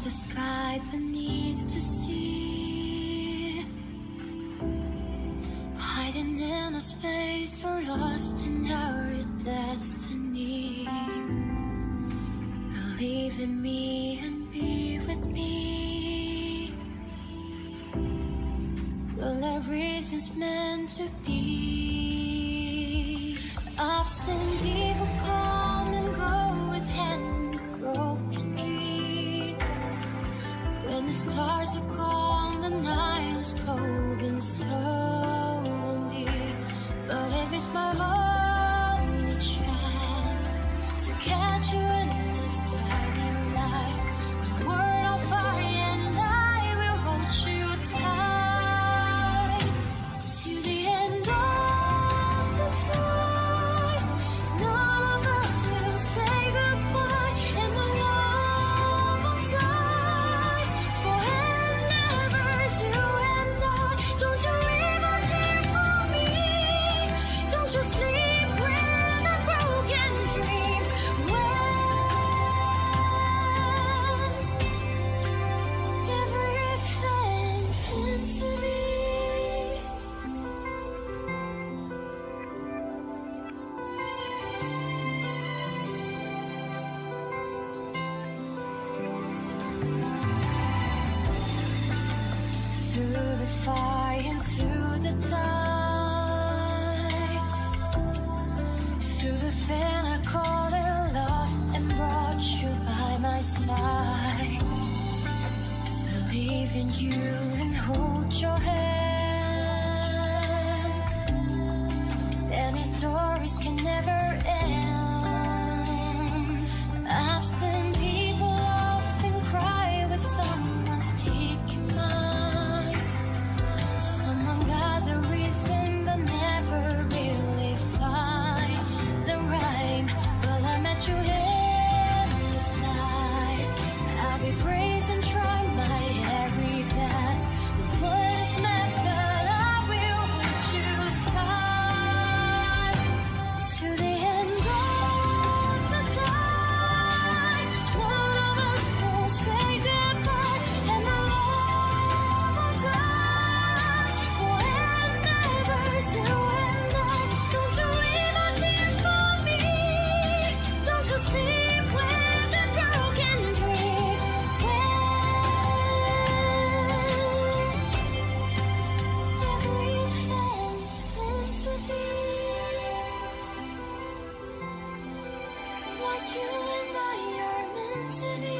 the sky beneath the sea, hiding in a space or lost in our destiny. Believe in me and be with me. Well, everything's meant to be. I've seen people come and go with hand broken dream. When the stars are gone, the night is going slowly. But if it's my only chance to catch you in this tiny life, the world on fire and I will hold you tight to the end of the time. None of us will say goodbye, and my love will die forever. You and I. Don't you leave a tear for me. Don't you sleep with a broken dream. When everything's meant to be. Through the fire and through the tide, through the thin I call it love and brought you by my side. Believe in you and hold your hand. Any stories can never end. I've seen people often cry with someone's taking mine. Someone got the reason but never really find the rhyme. Well, I met you in this night. I'll be brave and try my very best. The word is met, but I will hold you tight to the end of the time. None of us will say goodbye, and my love will die forever. You and I. Don't you leave a tear for me. Don't you sleep with a broken dream. When everything's meant to be. Like you and I are meant to be.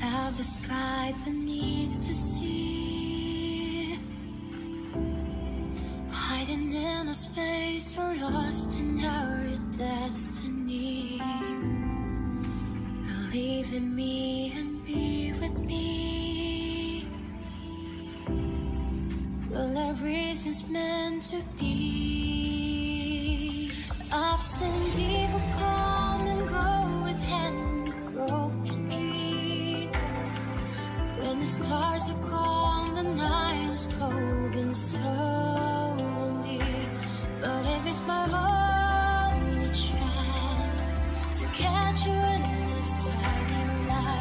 Above the sky beneath the sea, hiding in a space or lost in our destiny. Believe in me and be with me. Well, everything's meant to be. I've seen people come and go with hand broken dream. When the stars are gone, the night is going slowly. But if it's my only chance to catch you in this tiny life,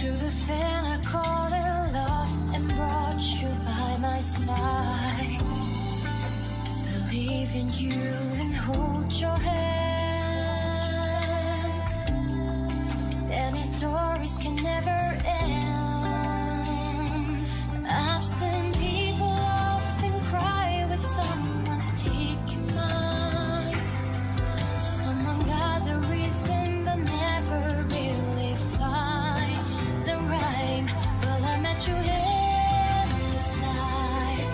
to the thing I call it love and brought you by my side. Believe in you and hold your hand. Any stories can never end. I've seen people often cry with someone's taking mine. Someone got the reason but never really find the rhyme. Well, I met you in this life.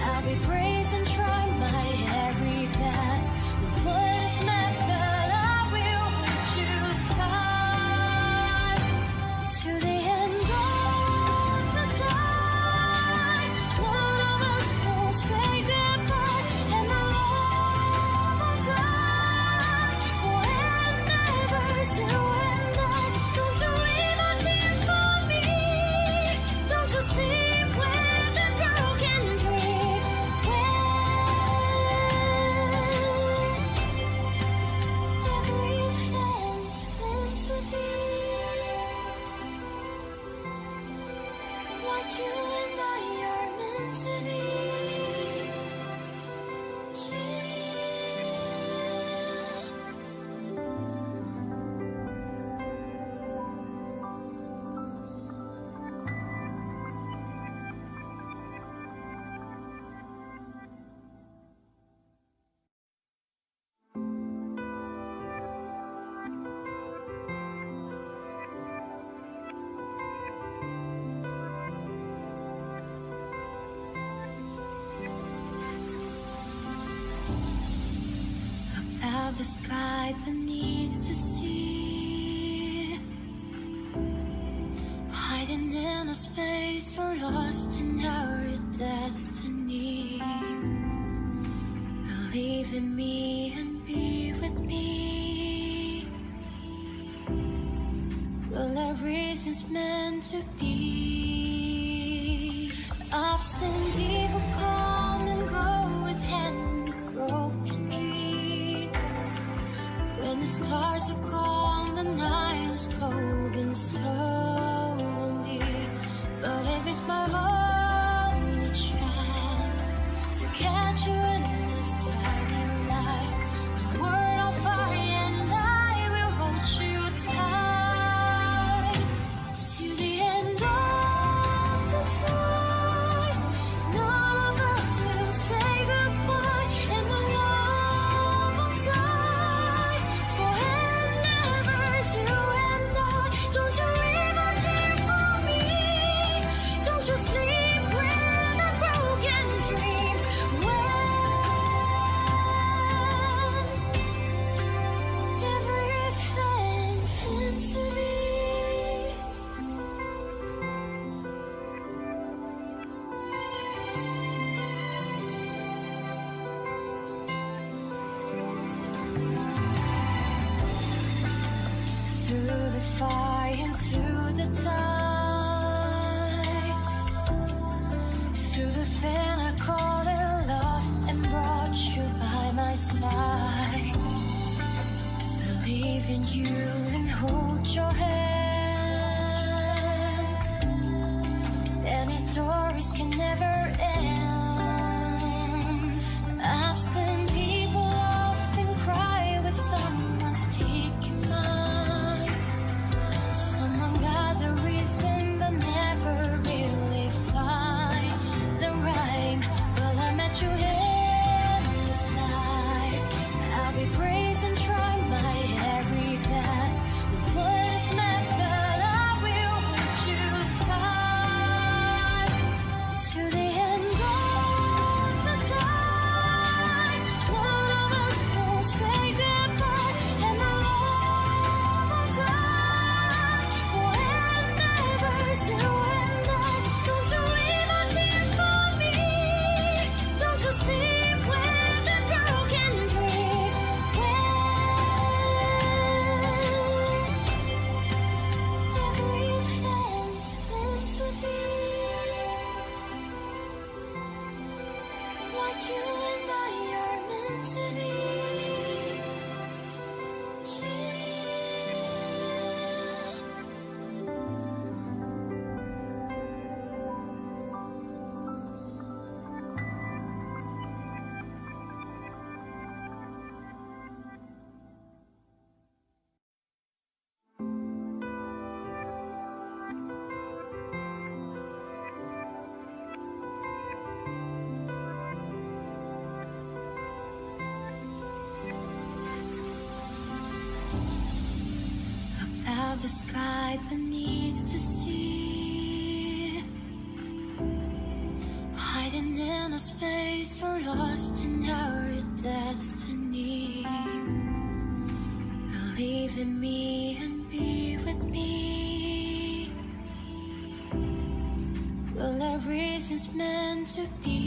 I'll be brave and try my every best. The word is met, but I will hold you tight to the end of the time. None of us will say goodbye, and my love will die forever. You and I, don't you leave a tear for me. Don't you sleep with a broken dream. Everything's meant to be like you and I are meant to be. Above the sky beneath the sea, hiding in a space or lost in our destiny. Believe in me and be with me. Well, everything's meant to be. I've seen people come and go with hand broken dreams. When the stars are gone, the night is cold and lonely. But if it's my only chance to catch you in this tiny life, the world on fire and I will hold you tight to the end of the time. the sky beneath to see, hiding in a space or lost in our destiny. Believe in me and be with me. Well, everything's meant to be.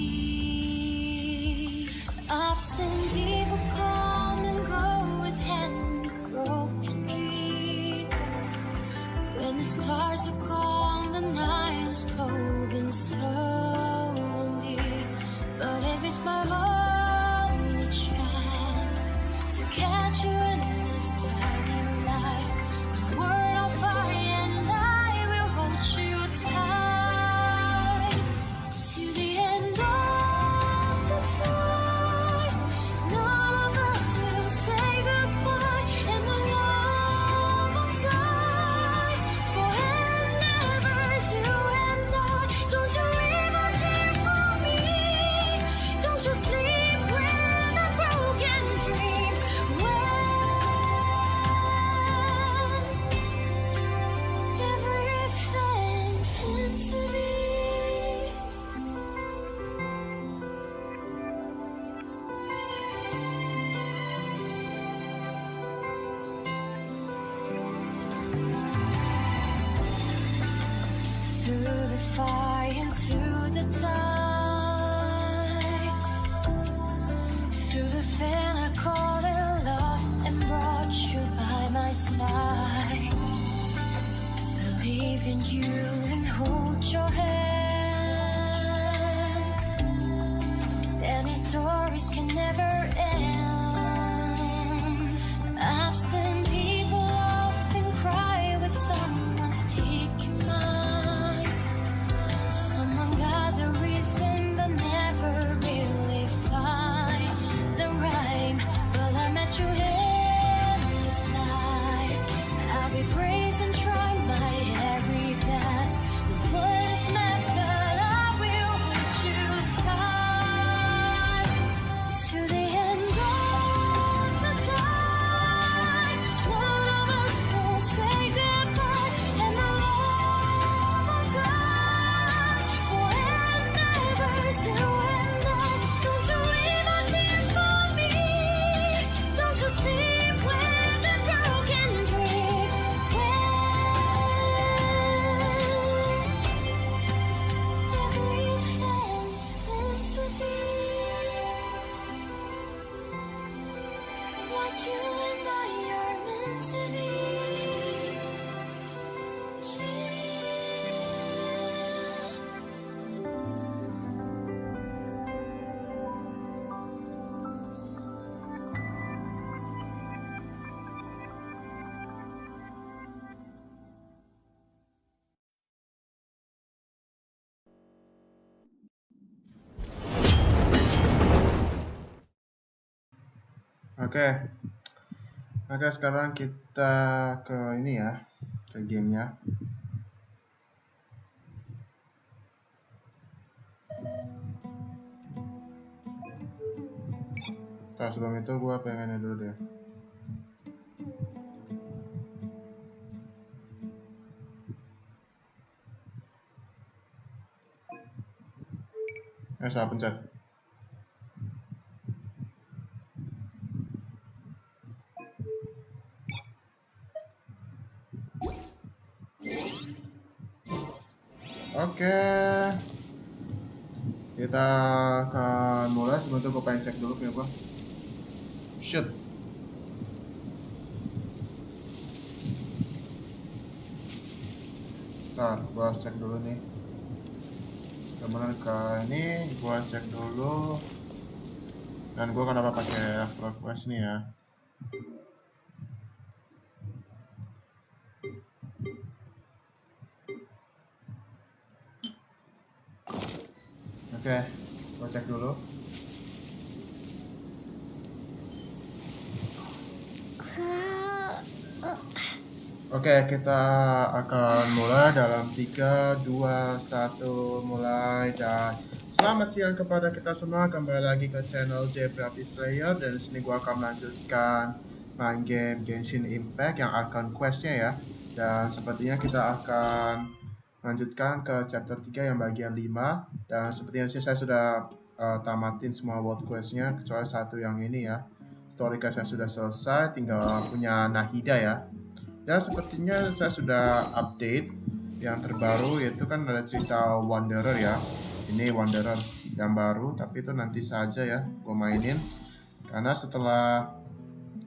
I've seen people come and go with hand broken dream. When the stars are gone, the night is cold and slowly. But if it's my only chance to catch you in this tiny life, the world on fire and I will hold you tight to the end of the time. None of us will say goodbye, and my love will die forever. You and I, don't you leave a tear for me. Don't you sleep with a broken dream. When everything's meant to be. Through the fire and through the tide, through the thing I call it love, and brought you by my side. Believe in you and hold your hand. Any stories can never end. I've seen people often cry with someone's taking mine. Someone got the reason but never really find the rhyme. But I met you in this life. I'll be brave and try my very best. The word is meant, but I will hold you tight to the end of the time. None of us will say goodbye, and my love will die forever. You and I, don't you leave a tear for me. Don't you sleep with a broken dream. When everything's meant to be, like you and I are meant to be. Oke, sekarang kita ke ini ya, ke gamenya. Sebelum itu gue pengennya dulu deh. Salah pencet. Oke, kita akan mulai. Sebelum itu gue pengen cek dulu punya gue. Shoot. Ntar gue cek dulu nih. Kemudian ke ini gue cek dulu. Dan gue kenapa pakai request nih ya. Oke, gue cek dulu. Oke, kita akan mulai dalam 3, 2, 1, mulai. Dan selamat siang kepada kita semua, kembali lagi ke channel JBerapiSlayer. Dan di sini gue akan melanjutkan main game Genshin Impact yang ARCHON questnya ya. Dan sepertinya kita akan lanjutkan ke chapter 3 yang bagian 5. Dan sepertinya saya sudah tamatin semua world quest-nya kecuali satu yang ini ya. Story quest-nya sudah selesai, tinggal punya Nahida ya. Dan sepertinya saya sudah update yang terbaru, yaitu kan ada cerita Wanderer ya. Ini Wanderer yang baru, tapi itu nanti saja ya gue mainin. Karena setelah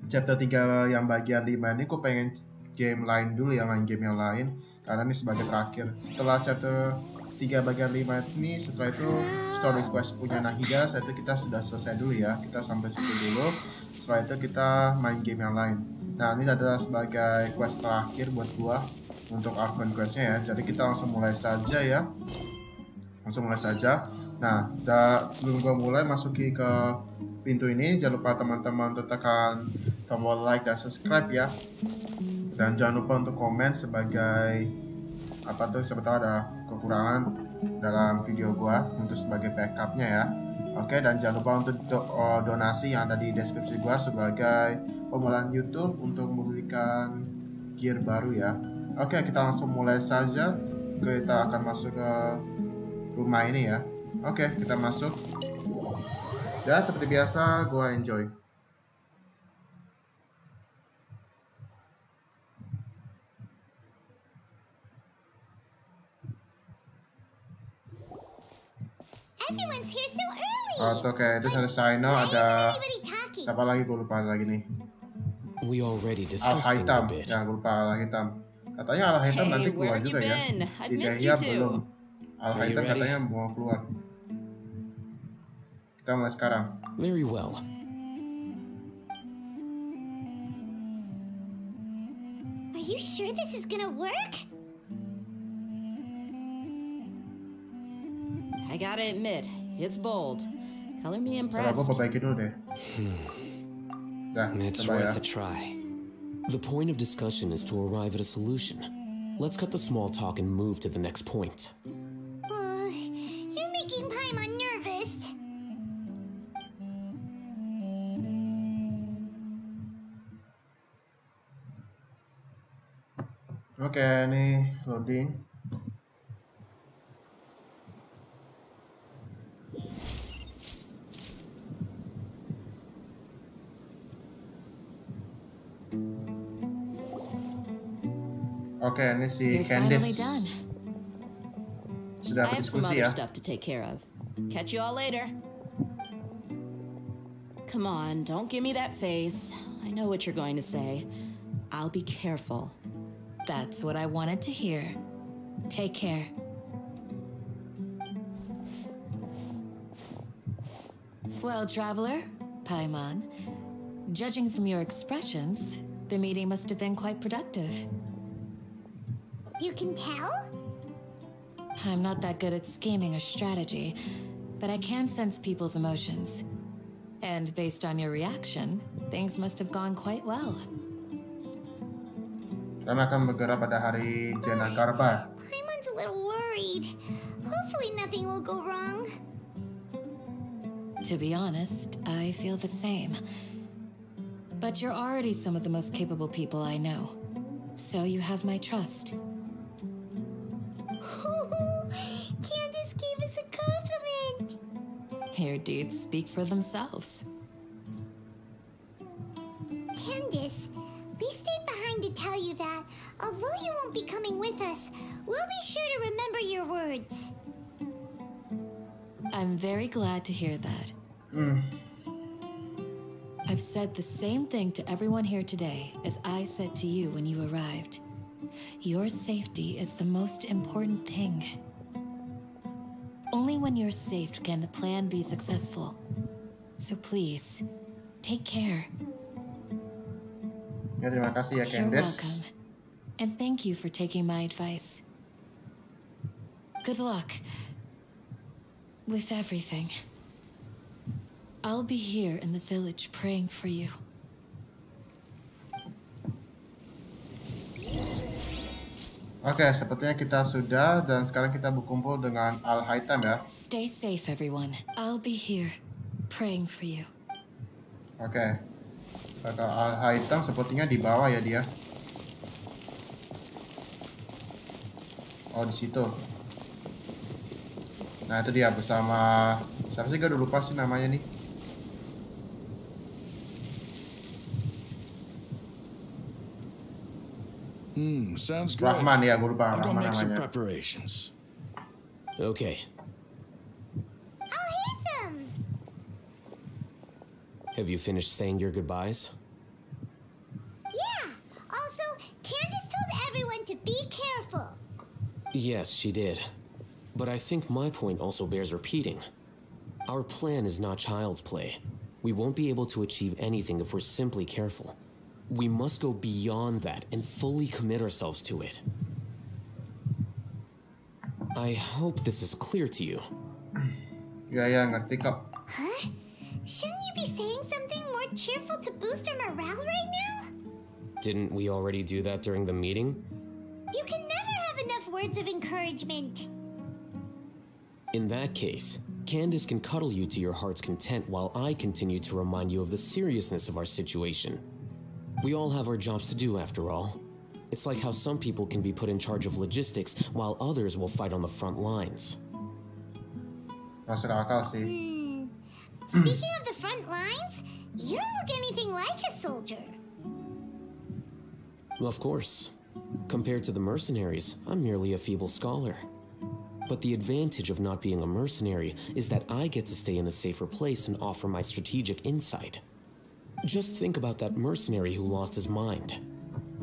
chapter 3 yang bagian 5 ini gue pengen game lain dulu ya, main game yang lain. Karena ini sebagai terakhir. Setelah chapter 3 bagian 5 ini, setelah itu story quest punya Nahida, setelah itu kita sudah selesai dulu ya. Kita sampai situ dulu. Setelah itu kita main game yang lain. Nah, ini adalah sebagai quest terakhir buat gua untuk ARCHON questnya ya. Jadi kita langsung mulai saja ya. Nah, sebelum gua mulai masuki ke pintu ini, jangan lupa teman-teman tekan tombol like dan subscribe ya. Dan jangan lupa untuk komen sebagai apa tuh, siapa tahu ada kekurangan dalam video gua untuk sebagai backupnya ya. Oke, dan jangan lupa untuk donasi yang ada di deskripsi gua sebagai pemulaan YouTube untuk membelikan gear baru ya. Oke, kita langsung mulai saja. Kita akan masuk ke rumah ini ya. Oke, kita masuk. Ya, seperti biasa, gua enjoy. Everyone's here so early. Oke, itu selesai. No, ada siapa lagi? Gue lupa lagi nih. We already discussed things a Al-Hitam. bit. Jangan lupa Al-Hitam. Katanya Al-Hitam nanti keluar juga ya. Si Dahlia belum. Al-Hitam katanya mau keluar. Kita mulai sekarang. Very well. Are you sure this is gonna work? I gotta admit, it's bold. Color me Coba gue impressed. perbaiki dulu deh. Dah, It's coba ya. worth a try. The point of discussion is to arrive at a solution. Let's cut the small talk and move to the next point. You're making Paimon nervous. Oke, ini loading. Oke, ini si You're finally Candice. done. Sudah I have some berdiskusi other ya. stuff to take care of. Catch you all later. Come on, don't give me that face. I know what you're going to say. I'll be careful. That's what I wanted to hear. Take care. Well, traveler, Paimon, judging from your expressions, the meeting must have been quite productive. You can tell? I'm not that good at scheming or strategy, but I can sense people's emotions. And based on your reaction, things must have gone quite well. Kami akan bergerak pada hari Jangan. Paimon's a little worried. Hopefully nothing will go wrong. To be honest, I feel the same. But you're already some of the most capable people I know. So you have my trust. Candace gave us a compliment. Your deeds speak for themselves. Candace, we stayed behind to tell you that, although you won't be coming with us, we'll be sure to remember your words. I'm very glad to hear that. I've said the same thing to everyone here today as I said to you when you arrived. Your safety is the most important thing. Only when you're safe can the plan be successful. So please, take care. Ya, terima kasih ya You're Candice. welcome. And thank you for taking my advice. Good luck with everything. I'll be here in the village praying for you. Oke, sepertinya kita sudah, dan sekarang kita berkumpul dengan Al-Hitam ya. Stay safe, everyone. I'll be here praying for you. Oke. Kakak Al-Hitam sepertinya di bawah ya dia. Oh, di situ. Nah, itu dia bersama siapa sih? Gue udah lupa sih namanya nih. Sounds good. Rahman ya, gue lupa I'll go Rahman make some namanya. preparations. Okay. I'll hit them. Have you finished saying your goodbyes? Yeah. Also, Candace told everyone to be careful. Yes, she did. But I think my point also bears repeating. Our plan is not child's play. We won't be able to achieve anything if we're simply careful. We must go beyond that and fully commit ourselves to it. I hope this is clear to you. Ya, ngerti kok. Huh? Shouldn't you be saying something more cheerful to boost our morale right now? Didn't we already do that during the meeting? You can never have enough words of encouragement. In that case, Candace can cuddle you to your heart's content while I continue to remind you of the seriousness of our situation. We all have our jobs to do after all. It's like how some people can be put in charge of logistics while others will fight on the front lines. Masuk akal sih. Speaking of the front lines, you don't look anything like a soldier. Of course. Compared to the mercenaries, I'm merely a feeble scholar. But the advantage of not being a mercenary is that I get to stay in a safer place and offer my strategic insight. Just think about that mercenary who lost his mind.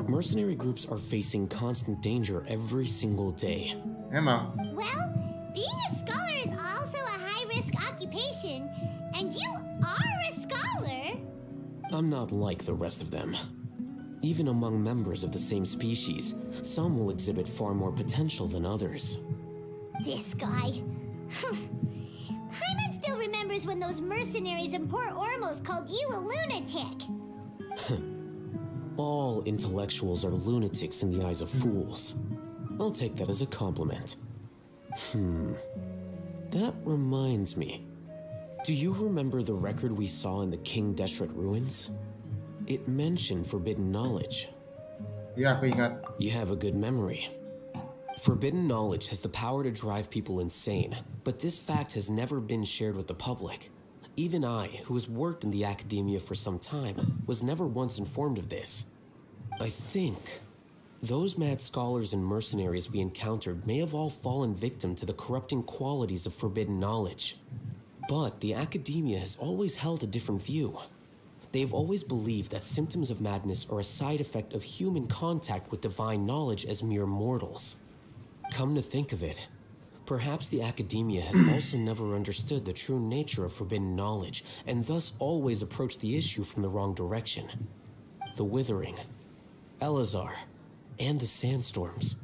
Mercenary groups are facing constant danger every single day. Emang. Well, being a scholar is also a high-risk occupation, and you are a scholar. I'm not like the rest of them. Even among members of the same species, some will exhibit far more potential than others. This guy. Hyman still remembers when those mercenaries in Port Ormos called you a lunatic. All intellectuals are lunatics in the eyes of fools. I'll take that as a compliment. That reminds me. Do you remember the record we saw in the King Deshret ruins? It mentioned forbidden knowledge. Iya, aku ingat. You have a good memory. Forbidden knowledge has the power to drive people insane, but this fact has never been shared with the public. Even I, who has worked in the academia for some time, was never once informed of this. I think those mad scholars and mercenaries we encountered may have all fallen victim to the corrupting qualities of forbidden knowledge. But the academia has always held a different view. They've always believed that symptoms of madness are a side effect of human contact with divine knowledge as mere mortals. Come to think of it, perhaps the academia has also never understood the true nature of forbidden knowledge and thus always approached the issue from the wrong direction. The Withering, Elazar, and the Sandstorms.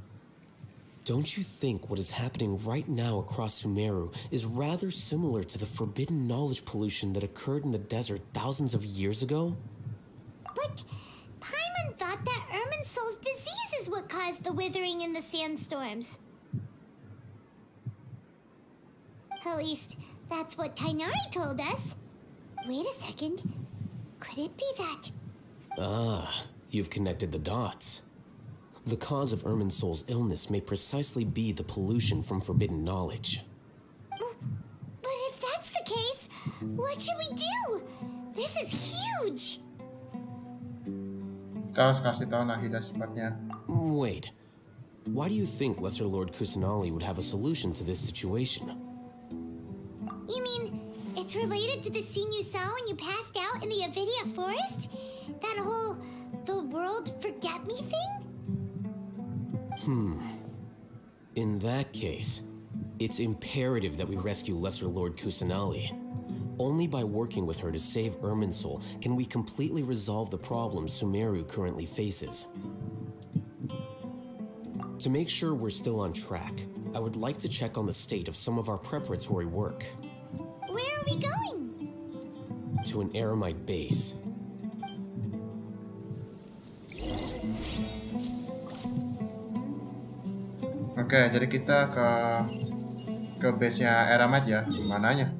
Don't you think what is happening right now across Sumeru is rather similar to the forbidden knowledge pollution that occurred in the desert thousands of years ago? But Paimon thought that Irminsul's disease is what caused the withering in the sandstorms. At least, that's what Tainari told us. Wait a second. Could it be that... Ah, you've connected the dots. The cause of Irminsul's illness may precisely be the pollution from forbidden knowledge. But if that's the case, what should we do? This is huge! Kita harus kasih tahu Nahida secepatnya. Wait, why do you think Lesser Lord Kusanali would have a solution to this situation? You mean, it's related to the scene you saw when you passed out in the Avidia forest? That whole, the world forget me thing? In that case, it's imperative that we rescue Lesser Lord Kusanali. Only by working with her to save Irminsul can we completely resolve the problems Sumeru currently faces. To make sure we're still on track, I would like to check on the state of some of our preparatory work. Where are we going? To an Aramite base. Oke, jadi kita ke base-nya Eramet ya. Mananya?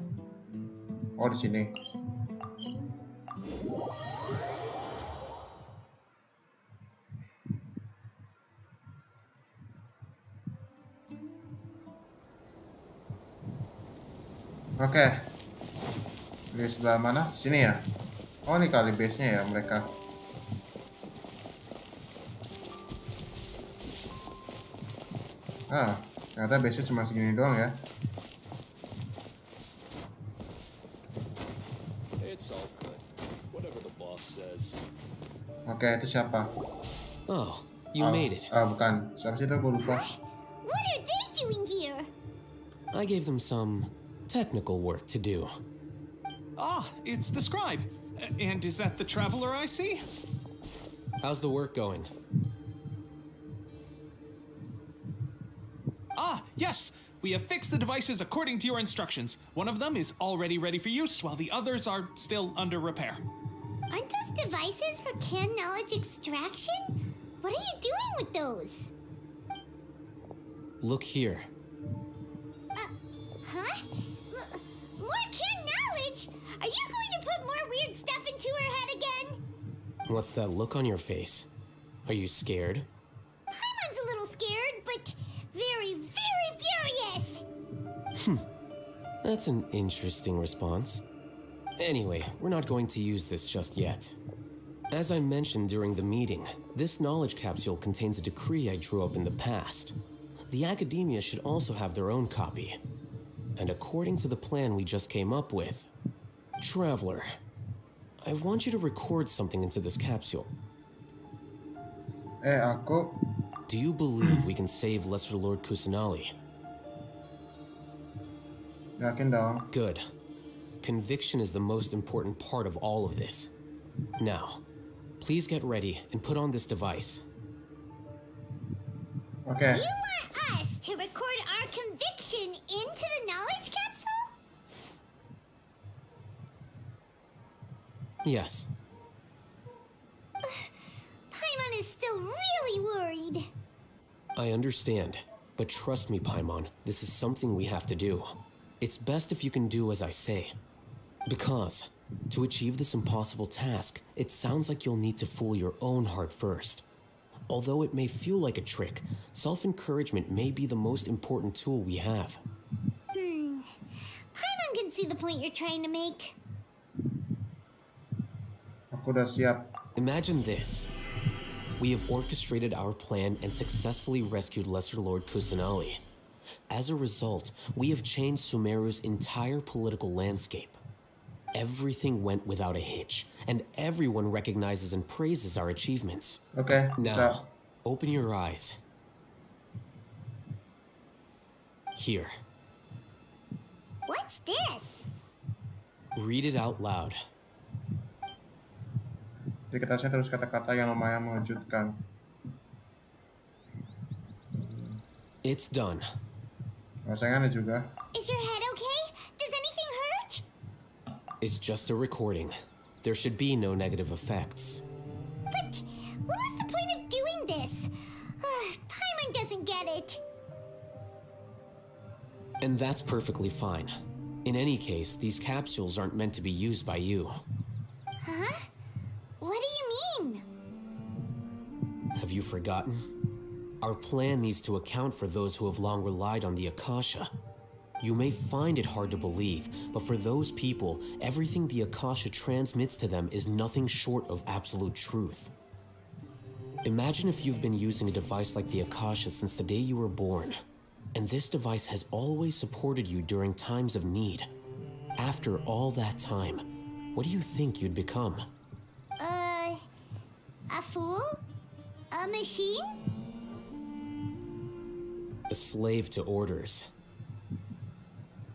Oh, di sini. Oke. Di sebelah mana? Sini ya? Oh, ini kali base-nya ya mereka. Ah, ternyata base-nya cuma segini doang ya. It's all good. Whatever the boss says. Oke, itu siapa? Oh, you made it. Bukan. Siapa sih itu? Gue lupa. What are they doing here? I gave them some technical work to do. Ah, it's the scribe. And is that the traveler I see? How's the work going? Ah, yes. We have fixed the devices according to your instructions. One of them is already ready for use, while the others are still under repair. Aren't those devices for canned knowledge extraction? What are you doing with those? Look here. Huh? More canned knowledge? Are you going to put more weird stuff into her head again? What's that look on your face? Are you scared? Paimon's a little scared, but very, very furious. That's an interesting response. Anyway, we're not going to use this just yet. As I mentioned during the meeting, this knowledge capsule contains a decree I drew up in the past. The academia should also have their own copy. And according to the plan we just came up with, Traveler, I want you to record something into this capsule. Aku. Do you believe we can save Lesser Lord Kusanali? Yakin dong. Good. Conviction is the most important part of all of this. Now, please get ready and put on this device. Oke. You want us to record our conviction into the knowledge capsule? Yes. Paimon is still really worried. I understand, but trust me, Paimon, this is something we have to do. It's best if you can do as I say. Because, to achieve this impossible task, it sounds like you'll need to fool your own heart first. Although it may feel like a trick, self-encouragement may be the most important tool we have. Paimon can see the point you're trying to make. Aku udah siap. Imagine this. We have orchestrated our plan and successfully rescued Lesser Lord Kusanali. As a result, we have changed Sumeru's entire political landscape. Everything went without a hitch, and everyone recognizes and praises our achievements. Oke, bisa. Now, open your eyes. Here, What's this? read it out loud. Jadi kita terus kata-kata yang lumayan mengejutkan. It's done. Rasanya ada juga. Is your head okay? Does anything hurt? It's just a recording. There should be no negative effects. But what was the point of doing this? Paimon doesn't get it. And that's perfectly fine. In any case, these capsules aren't meant to be used by you. Huh? What do you mean? Have you forgotten? Our plan needs to account for those who have long relied on the Akasha. You may find it hard to believe, but for those people, everything the Akasha transmits to them is nothing short of absolute truth. Imagine if you've been using a device like the Akasha since the day you were born, and this device has always supported you during times of need. After all that time, what do you think you'd become? A fool? A machine? A slave to orders.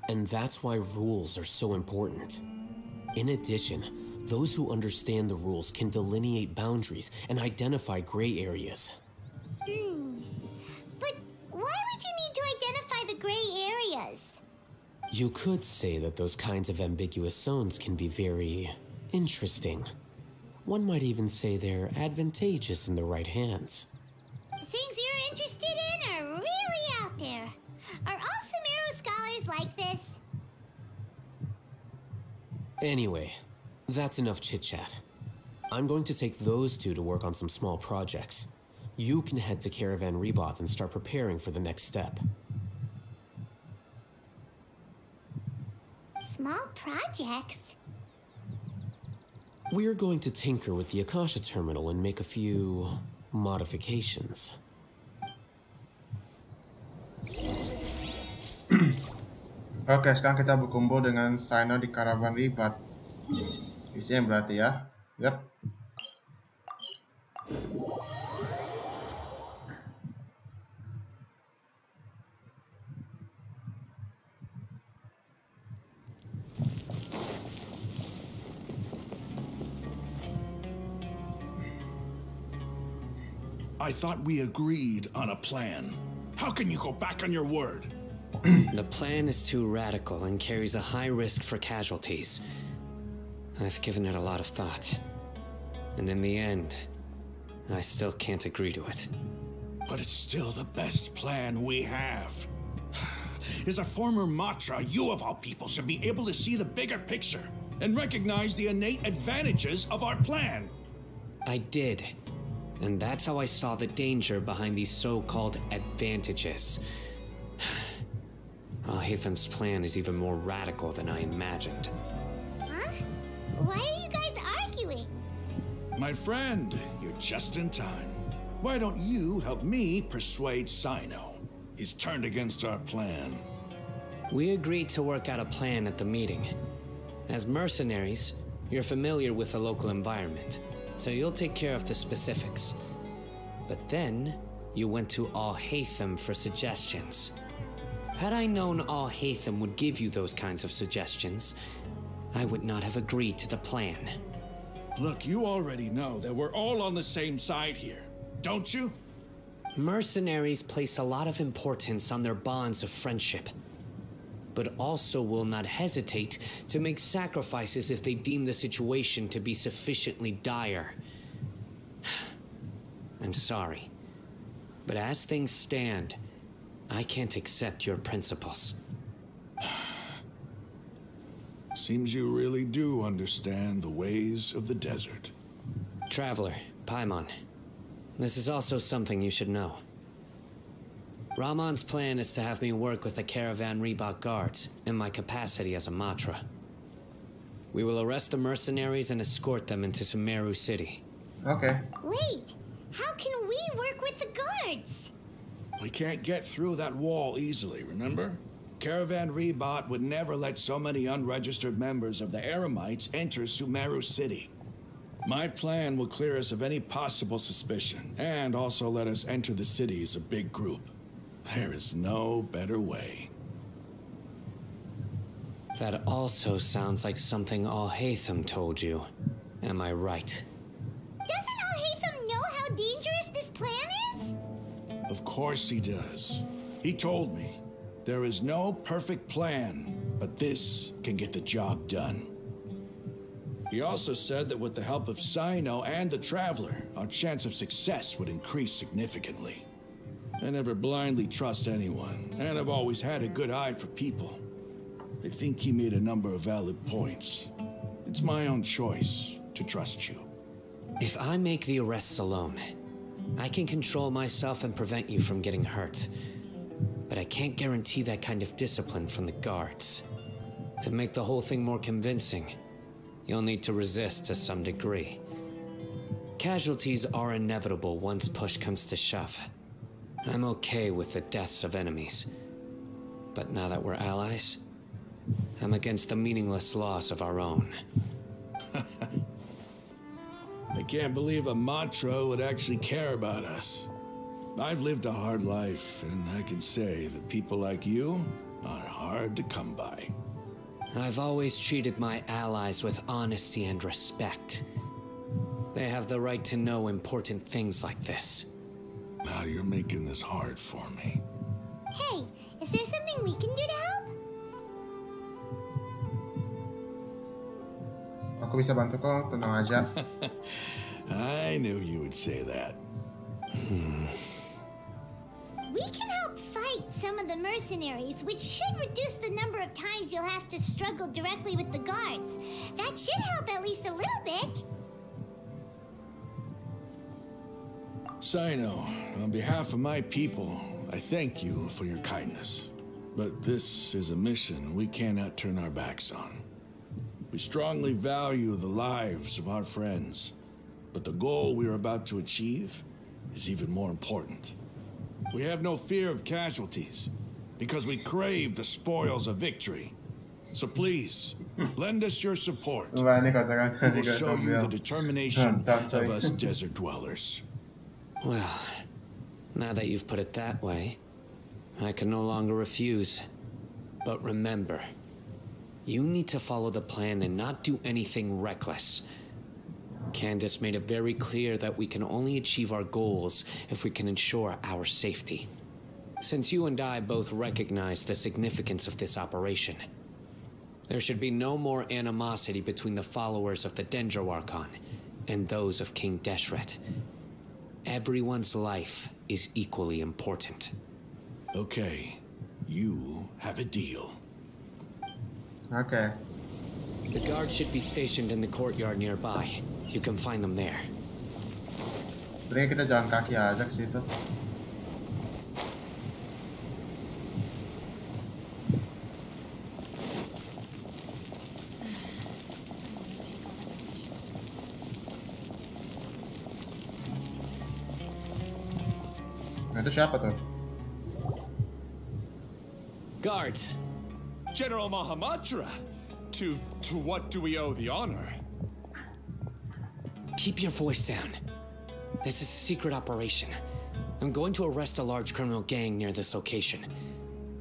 And that's why rules are so important. In addition, those who understand the rules can delineate boundaries and identify gray areas. But why would you need to identify the gray areas? You could say that those kinds of ambiguous zones can be very interesting. One might even say they're advantageous in the right hands. Things you're interested in are really out there. Are all Sumeru scholars like this? Anyway, that's enough chit-chat. I'm going to take those two to work on some small projects. You can head to Caravan Rebot and start preparing for the next step. small projects. We're going to tinker with the Akasha terminal and make a few modifications. Oke, sekarang kita berkumpul dengan Sino di Caravan Ribat. Isinya berarti ya. Yap. I thought we agreed on a plan. How can you go back on your word? The plan is too radical and carries a high risk for casualties. I've given it a lot of thought. And in the end, I still can't agree to it. But it's still the best plan we have. As a former Matra, you of all people should be able to see the bigger picture and recognize the innate advantages of our plan. I did. And that's how I saw the danger behind these so-called advantages. Al-Haytham's plan is even more radical than I imagined. Huh? Why are you guys arguing? My friend, you're just in time. Why don't you help me persuade Sino? He's turned against our plan. We agreed to work out a plan at the meeting. As mercenaries, you're familiar with the local environment, so you'll take care of the specifics. But then, you went to Al-Haytham for suggestions. Had I known Al-Haytham would give you those kinds of suggestions, I would not have agreed to the plan. Look, you already know that we're all on the same side here, don't you? Mercenaries place a lot of importance on their bonds of friendship, but also will not hesitate to make sacrifices if they deem the situation to be sufficiently dire. I'm sorry, but as things stand, I can't accept your principles. Seems you really do understand the ways of the desert. Traveler, Paimon, this is also something you should know. Rahman's plan is to have me work with the Caravan Reebok guards in my capacity as a Matra. We will arrest the mercenaries and escort them into Sumeru City. Okay. Wait, how can we work with the guards? We can't get through that wall easily, remember? Caravan Rebot would never let so many unregistered members of the Eremites enter Sumeru City. My plan will clear us of any possible suspicion, and also let us enter the city as a big group. There is no better way. That also sounds like something Al-Haytham told you. Am I right? Doesn't Al-Haytham know how dangerous this plan is? Of course he does. He told me. There is no perfect plan, but this can get the job done. He also said that with the help of Sino and the Traveler, our chance of success would increase significantly. I never blindly trust anyone, and I've always had a good eye for people. I think he made a number of valid points. It's my own choice to trust you. If I make the arrests alone, I can control myself and prevent you from getting hurt. But I can't guarantee that kind of discipline from the guards. To make the whole thing more convincing, you'll need to resist to some degree. Casualties are inevitable once push comes to shove. I'm okay with the deaths of enemies. But now that we're allies, I'm against the meaningless loss of our own. I can't believe a Matra would actually care about us. I've lived a hard life, and I can say that people like you are hard to come by. I've always treated my allies with honesty and respect. They have the right to know important things like this. Now you're making this hard for me. Hey, is there something we can do to help? Aku bisa bantu kok, tenang aja. I knew you would say that. We can help fight some of the mercenaries, which should reduce the number of times you'll have to struggle directly with the guards. That should help at least a little bit. Sino, on behalf of my people, I thank you for your kindness. But this is a mission we cannot turn our backs on. We strongly value the lives of our friends, but the goal we are about to achieve is even more important. We have no fear of casualties, because we crave the spoils of victory. So please, lend us your support. Wah, ini We kocak-kocak will juga show you sambil the determination Mantap, of coy. us desert dwellers. Well, now that you've put it that way, I can no longer refuse. But remember, you need to follow the plan and not do anything reckless. Candace made it very clear that we can only achieve our goals if we can ensure our safety. Since you and I both recognize the significance of this operation, there should be no more animosity between the followers of the Dendro Archon and those of King Deshret. Everyone's life is equally important. Okay, you have a deal. Oke. The guards should be stationed in the courtyard nearby. You can find them there. Sebenarnya kita jalan kaki aja ke situ. Nah, itu siapa tuh? Guards, General Mahamatra! To what do we owe the honor? keep your voice down. This is a secret operation. I'm going to arrest a large criminal gang near this location.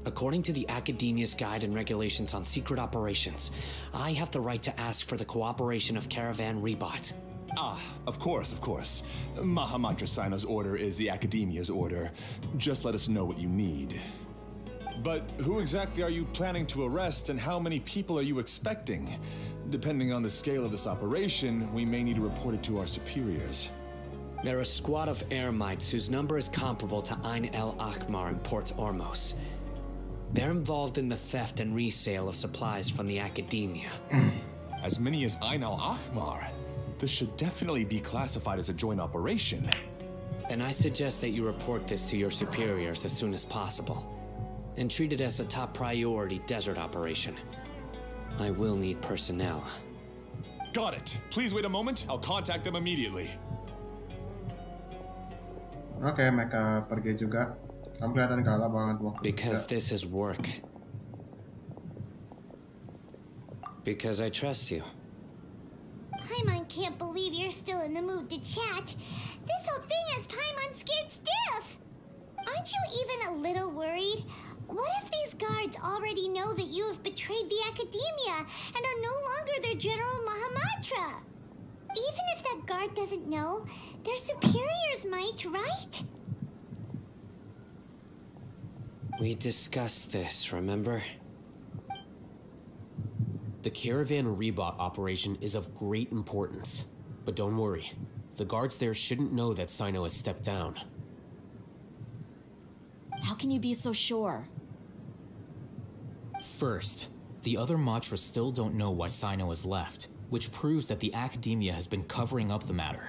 According to the Academia's Guide and Regulations on Secret Operations, I have the right to ask for the cooperation of Caravan Rebot. Ah, of course, of course. Mahamatra Sino's order is the Academia's order. Just let us know what you need. But who exactly are you planning to arrest, and how many people are you expecting? Depending on the scale of this operation, we may need to report it to our superiors. They're a squad of Eremites whose number is comparable to Ain El Akhmar in Port Ormos. They're involved in the theft and resale of supplies from the Academia. As many as Ain al-Ahmar? This should definitely be classified as a joint operation. Then I suggest that you report this to your superiors as soon as possible, and treat it as a top priority desert operation. I will need personnel. Got it. Please wait a moment. I'll contact them immediately. Oke, mereka pergi juga. Kamu kelihatan kalah banget waktu Because bisa. this is work. Because I trust you. Paimon can't believe you're still in the mood to chat. This whole thing has Paimon scared stiff. Aren't you even a little worried? What if these guards already know that you have betrayed the Academia and are no longer their General Mahamatra? Even if that guard doesn't know, their superiors might, right? We discussed this, remember? The Caravan Rebot operation is of great importance. But don't worry, the guards there shouldn't know that Sino has stepped down. How can you be so sure? First, the other Matra still don't know why Sino has left, which proves that the Academia has been covering up the matter.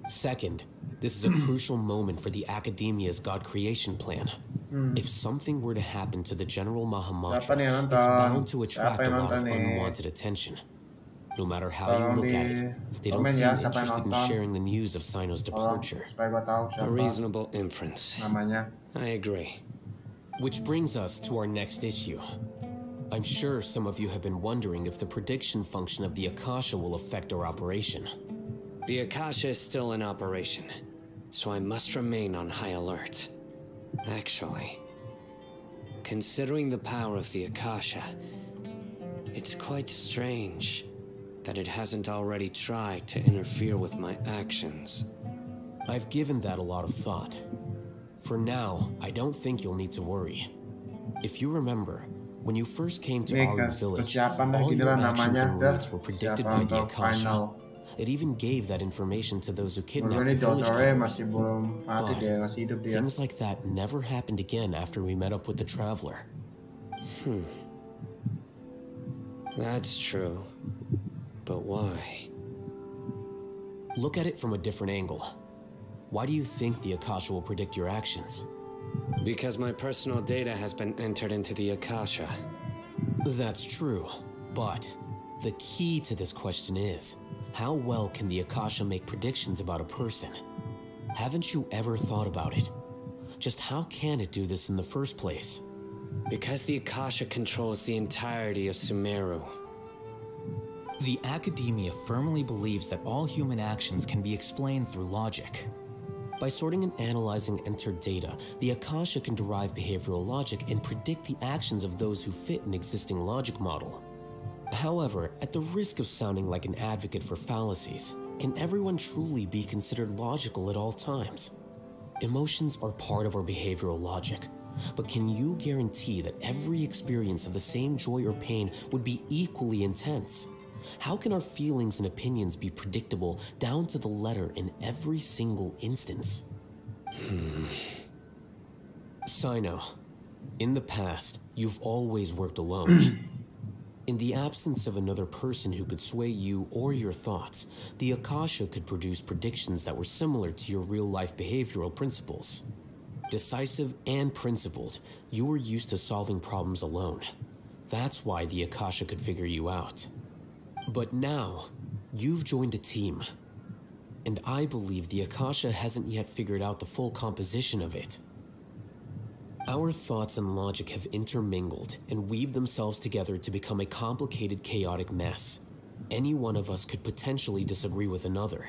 Second, this is a crucial moment for the Academia's God creation plan. If something were to happen to the General Siapa Mahamatra, nih yang it's nonton? bound to attract Siapa a yang lot of nonton nih? unwanted attention. No matter how Tolong you look di at it, they don't komen seem ya, siapa yang interested in nonton. sharing the news of Sino's Tolong, departure. supaya gua tahu A siapa reasonable inference. namanya. I agree. Which brings us to our next issue. I'm sure some of you have been wondering if the prediction function of the Akasha will affect our operation. The Akasha is still in operation, so I must remain on high alert. Actually, considering the power of the Akasha, it's quite strange that it hasn't already tried to interfere with my actions. I've given that a lot of thought. For now, I don't think you'll need to worry. If you remember, when you first came to Nih, our village, persiapan dah all gitu your lah actions namanya, and dah. routes were predicted Persiapan by the untuk Akasha. final. It even gave that information to those who Dulu kidnapped nih the village Dotore keepers. masih belum mati But dia, masih hidup dia. things like that never happened again after we met up with the Traveler. That's true. But why? Look at it from a different angle. Why do you think the Akasha will predict your actions? Because my personal data has been entered into the Akasha. That's true, but the key to this question is, how well can the Akasha make predictions about a person? Haven't you ever thought about it? Just how can it do this in the first place? Because the Akasha controls the entirety of Sumeru. The academia firmly believes that all human actions can be explained through logic. By sorting and analyzing entered data, the Akasha can derive behavioral logic and predict the actions of those who fit an existing logic model. However, at the risk of sounding like an advocate for fallacies, can everyone truly be considered logical at all times? Emotions are part of our behavioral logic, but can you guarantee that every experience of the same joy or pain would be equally intense? How can our feelings and opinions be predictable down to the letter in every single instance? Sino, in the past, you've always worked alone. In the absence of another person who could sway you or your thoughts, the Akasha could produce predictions that were similar to your real-life behavioral principles. Decisive and principled, you were used to solving problems alone. That's why the Akasha could figure you out. But now, you've joined a team. And I believe the Akasha hasn't yet figured out the full composition of it. Our thoughts and logic have intermingled and weaved themselves together to become a complicated, chaotic mess. Any one of us could potentially disagree with another.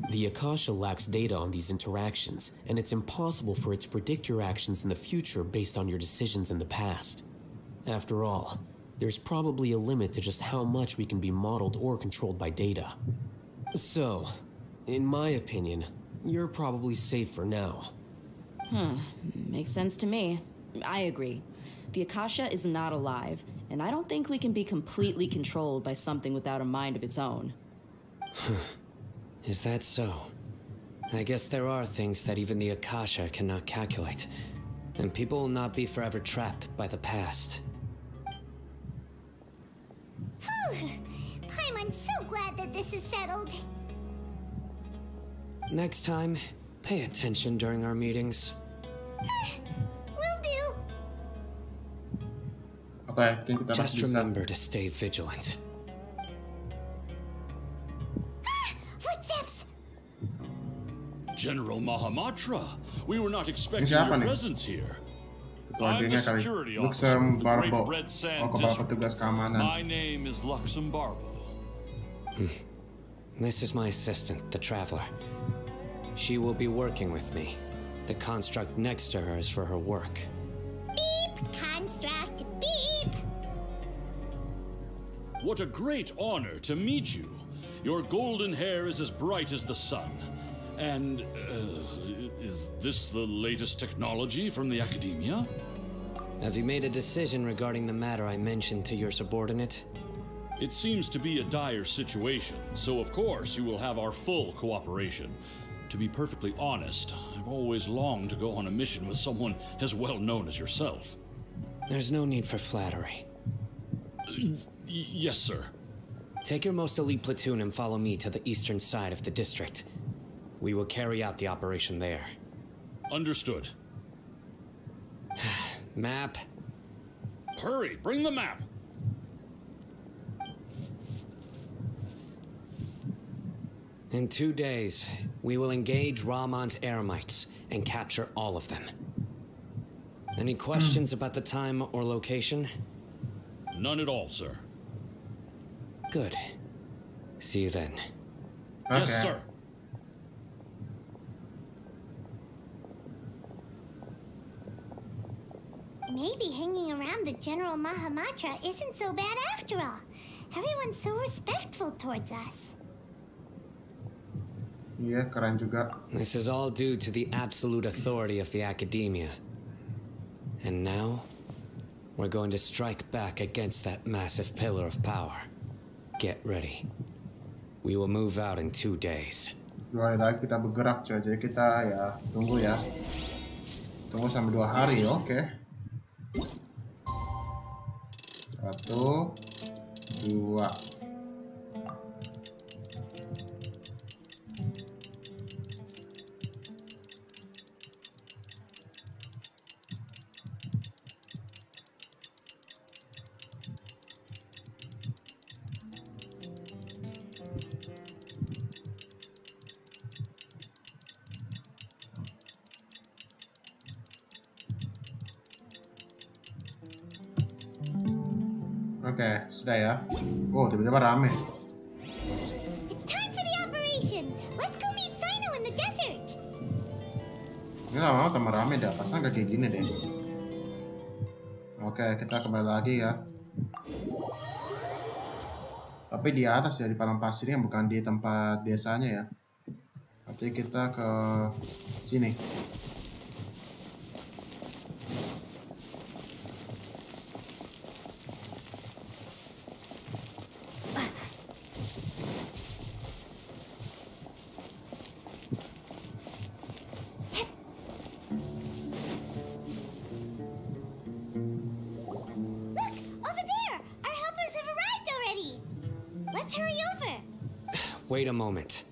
The Akasha lacks data on these interactions, and it's impossible for it to predict your actions in the future based on your decisions in the past. After all, there's probably a limit to just how much we can be modeled or controlled by data. So, in my opinion, you're probably safe for now. Makes sense to me. I agree. The Akasha is not alive, and I don't think we can be completely controlled by something without a mind of its own. Is that so? I guess there are things that even the Akasha cannot calculate, and people will not be forever trapped by the past. I'm so glad that this is settled. Next time, pay attention during our meetings. Will do. Oke, mungkin kita Just masih bisa. remember to stay vigilant. Footsteps. General Mahamatra, we were not Ini expecting siapa your nih? presence here. Ketua I'm the gengnya kali. security officer of the Great Luxembarbo. Red Sand Oh, kepala District. petugas keamanan. My name is Luxembarbo. This is my assistant, the Traveler. She will be working with me. The construct next to her is for her work. Beep. Construct. Beep. What a great honor to meet you. Your golden hair is as bright as the sun. And, is this the latest technology from the Academia? Have you made a decision regarding the matter I mentioned to your subordinate? It seems to be a dire situation, so of course you will have our full cooperation. To be perfectly honest, I've always longed to go on a mission with someone as well known as yourself. There's no need for flattery. Yes, sir. Take your most elite platoon and follow me to the eastern side of the district. We will carry out the operation there. Understood. Map. Hurry, bring the map! In 2 days, we will engage Rahman's Eremites and capture all of them. Any questions about the time or location? None at all, sir. Good. See you then. Yes, sir. Maybe hanging around the General Mahamatra isn't so bad after all. Everyone's so respectful towards us. Iya, keren juga. This is all due to the absolute authority of the Academia. And now, we're going to strike back against that massive pillar of power. Get ready. We will move out in 2 days. 2 hari lagi kita bergerak, coy. Jadi kita ya tunggu ya. Tunggu sampai 2 hari, oke. 1, 2. Oke, sudah ya. Oh, tiba-tiba rame. It's time for the operation. Let's go meet Sino in the desert. Ini lama-lama tambah rame deh. Pasan kayak gini deh. Oke, kita kembali lagi ya. Tapi di atas ya, di padang pasirnya, bukan di tempat desanya ya. Nanti kita ke sini. Wait a moment.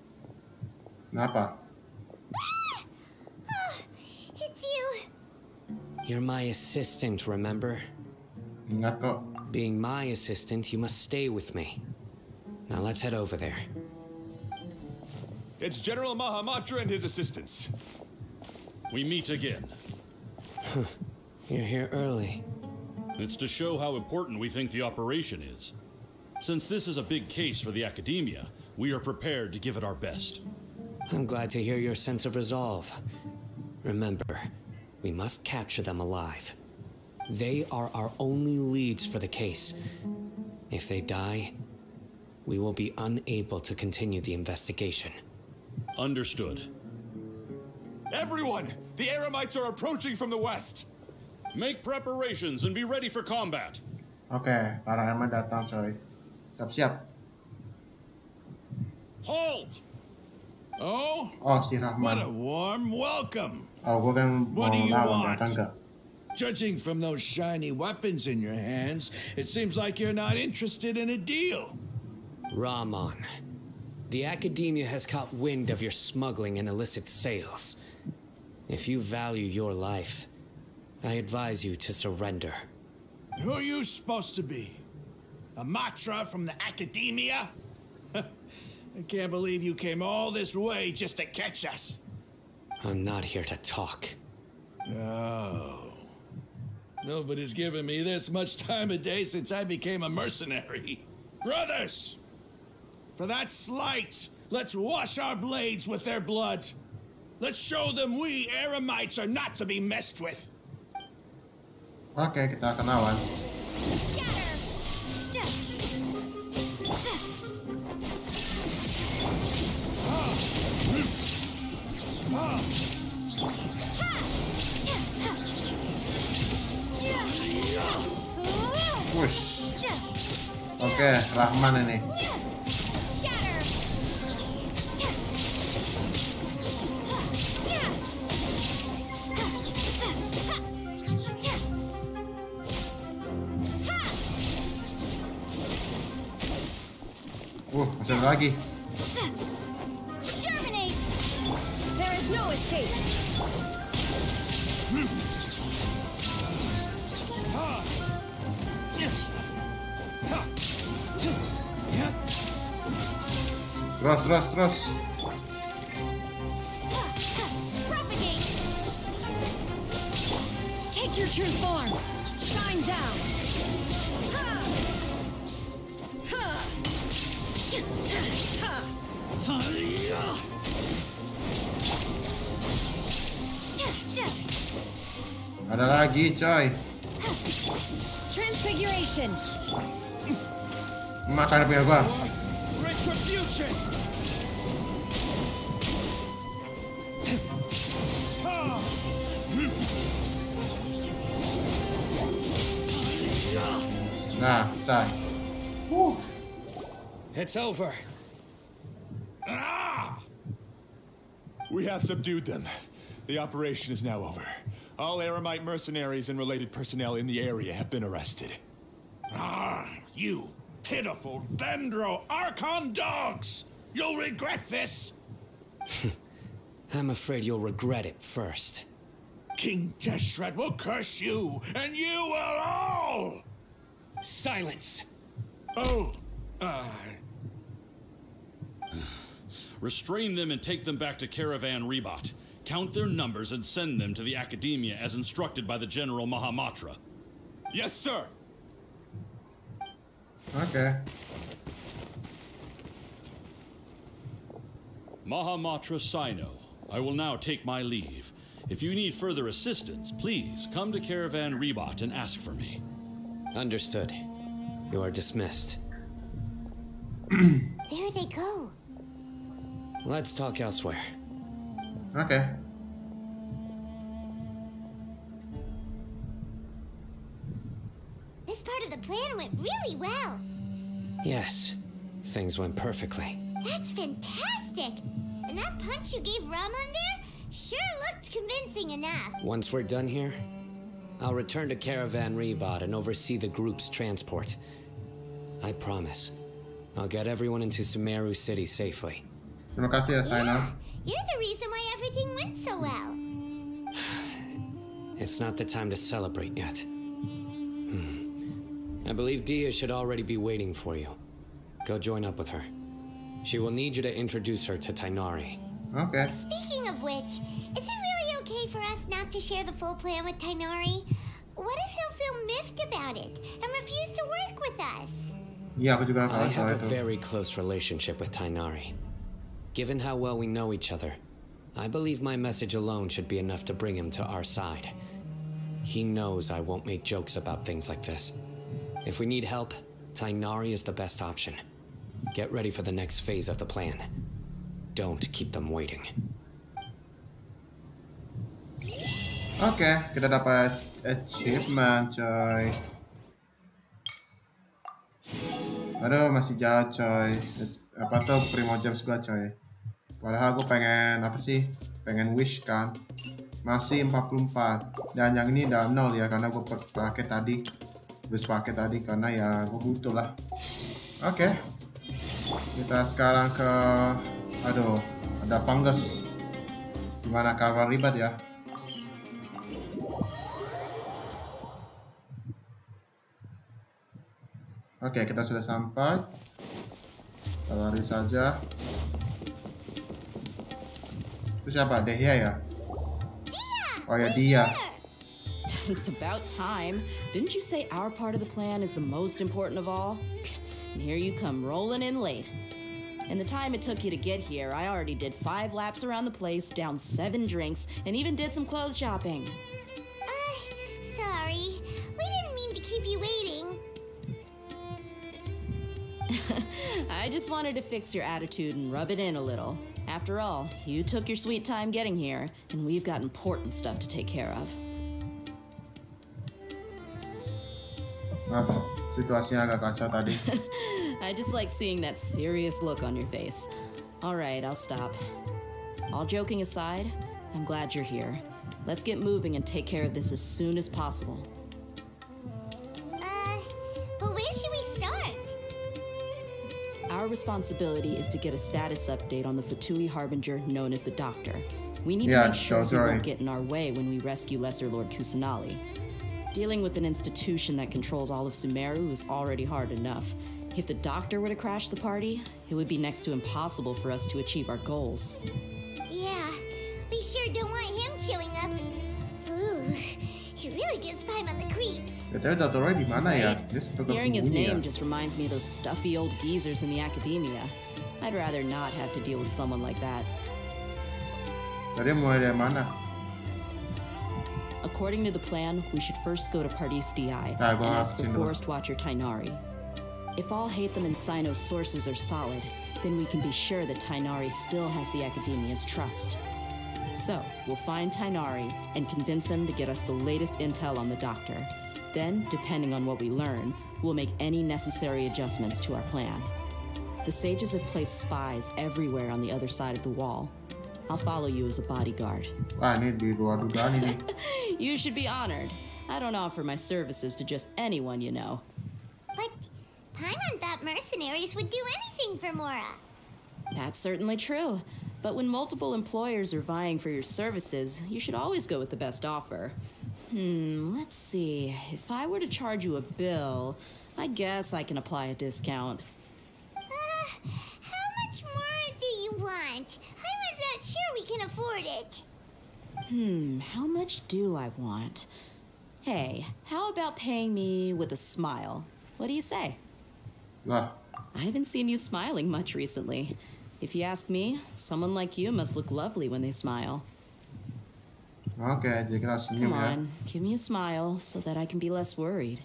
Kenapa? It's you. You're my assistant, remember? Ingat kok. Being my assistant, you must stay with me. Now let's head over there. It's General Mahamatra and his assistants. We meet again. You're here early. It's to show how important we think the operation is. Since this is a big case for the academia, we are prepared to give it our best. I'm glad to hear your sense of resolve. Remember, we must capture them alive. They are our only leads for the case. If they die, we will be unable to continue the investigation. Understood. Everyone! The Eremites are approaching from the west! Make preparations and be ready for combat. Oke, para Eremite datang coy. Siap-siap. Halt! Oh? Oh, si What a Rahman. warm welcome. Oh, gue kan mau What do you lawan ya, want? kan enggak? Judging from those shiny weapons in your hands, it seems like you're not interested in a deal. Rahman, the academia has caught wind of your smuggling and illicit sales. If you value your life, I advise you to surrender. Who are you supposed to be? A Matra from the academia? I can't believe you came all this way just to catch us. I'm not here to talk. Oh. Nobody's given me this much time of day since I became a mercenary. Brothers! For that slight, let's wash our blades with their blood. Let's show them we Eremites are not to be messed with. Oke, kita akan lawan. Wush. Oke, Rahman ini. Masih ada lagi. There is no escape. Terus. Propagate. Take your true form. Shine down. Ada lagi, coy. Transfiguration. Makan punya gua. Retribution! Nah, selesai. It's over. We have subdued them. The operation is now over. All Eremite mercenaries and related personnel in the area have been arrested. You pitiful Dendro Archon dogs! You'll regret this! I'm afraid you'll regret it first. King Deshret will curse you, and you will all! Silence! Oh, Restrain them and take them back to Caravan Rebot. Count their numbers and send them to the Academia as instructed by the General Mahamatra. Yes, sir! Oke. Mahamatra Sino, I will now take my leave. If you need further assistance, please come to Caravan Rebot and ask for me. Understood. You are dismissed. There they go. Let's talk elsewhere. Oke. This part of the plan went really well. Yes, things went perfectly. That's fantastic. And that punch you gave Ramon there sure looked convincing enough. Once we're done here, I'll return to Caravan Rebot and oversee the group's transport. I promise. I'll get everyone into Sumeru City safely. Terima kasih ya, Saina. You're the reason why everything went so well. It's not the time to celebrate yet. I believe Dia should already be waiting for you. Go join up with her. She will need you to introduce her to Tainari. Oke. Speaking of which, is it really okay for us not to share the full plan with Tainari? What if he'll feel miffed about it and refuse to work with us? Iya, aku juga I tahu soal have a itu. very close relationship with Tainari. Given how well we know each other, I believe my message alone should be enough to bring him to our side. He knows I won't make jokes about things like this. If we need help, Tainari is the best option. Get ready for the next phase of the plan. Don't keep them waiting. Oke, kita dapat achievement, coy. Aduh, masih jauh, coy. Apa tuh Primo Gems gua, coy. Padahal gue pengen, apa sih? Pengen wish kan. Masih 44. Dan yang ini udah 0 ya, karena gue pakai tadi. Terus pakai tadi, karena ya gue butuh lah. Oke. Kita sekarang ke... Aduh, ada fungus. Gimana kabar ribet ya? Oke, kita sudah sampai. Kita lari saja. Itu siapa? Dehya ya? Oh ya, dia. It's about time. Didn't you say our part of the plan is the most important of all? And here you come rolling in late. In the time it took you to get here, I already did 5 laps around the place, downed 7 drinks, and even did some clothes shopping. Sorry. We didn't mean to keep you waiting. I just wanted to fix your attitude and rub it in a little. After all, you took your sweet time getting here, and we've got important stuff to take care of. Maaf, situasinya agak kacau tadi. I just like seeing that serious look on your face. All right, I'll stop. All joking aside, I'm glad you're here. Let's get moving and take care of this as soon as possible. But where should we start? Our responsibility is to get a status update on the Fatui Harbinger known as the Doctor. We need to make sure he won't get in our way when we rescue Lesser Lord Kusanali. Dealing with an institution that controls all of Sumeru is already hard enough. If the Doctor were to crash the party, it would be next to impossible for us to achieve our goals. Yeah, we sure don't want him showing up. Ooh, he really gives Paimon the creeps. Tapi Doctornya di mana ya? Dia tetap Hearing his sembunyi ya. name just reminds me of those stuffy old geezers in the academia. I'd rather not have to deal with someone like that. Tadi mulai dari mana? According to the plan, we should first go to Pardis DI and ask for Forest Watcher Tainari. If all Hatham and Sino's sources are solid, then we can be sure that Tainari still has the Academia's trust. So, we'll find Tainari and convince him to get us the latest intel on the Doctor. Then, depending on what we learn, we'll make any necessary adjustments to our plan. The sages have placed spies everywhere on the other side of the wall. I'll follow you as a bodyguard. Wah, ini di luar dugaan ini. You should be honored. I don't offer my services to just anyone you know. But Paimon thought mercenaries would do anything for Mora. That's certainly true. But when multiple employers are vying for your services, you should always go with the best offer. Let's see. If I were to charge you a bill, I guess I can apply a discount. How much more do you want? I was not sure we can afford it. How much do I want? Hey, how about paying me with a smile? What do you say? Lah, I haven't seen you smiling much recently. If you ask me, someone like you must look lovely when they smile. oke, jadi kita senyum Come ya. on, give me a smile so that I can be less worried.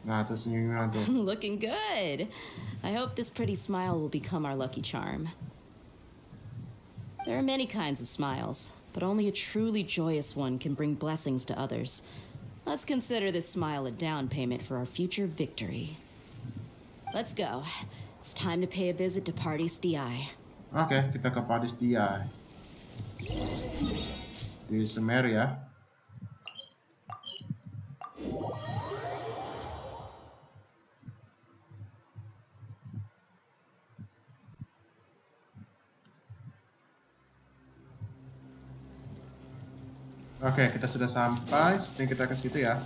Nah, tuh senyumnya tuh. Looking good. I hope this pretty smile will become our lucky charm. There are many kinds of smiles, but only a truly joyous one can bring blessings to others. Let's consider this smile a down payment for our future victory. Let's go. It's time to pay a visit to Party's DI. Oke, kita ke Party's DI. Di Saweria. Oke, kita sudah sampai. Sepertinya kita ke situ ya.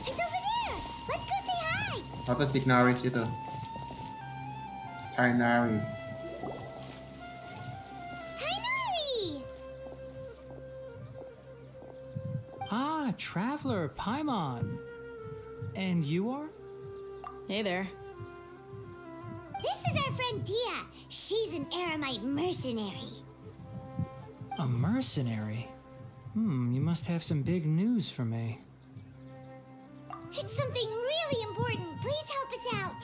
It's over there. Let's go say hi. Atau Tignari situ. Tainari. Tainari! Ah, Traveler, Paimon. And you are? Hey there. This is our friend Dia. She's an Aramite mercenary. A mercenary? You must have some big news for me. It's something really important. Please help us out.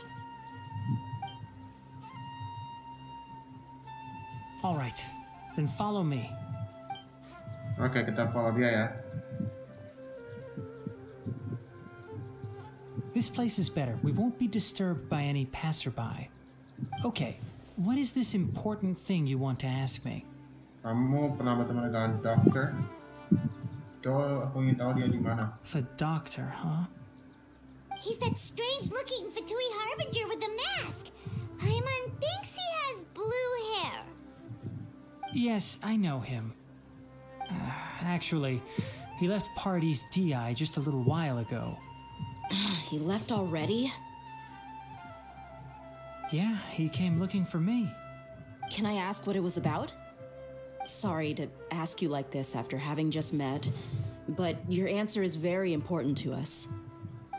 All right, then follow me. Oke, kita follow dia ya. This place is better. We won't be disturbed by any passerby. Okay, what is this important thing you want to ask me? Kamu pernah bertemu dengan dokter? Aku ingin tahu dia di mana. The doctor, huh? He's that strange-looking Fatui Harbinger with the mask. Paimon thinks he has blue hair. Yes, I know him. Actually, he left Party's DI just a little while ago. He left already? Yeah, he came looking for me. Can I ask what it was about? Sorry to ask you like this after having just met, but your answer is very important to us.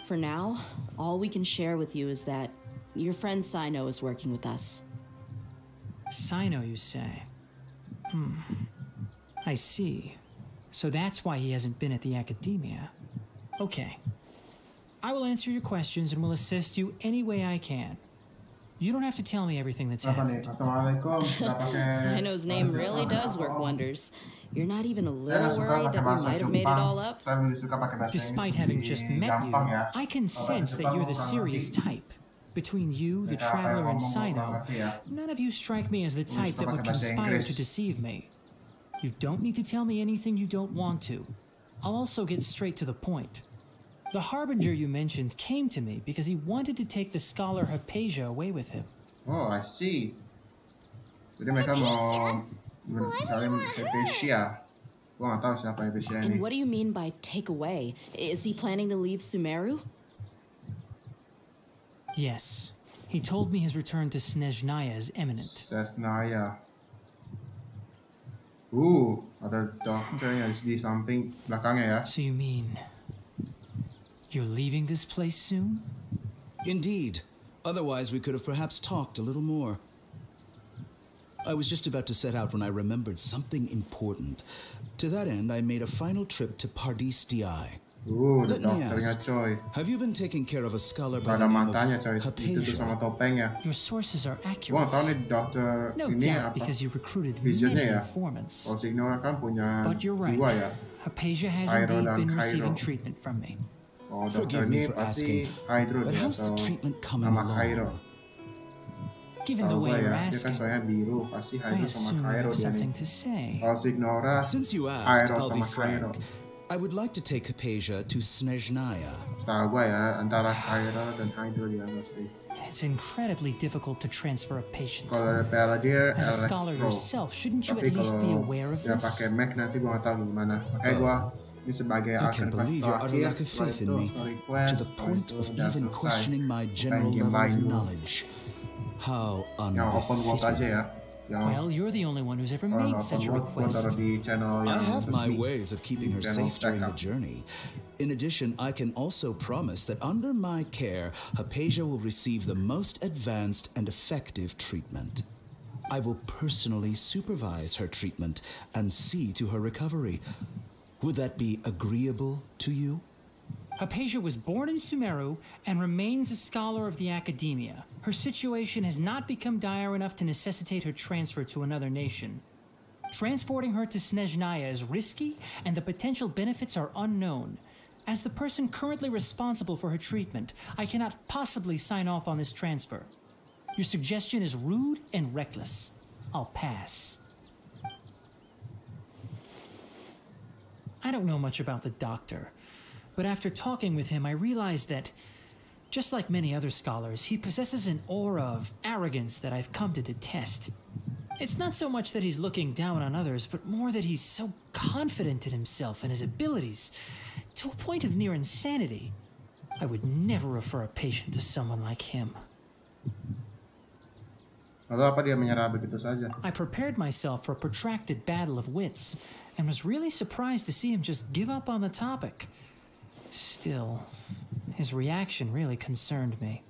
For now, all we can share with you is that your friend Sino is working with us. Sino, you say? I see. So that's why he hasn't been at the academia. Okay. I will answer your questions and will assist you any way I can. You don't have to tell me everything that's happened. Sino's name really does work wonders. You're not even a little worried that we might have made it all up? Despite having just met you, I can sense that you're the serious type. Between you, the Traveler, and Sino, none of you strike me as the type that would conspire to deceive me. You don't need to tell me anything you don't want to. I'll also get straight to the point. The Harbinger you mentioned came to me because he wanted to take the scholar Hypatia away with him. Oh, I see. Jadi mereka mau mencari Hypatia. Gua nggak tahu siapa Hypatia ini. And what do you mean by take away? Is he planning to leave Sumeru? Yes. He told me his return to Snezhnaya is imminent. Snezhnaya. Ada dokternya di samping belakangnya ya. So you mean you're leaving this place soon? Indeed. Otherwise, we could have perhaps talked a little more. I was just about to set out when I remembered something important. To that end, I made a final trip to Pardis DI. Let me ask, have you been taking care of a scholar by the name of Hypatia? Your sources are accurate. No doubt because you recruited many informants. But you're right. Hypatia has indeed been receiving treatment from me. Forgive me for asking, but how's the treatment coming along? Given the way you're asking, I assume you have something to say. Since you asked, I'll be frank. I would like to take Hypatia to Snezhnaya. It's incredibly difficult to transfer a patient. As a scholar yourself, shouldn't you at least be aware of this? I can't believe your utter lack of faith in me, to the point of even questioning my general level of knowledge. How unbefitting. Well, you're the only one who's ever made such a request. I have my ways of keeping her safe during the journey. In addition, I can also promise that under my care, Hypatia will receive the most advanced and effective treatment. I will personally supervise her treatment and see to her recovery. Would that be agreeable to you? Hypatia was born in Sumeru and remains a scholar of the academia. Her situation has not become dire enough to necessitate her transfer to another nation. Transporting her to Snezhnaya is risky, and the potential benefits are unknown. As the person currently responsible for her treatment, I cannot possibly sign off on this transfer. Your suggestion is rude and reckless. I'll pass. I don't know much about the doctor, but after talking with him, I realized that, just like many other scholars, he possesses an aura of arrogance that I've come to detest. It's not so much that he's looking down on others, but more that he's so confident in himself and his abilities, to a point of near insanity. I would never refer a patient to someone like him. Lalu apa dia menyerah begitu saja? I prepared myself for a protracted battle of wits, and was really surprised to see him just give up on the topic. Still, his reaction really concerned me.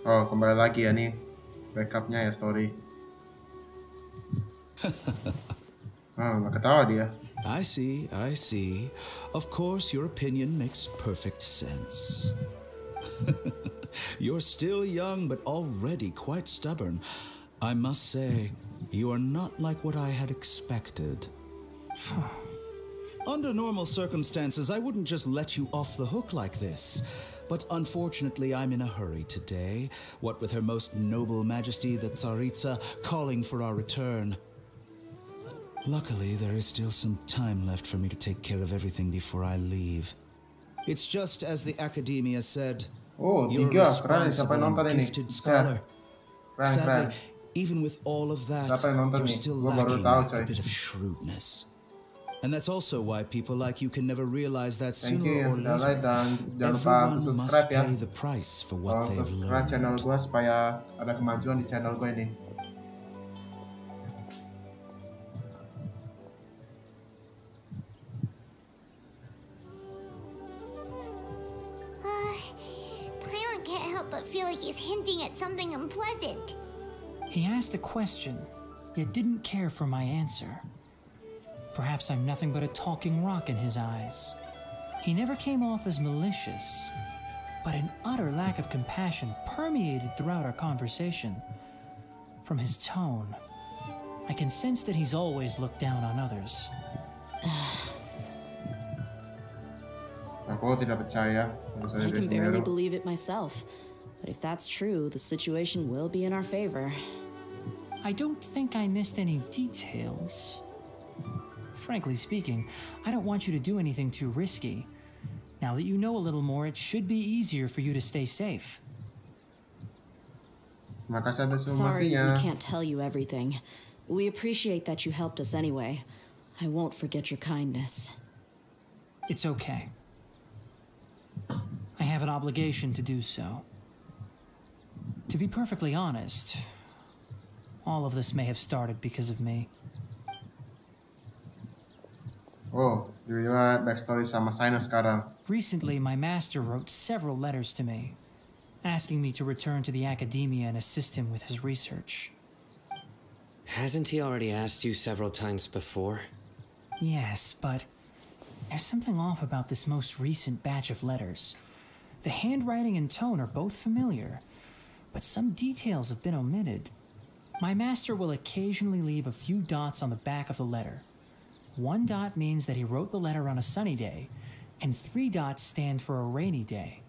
Oh, kembali lagi ya nih backupnya ya story. Nggak ketawa dia. I see, I see. Of course, your opinion makes perfect sense. You're still young, but already quite stubborn. I must say, you are not like what I had expected. Under normal circumstances, I wouldn't just let you off the hook like this. But unfortunately, I'm in a hurry today, what with Her Most Noble Majesty the Tsaritsa calling for our return. Luckily, there is still some time left for me to take care of everything before I leave. It's just as the Academia said, you're a responsible and gifted scholar. Sadly, even with all of that, you're still lacking a bit of shrewdness. And that's also why people like you can never realize that sooner or later, everyone must pay the price for what they've learned. Channel gue supaya ada kemajuan di channel gue ini. Paimon can't help but feel like he's hinting at something unpleasant. He asked a question, yet didn't care for my answer. Perhaps I'm nothing but a talking rock in his eyes. He never came off as malicious, but an utter lack of compassion permeated throughout our conversation. From his tone, I can sense that he's always looked down on others. Aku tidak percaya. I can barely believe it myself, but if that's true, the situation will be in our favor. I don't think I missed any details. Frankly speaking, I don't want you to do anything too risky. Now that you know a little more, it should be easier for you to stay safe. Sorry, we can't tell you everything. We appreciate that you helped us anyway. I won't forget your kindness. It's okay. I have an obligation to do so. To be perfectly honest, all of this may have started because of me. Oh, tiba-tiba backstory sama Sino sekarang. Recently, my master wrote several letters to me, asking me to return to the academia and assist him with his research. Hasn't he already asked you several times before? Yes, but there's something off about this most recent batch of letters. The handwriting and tone are both familiar, but some details have been omitted. My master will occasionally leave a few dots on the back of the letter. 1 dot means that he wrote the letter on a sunny day, and 3 dots stand for a rainy day.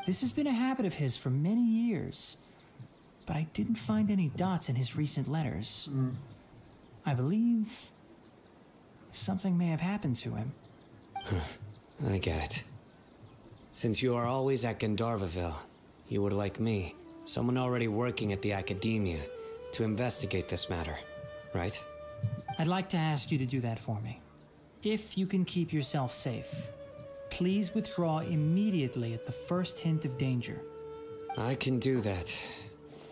This has been a habit of his for many years, but I didn't find any dots in his recent letters. I believe something may have happened to him. I get it. Since you are always at Gandharvaville, you would like me, someone already working at the academia, to investigate this matter, right? I'd like to ask you to do that for me. If you can keep yourself safe, please withdraw immediately at the first hint of danger. I can do that,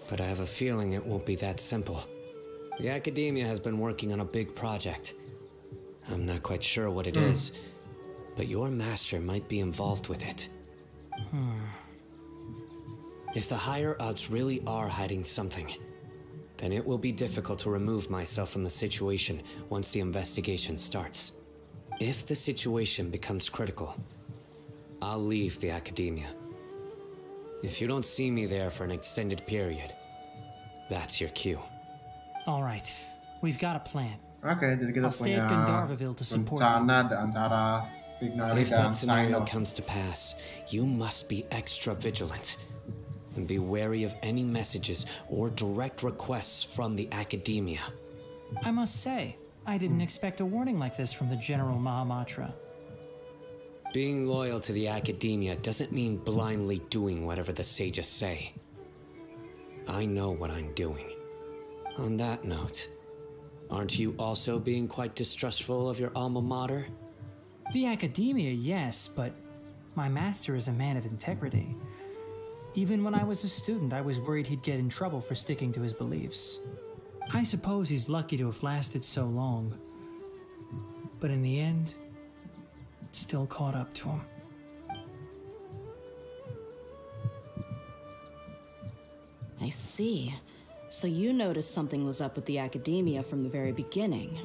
but I have a feeling it won't be that simple. The Academia has been working on a big project. I'm not quite sure what it is, but your master might be involved with it. If the higher-ups really are hiding something, then it will be difficult to remove myself from the situation once the investigation starts. If the situation becomes critical, I'll leave the Academia. If you don't see me there for an extended period, that's your cue. All right, we've got a plan. Oke, jadi kita I'll stay punya at Gandharvaville to support rencana antara Tighnari If dan that scenario Cyno. comes to pass, you must be extra vigilant and be wary of any messages or direct requests from the Academia. I must say, I didn't expect a warning like this from the General Mahamatra. Being loyal to the Academia doesn't mean blindly doing whatever the sages say. I know what I'm doing. On that note, aren't you also being quite distrustful of your alma mater? The Academia, yes, but my master is a man of integrity. Even when I was a student, I was worried he'd get in trouble for sticking to his beliefs. I suppose he's lucky to have lasted so long. But in the end, it still caught up to him. I see. So you noticed something was up with the Academia from the very beginning.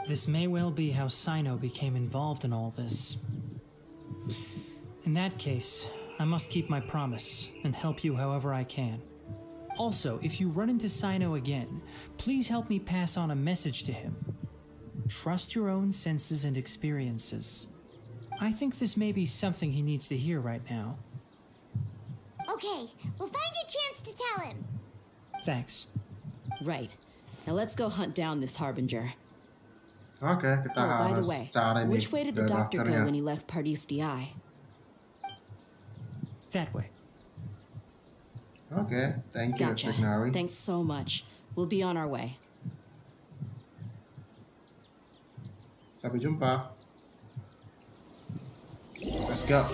This may well be how Cyno became involved in all this. In that case, I must keep my promise and help you however I can. Also, if you run into Cyno again, please help me pass on a message to him. Trust your own senses and experiences. I think this may be something he needs to hear right now. Okay, we'll find a chance to tell him. Thanks. Right. Now let's go hunt down this Harbinger. Oke, kita By the harus way, cari nih which way did the doctor go dokternya. when he left Pardis DI? That way. Oke, thank you, Gotcha. Tighnari. Thanks so much. We'll be on our way. Sampai jumpa. Let's go.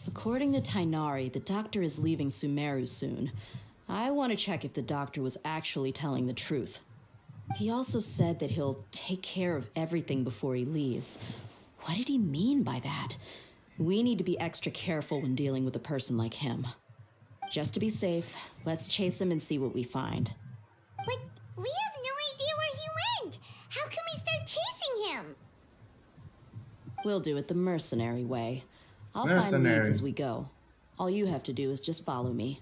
According to Tainari, the doctor is leaving Sumeru soon. I want to check if the doctor was actually telling the truth. He also said that he'll take care of everything before he leaves. What did he mean by that? We need to be extra careful when dealing with a person like him. Just to be safe, let's chase him and see what we find. But we have no idea where he went. How can we start chasing him? We'll do it the mercenary way. I'll find Mercenary. leads as we go. All you have to do is just follow me.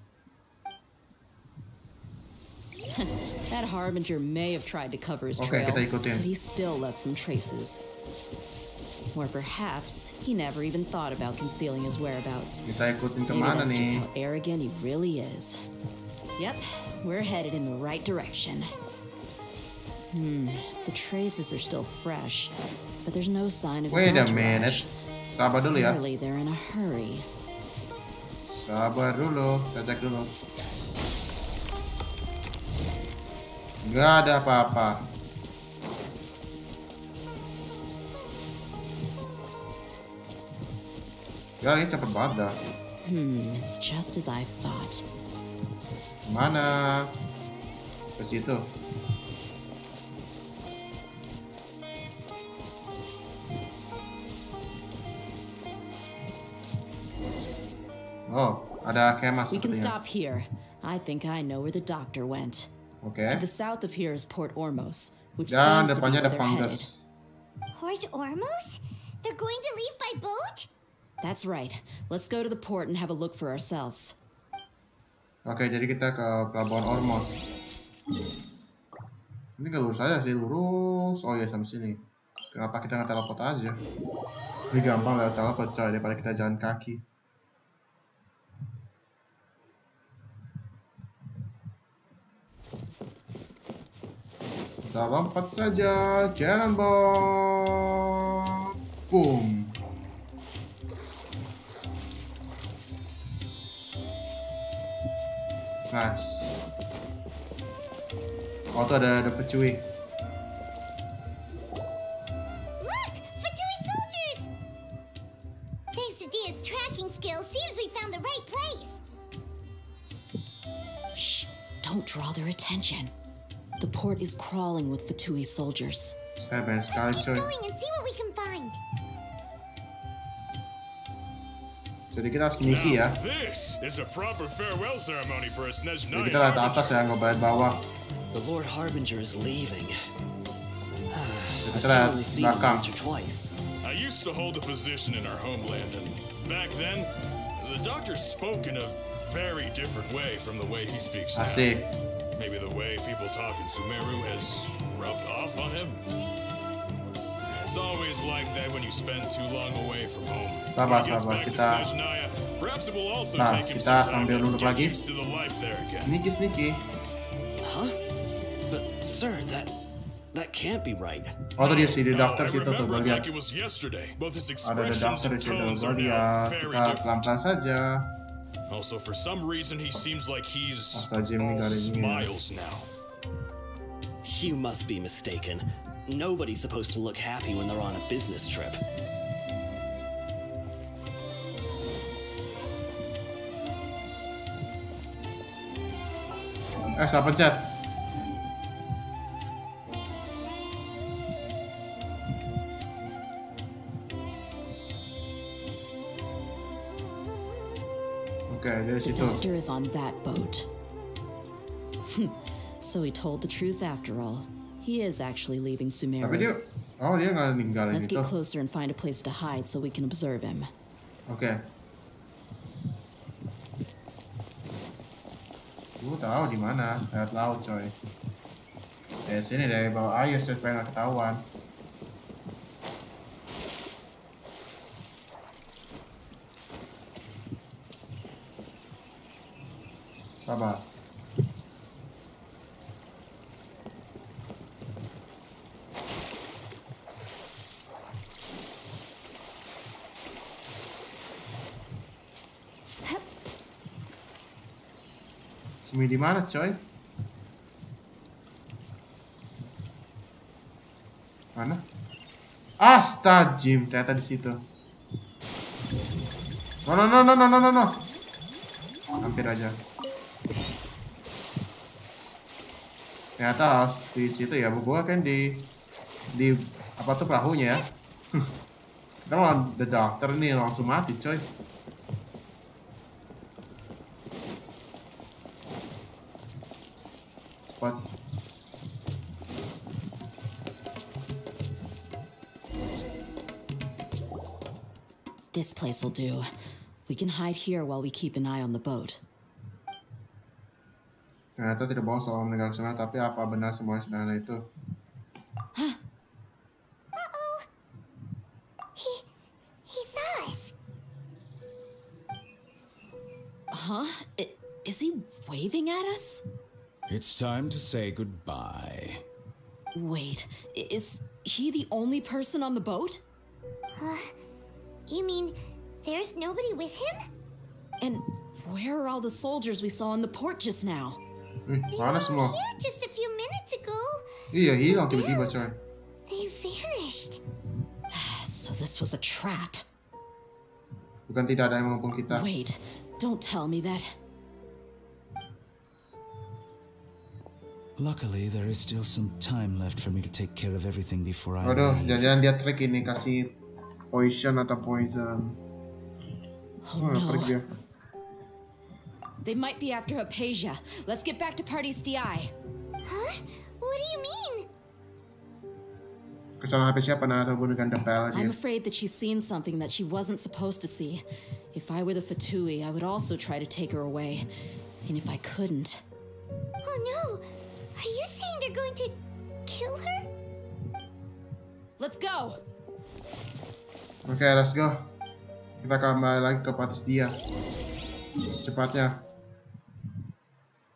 That Harbinger may have tried to cover his Oke, trail, kita ikutin. but he still left some traces. Or perhaps he never even thought about concealing his whereabouts. Kita ikutin Maybe kemana that's just nih? how arrogant he really is. Yep, we're headed in the right direction. The traces are still fresh, but there's no sign of his Wait a entourage. minute. Sabar dulu ya. Clearly they're in a hurry. Sabar dulu, kita cek dulu. Nggak ada apa-apa. Ya, ini cepet banget dah. It's just as I thought. Mana? Ke situ. Oh, ada kemah We can sepertinya. stop here. I think I know where the doctor went. Oke. To the south of here is Port Ormos, which Dan seems to be depannya where ada they're headed. fungus. Port Ormos? They're going to leave by boat? That's right. Let's go to the port and have a look for ourselves. Oke, jadi kita ke pelabuhan Ormos. Ini gak lurus aja sih, lurus. Oh iya, sampai sini. Kenapa kita nggak teleport aja? Ini gampang lewat teleport coy, daripada kita jalan kaki. Kita lompat saja, cannonball. Boom. Nice. Oh, tuh ada Fecui. tracking skills, seems we found the right place. Shh, don't draw their attention. The port is crawling with Fatui soldiers. Saya banyak sekali Keep coy. going and see what we can find. Jadi kita harus sneaky ya. This is a proper farewell ceremony for a Jadi Snezhnaya kita lihat atas ya, nggak balik bawah. The Lord Harbinger is leaving. Jadi I've kita still lihat only seen him belakang. once or twice. I used to hold a position in our homeland, and back then, the doctor spoke in a very different way from the way he speaks now. Asik. Maybe the way people talk in Sumeru has rubbed off on him. It's always like that when you spend too long away from home. Sabar, When he gets sabar, back to kita- Snezhnaya, perhaps it will also Nah, take him kita some time sambil to duduk get lagi. used to the life there again. Sneaky. Huh? But sir, that can't be right. Oh tuh dia si dokter I situ tuh, remember gue it lihat. like it was yesterday. Both his Ada expressions dokter di and situ, tones gue are now lihat. very Kita different. pelan-pelan saja. Also, for some reason, he seems like he's Astagfirullah, all nggak ada ini. smiles now. You must be mistaken. Nobody's supposed to look happy when they're on a business trip. Salah pencet. Oke, dari The situ. doctor is on that boat. So he told the truth after all. He is actually leaving Tapi Sumeru. dia, dia nggak ninggalin Let's itu. get closer and find a place to hide so we can observe him. Oke. Gue tahu di mana, lewat laut coy. Sini dari bawah air supaya nggak ketahuan. Sabar. Shymie di mana, coy? Mana? Astagfirullah, ternyata di situ. No. Hampir aja. Ternyata harus di situ ya, gua kan di apa tuh perahunya ya. Kita mau the doctor nih langsung mati, coy. Cepat. This place will do. We can hide here while we keep an eye on the boat. Ternyata tidak bohong soal meninggal sebenarnya, tapi apa benar semua sederhana itu? Uh-oh. He saw us. Huh? Is he waving at us? It's time to say goodbye. Wait, is he the only person on the boat? You mean there's nobody with him? And where are all the soldiers we saw in the port just now? Mana semua? Here just a few minutes ago. Iya, hilang tiba-tiba, coy. They vanished. So this was a trap. Bukan tidak ada yang mengepung kita. Wait, don't tell me that. Luckily, there is still some time left for me to take care of everything before I Waduh, leave. jangan-jangan dia trik ini kasih poison atau poison. Oh no. Pergi dia. They might be after Hypatia. Let's get back to Party's DI. Huh? What do you mean? Kesalahan HP siapa nah atau dengan depel I'm dia. afraid that she's seen something that she wasn't supposed to see. If I were the Fatui, I would also try to take her away. And if I couldn't... Oh no! Are you saying they're going to kill her? Let's go! Oke, let's go. Kita kembali lagi ke patis dia. Secepatnya.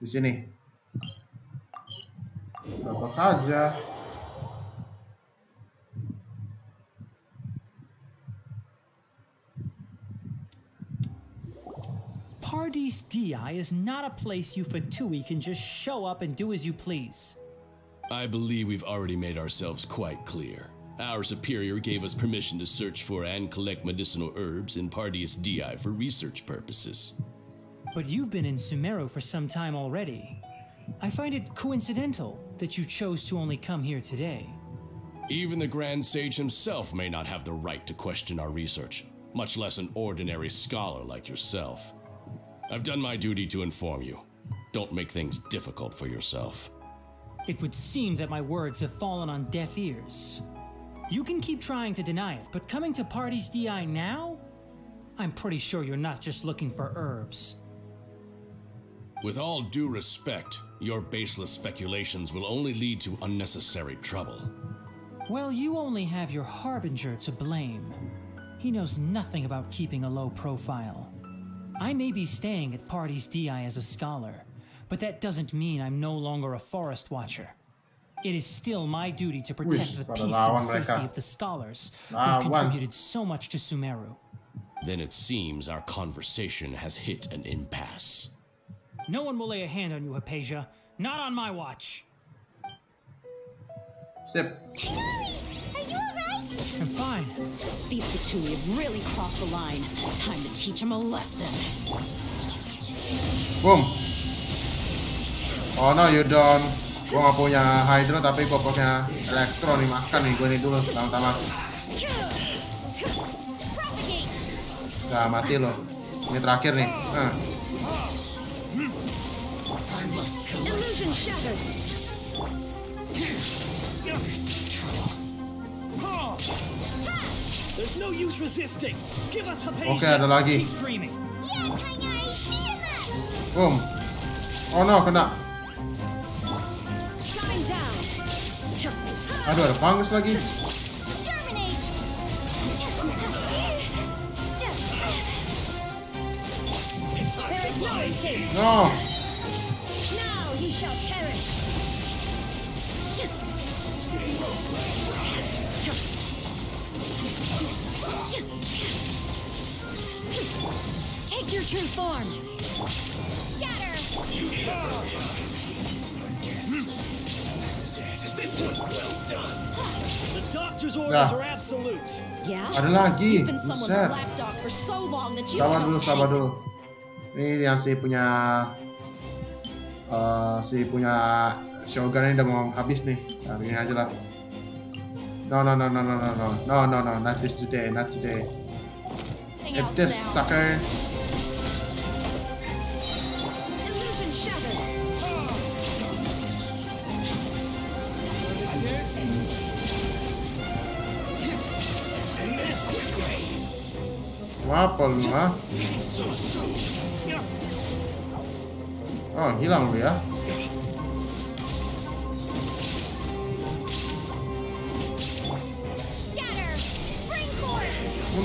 Di sini. Apa saja. Party's DI is not a place you Fatui can just show up and do as you please. I believe we've already made ourselves quite clear. Our superior gave us permission to search for and collect medicinal herbs in Pardeus DI for research purposes. But you've been in Sumeru for some time already. I find it coincidental that you chose to only come here today. Even the Grand Sage himself may not have the right to question our research, much less an ordinary scholar like yourself. I've done my duty to inform you. Don't make things difficult for yourself. It would seem that my words have fallen on deaf ears. You can keep trying to deny it, but coming to Pardeus DI now? I'm pretty sure you're not just looking for herbs. With all due respect, your baseless speculations will only lead to unnecessary trouble. Well, you only have your Harbinger to blame. He knows nothing about keeping a low profile. I may be staying at Pardeus DI as a scholar, but that doesn't mean I'm no longer a forest watcher. It is still my duty to protect the peace and safety of the scholars who've contributed so much to Sumeru. Then it seems our conversation has hit an impasse. No one will lay a hand on you, Hypatia. Not on my watch. Sip. Tigari, are you alright? I'm fine. These Fatui have really crossed the line. Time to teach them a lesson. Boom. Oh no, you don't. Gue gak punya Hydro tapi gue punya Elektro nih. Makan nih gue nih dulu pertama-tama. Gak mati loh. Ini terakhir nih. Illusion shattered. There's no use resisting. Give us Hypatia. Oke, ada lagi. Keep dreaming. Boom. Oh no, kena. Shine down. Aduh, ada fungus lagi. Terminate. There is no escape. No. Now he shall perish. Take your true form. Scatter. This was well done. The doctor's orders are absolute. Yeah? Ada lagi. You've been someone's Buset. lapdog for so long that you Sabar don't dulu, know sabar anything. dulu. Ini yang si punya Shogun ini udah mau habis nih. Nah, begini aja lah. No, not this today, not today. Hit this, sucker. Illusion shattered. Apa lu, ha? Oh, hilang lu ya. Scatter. Spring cord.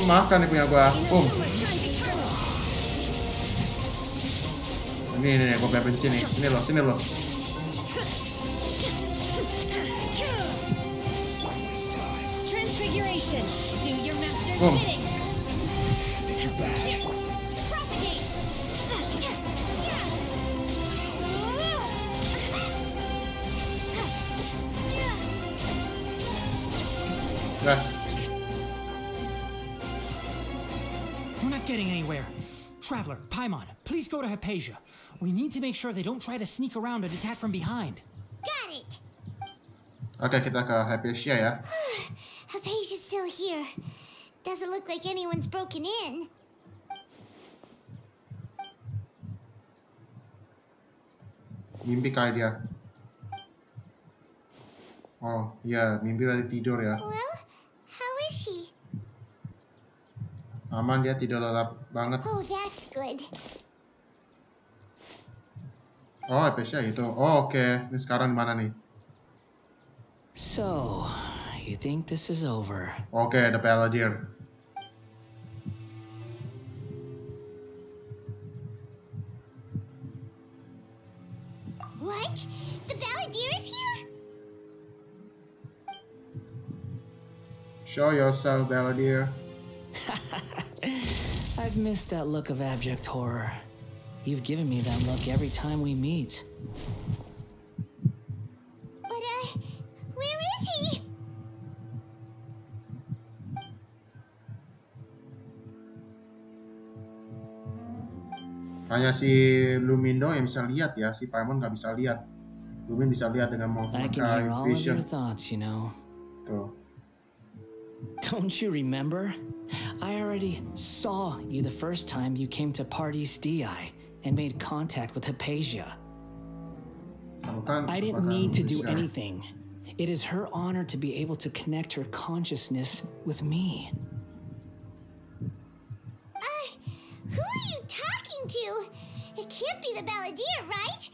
Makan nih punya gua. Boom. Shines eternal. Ini gua benci nih. Sini lo. Transfiguration. Do your master's Boom. bidding. Propagate. Gas. We're not getting anywhere. Traveler, Paimon, please go to Hypatia. We need to make sure they don't try to sneak around and attack from behind. Got it. Oke, kita ke Hypatia ya. Hypatia's still here. Doesn't look like anyone's broken in. Mimpi kali dia. Oh, iya, mimpi lagi tidur ya. Well, how is she? Aman, dia tidur lelap banget. Oh, that's good. Oh, Hypatia itu. Oh, oke. Ini sekarang di mana nih? So, you think this is over? Oke, ada Paladin. What? The Balladeer is here? Show yourself, Paladin. I've missed that look of abject horror. You've given me that look every time we meet. But, where is he? Hanya si Lumin dong yang bisa lihat ya, si Paimon nggak bisa lihat. Lumin bisa lihat dengan I can hear memakai all of vision. your thoughts, you know. Tuh. Don't you remember? I already saw you the first time you came to Party's DI and made contact with Hypatia. I didn't need to do anything. It is her honor to be able to connect her consciousness with me. Who are you talking to? It can't be the balladeer, right?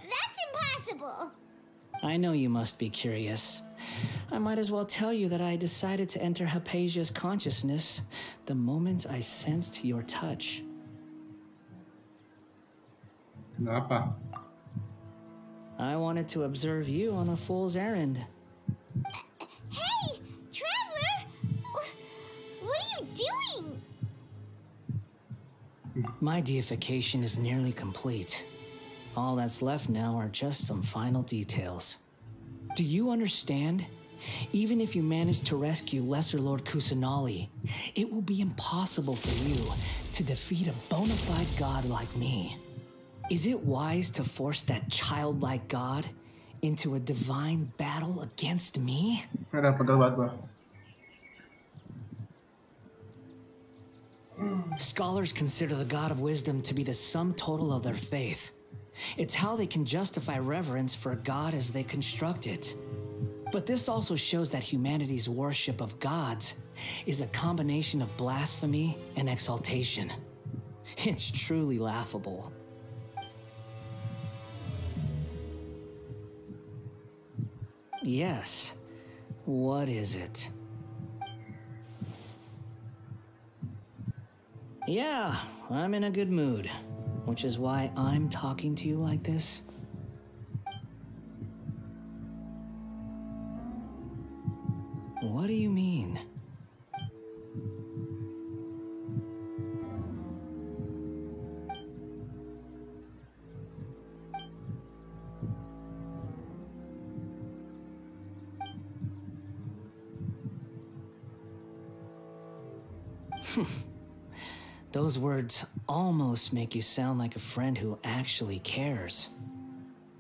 That's impossible. I know you must be curious. I might as well tell you that I decided to enter Hypatia's consciousness the moment I sensed your touch. Kenapa? I wanted to observe you on a fool's errand. Hey, Traveler! What are you doing? My deification is nearly complete. All that's left now are just some final details. Do you understand? Even if you manage to rescue Lesser Lord Kusanali, it will be impossible for you to defeat a bona fide god like me. Is it wise to force that childlike god into a divine battle against me? Ada pegel banget gua. Scholars consider the God of Wisdom to be the sum total of their faith. It's how they can justify reverence for a god as they construct it. But this also shows that humanity's worship of gods is a combination of blasphemy and exaltation. It's truly laughable. Yes. What is it? Yeah, I'm in a good mood, which is why I'm talking to you like this. What do you mean? Those words almost make you sound like a friend who actually cares.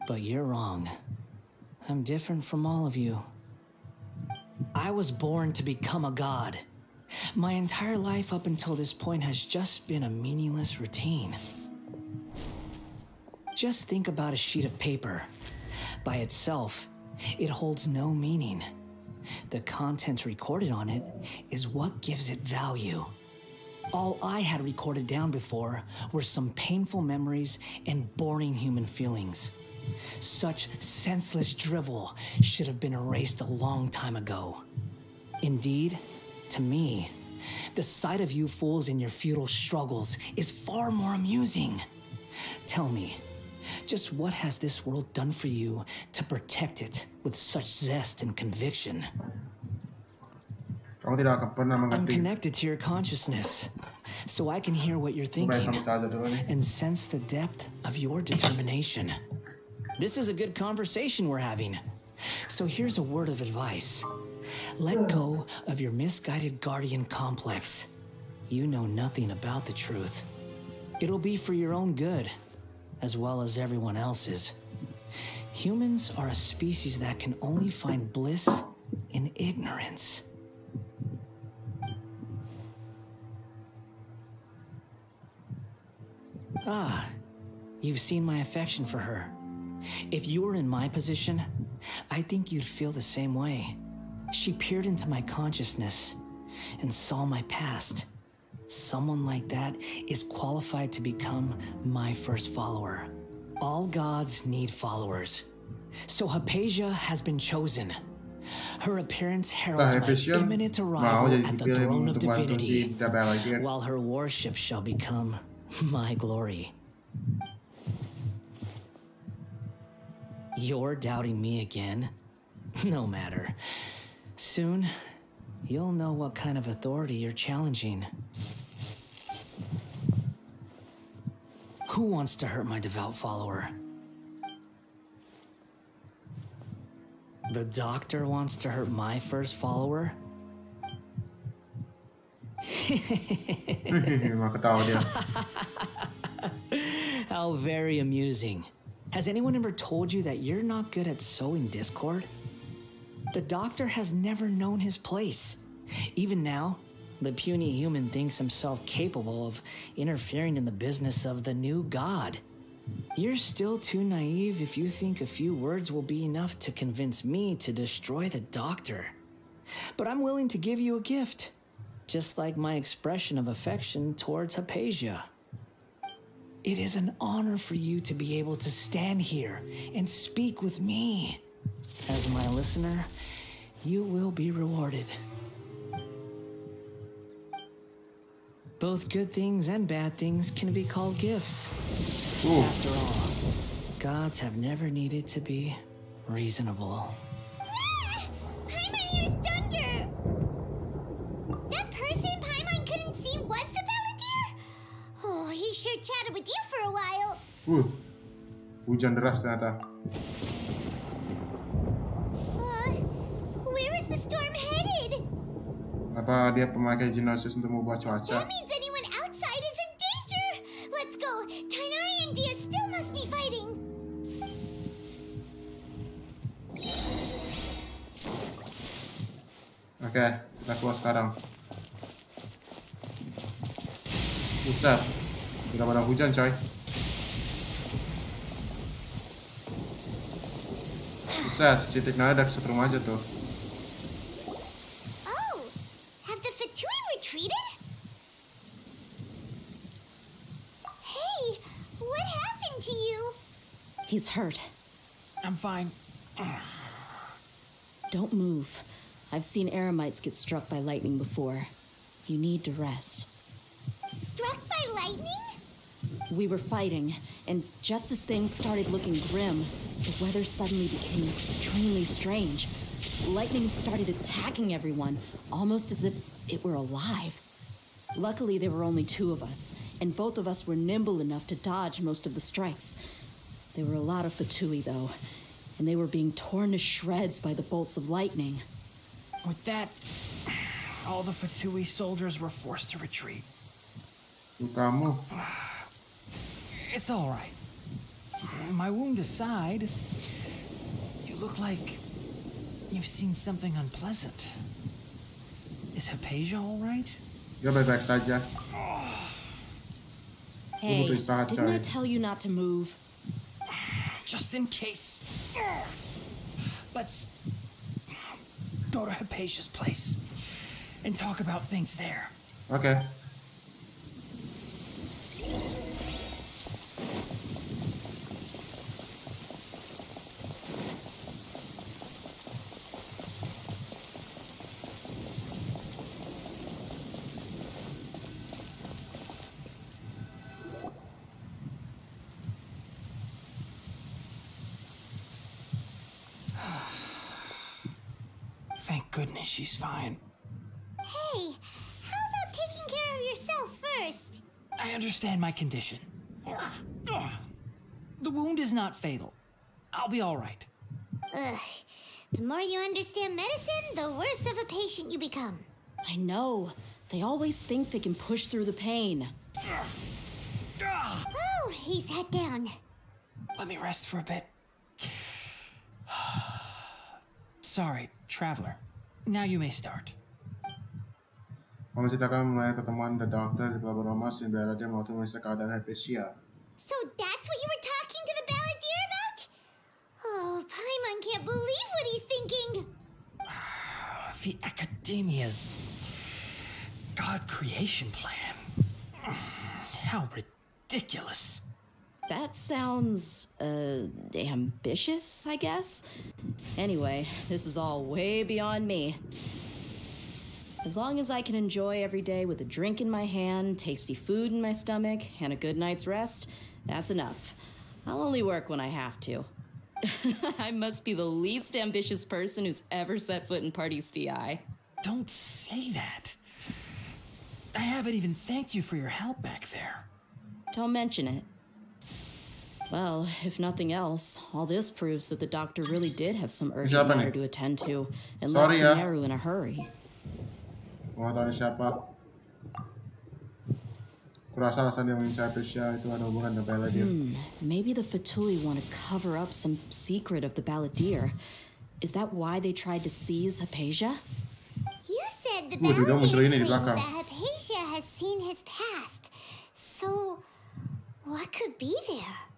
But you're wrong. I'm different from all of you. I was born to become a god. My entire life up until this point has just been a meaningless routine. Just think about a sheet of paper. By itself, it holds no meaning. The content recorded on it is what gives it value. All I had recorded down before were some painful memories and boring human feelings. Such senseless drivel should have been erased a long time ago. Indeed, to me, the sight of you fools in your futile struggles is far more amusing. Tell me, just what has this world done for you to protect it with such zest and conviction? Kamu tidak akan pernah I'm mengerti. connected to your consciousness, so I can hear what you're thinking and sense the depth of your determination. This is a good conversation we're having. So here's a word of advice. Let go of your misguided guardian complex. You know nothing about the truth. It'll be for your own good, as well as everyone else's. Humans are a species that can only find bliss in ignorance. Ah, you've seen my affection for her. If you were in my position, I think you'd feel the same way. She peered into my consciousness and saw my past. Someone like that is qualified to become my first follower. All gods need followers. So Hypatia has been chosen. Her appearance heralds my imminent arrival at the throne of divinity, while her worship shall become my glory. You're doubting me again? No matter. Soon, you'll know what kind of authority you're challenging. Who wants to hurt my devout follower? The doctor wants to hurt my first follower? Mah ketawa dia. How very amusing. Has anyone ever told you that you're not good at sowing discord? The doctor has never known his place. Even now, the puny human thinks himself capable of interfering in the business of the new god. You're still too naive if you think a few words will be enough to convince me to destroy the doctor. But I'm willing to give you a gift, just like my expression of affection towards Hypatia. It is an honor for you to be able to stand here and speak with me. As my listener, you will be rewarded. Both good things and bad things can be called gifts. Ooh. After all, gods have never needed to be reasonable. Paimon hears thunder! That person Paimon couldn't see was the Palantir? Oh, he sure chatted with you for a while. Hujan deras ternyata. Where is the storm headed? Apa dia pemakai Genesis untuk mengubah cuaca? That means anyone outside is in danger! Let's go! Tighnari and Dia still must be fighting! Oke, kita keluar sekarang. Buset, udah pada hujan coy. Buset, si Tighnari udah kesetrum aja tuh. Oh, have the Fatui retreated? Hey, what happened to you? He's hurt. I'm fine. Don't move. I've seen Eremites get struck by lightning before. You need to rest. Struck by lightning? We were fighting, and just as things started looking grim, the weather suddenly became extremely strange. Lightning started attacking everyone, almost as if it were alive. Luckily, there were only two of us, and both of us were nimble enough to dodge most of the strikes. There were a lot of Fatui, though, and they were being torn to shreds by the bolts of lightning. With that, all the Fatui soldiers were forced to retreat. Kamu. It's all right. My wound aside, you look like you've seen something unpleasant. Is Hypatia all right? Dia baik-baik saja. Hey, didn't I tell you not to move? Just in case. Let's go to Hypatia's place and talk about things there. Okay. Thank goodness she's fine. Hey, how about taking care of yourself first? I understand my condition. The wound is not fatal. I'll be all right. Ugh. The more you understand medicine, the worse of a patient you become. I know. They always think they can push through the pain. Oh, he sat down. Let me rest for a bit. Sorry, traveler. Now you may start. Kamu ceritakan mulai pertemuan The Doctor di pelabuhan Roma sehingga dia mau memeriksa keadaan Hypatia. So that's what you were talking to the Balladeer about? Oh, Paimon can't believe what he's thinking. The Academia's God creation plan. How ridiculous. That sounds, ambitious, I guess? Anyway, this is all way beyond me. As long as I can enjoy every day with a drink in my hand, tasty food in my stomach, and a good night's rest, that's enough. I'll only work when I have to. I must be the least ambitious person who's ever set foot in Partystia. Don't say that. I haven't even thanked you for your help back there. Don't mention it. Well, if nothing else, all this proves that the doctor really did have some urgent matter to attend to and left Sumeru in a hurry. Mau tahu siapa? Kurasa alasan yang mengincar Persia itu ada hubungan dengan Balladeer. Maybe the Fatui want to cover up some secret of the Balladeer. Is that why they tried to seize Hypatia? You said the Balladeer claimed that Hypatia has seen his past. So, what could be there?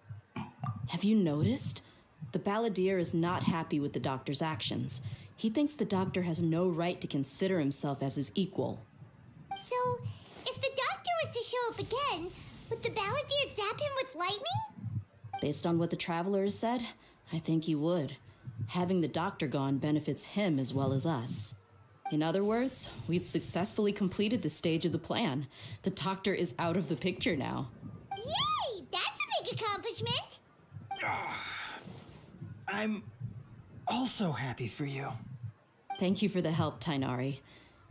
Have you noticed? The Balladeer is not happy with the Doctor's actions. He thinks the Doctor has no right to consider himself as his equal. So, if the Doctor was to show up again, would the Balladeer zap him with lightning? Based on what the Traveler has said, I think he would. Having the Doctor gone benefits him as well as us. In other words, we've successfully completed this stage of the plan. The Doctor is out of the picture now. Yay! That's a big accomplishment! I'm also happy for you. Thank you for the help, Tighnari.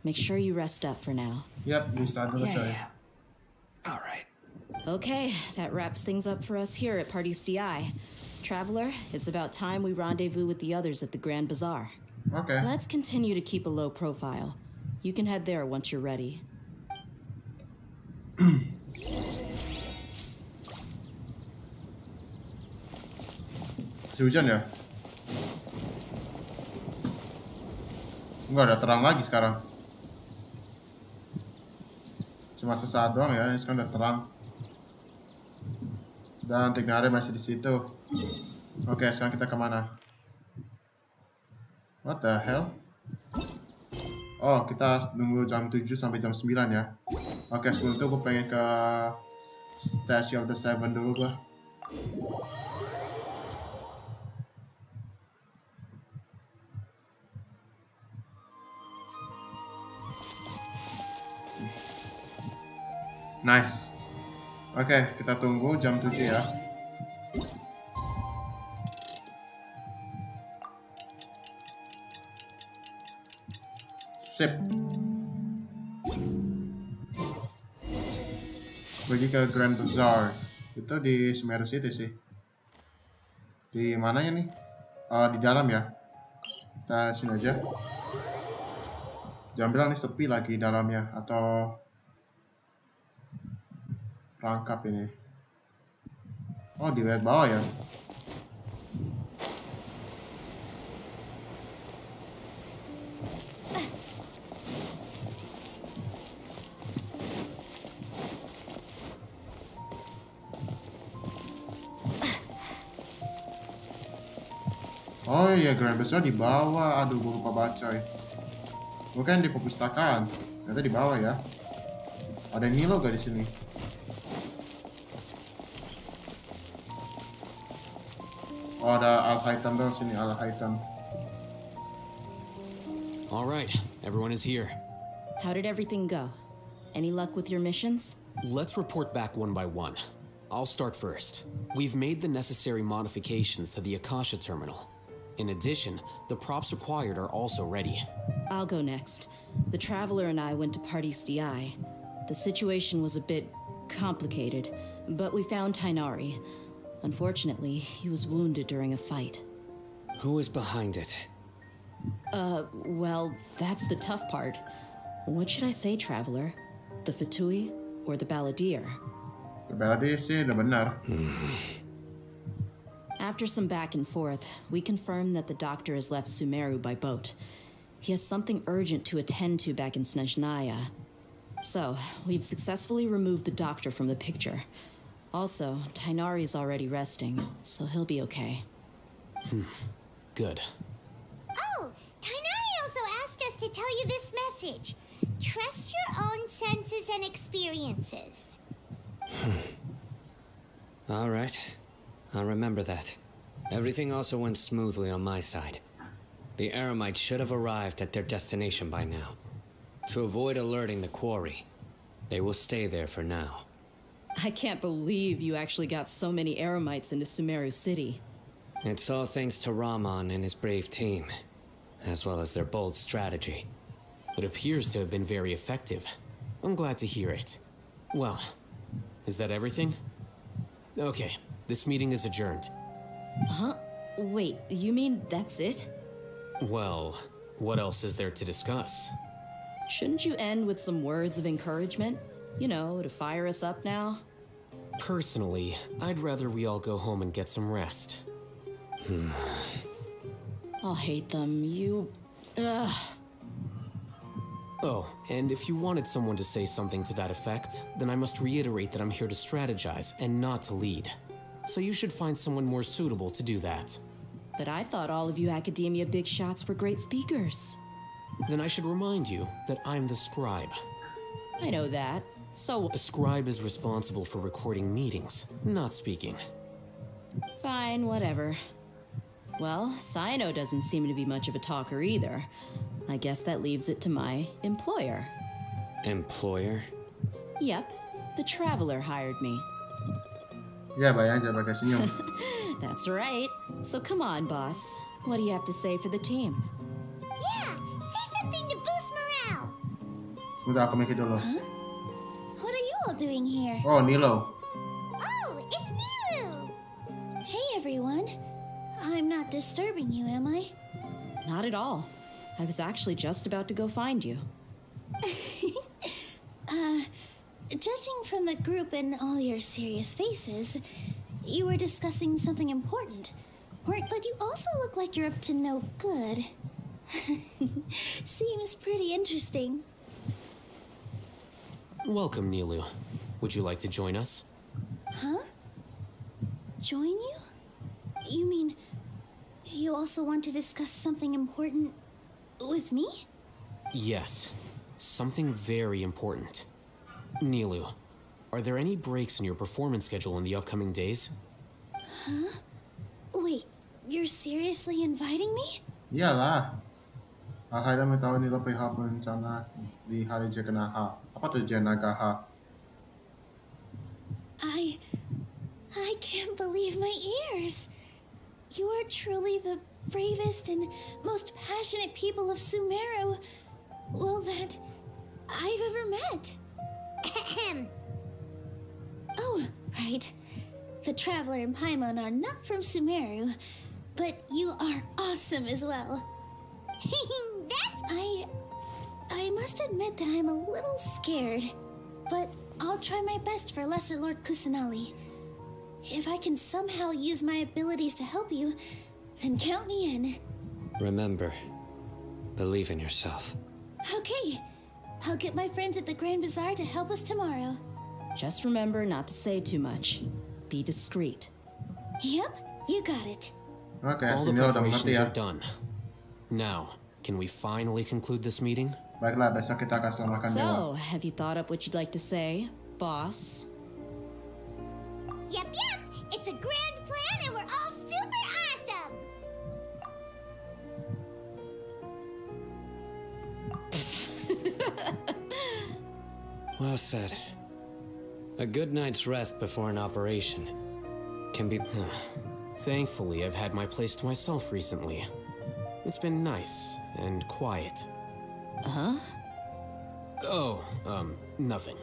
Make sure you rest up for now. Yep, we start with Yeah. All right. Okay, that wraps things up for us here at Parties DI. Traveler, it's about time we rendezvous with the others at the Grand Bazaar. Okay. Let's continue to keep a low profile. You can head there once you're ready. Masih hujan ya? Enggak, ada terang lagi sekarang. Cuma sesaat doang ya, ini sekarang udah terang. Dan Tighnari masih di situ. Oke, sekarang kita kemana? What the hell? Oh, kita nunggu jam 7 sampai jam 9 ya. Oke, sebelum itu gue pengen ke Statue of the Seven dulu gue. Nice. Oke, kita tunggu jam 7 ya. Sip. Pergi ke Grand Bazaar. Itu di Sumeru City sih. Di mananya nih? Oh, di dalam ya. Kita sini aja. Jangan bilang nih sepi lagi dalamnya atau rangkap ini. Oh, di bawah ya. Oh iya, Grand Bazaar di bawah. Aduh, gue lupa baca ya. Bukan di perpustakaan. Ternyata di bawah ya. Ada Nilo gak di sini? Oh, ada Al-Haitam dong sini, Al-Haitam. All right, everyone is here. How did everything go? Any luck with your missions? Let's report back one by one. I'll start first. We've made the necessary modifications to the Akasha terminal. In addition, the props required are also ready. I'll go next. The Traveler and I went to Parties DI. The situation was a bit complicated, but we found Tighnari. Unfortunately, he was wounded during a fight. Who is behind it? Well, that's the tough part. What should I say, Traveler? The Fatui or the Balladeer? The Balladeer sih udah benar. After some back and forth, we confirmed that the Doctor has left Sumeru by boat. He has something urgent to attend to back in Snezhnaya. So, we've successfully removed the Doctor from the picture. Also, Tighnari's already resting, so he'll be okay. Good. Oh, Tighnari also asked us to tell you this message. Trust your own senses and experiences. All right. I'll remember that. Everything also went smoothly on my side. The Eremites should have arrived at their destination by now. To avoid alerting the quarry, they will stay there for now. I can't believe you actually got so many Eremites into Sumeru City. It's all thanks to Rahman and his brave team, as well as their bold strategy. It appears to have been very effective. I'm glad to hear it. Well, is that everything? Okay, this meeting is adjourned. Huh? Wait, you mean that's it? Well, what else is there to discuss? Shouldn't you end with some words of encouragement? You know, to fire us up now? Personally, I'd rather we all go home and get some rest. I'll hate them. Ugh. Oh, and if you wanted someone to say something to that effect, then I must reiterate that I'm here to strategize and not to lead. So you should find someone more suitable to do that. But I thought all of you academia big shots were great speakers. Then I should remind you that I'm the scribe. I know that. So a scribe is responsible for recording meetings, not speaking. Fine, whatever. Well, Sino doesn't seem to be much of a talker either. I guess that leaves it to my employer. Employer? Yep, the Traveler hired me. Ya, bayang aja pakai senyum. That's right. So come on, boss. What do you have to say for the team? Yeah, say something to boost morale. Sebentar aku mikir dulu. Huh? What are you all doing here? Oh, Nilo. Oh, it's Nilu! Hey, everyone. I'm not disturbing you, am I? Not at all. I was actually just about to go find you. Judging from the group and all your serious faces, you were discussing something important. But you also look like you're up to no good. Seems pretty interesting. Welcome, Nilu. Would you like to join us? Huh? Join you? You mean you also want to discuss something important with me? Yes, something very important. Nilu, are there any breaks in your performance schedule in the upcoming days? Huh? Wait, you're seriously inviting me? Iyalah. Akhirnya mengetahui Nilo perihal rencana di hari Jaganaha. Apa tuh Janagaha? I can't believe my ears. You are truly the bravest and most passionate people of Sumeru, well, that I've ever met. Oh, right. The Traveler and Paimon are not from Sumeru, but you are awesome as well. I must admit that I'm a little scared, but I'll try my best for Lesser Lord Kusanali. If I can somehow use my abilities to help you, then count me in. Remember, believe in yourself. Okay, I'll get my friends at the Grand Bazaar to help us tomorrow. Just remember not to say too much. Be discreet. Yep, you got it. Okay, all the udah preparations mengerti ya. are done. Now, can we finally conclude this meeting? Baiklah, besok kita akan selamatkan dewa. So, have you thought up what you'd like to say, boss? Yep, it's a grand plan and we're all super awesome! Well said. A good night's rest before an operation can be... Thankfully, I've had my place to myself recently. It's been nice and quiet. Huh? Oh, nothing.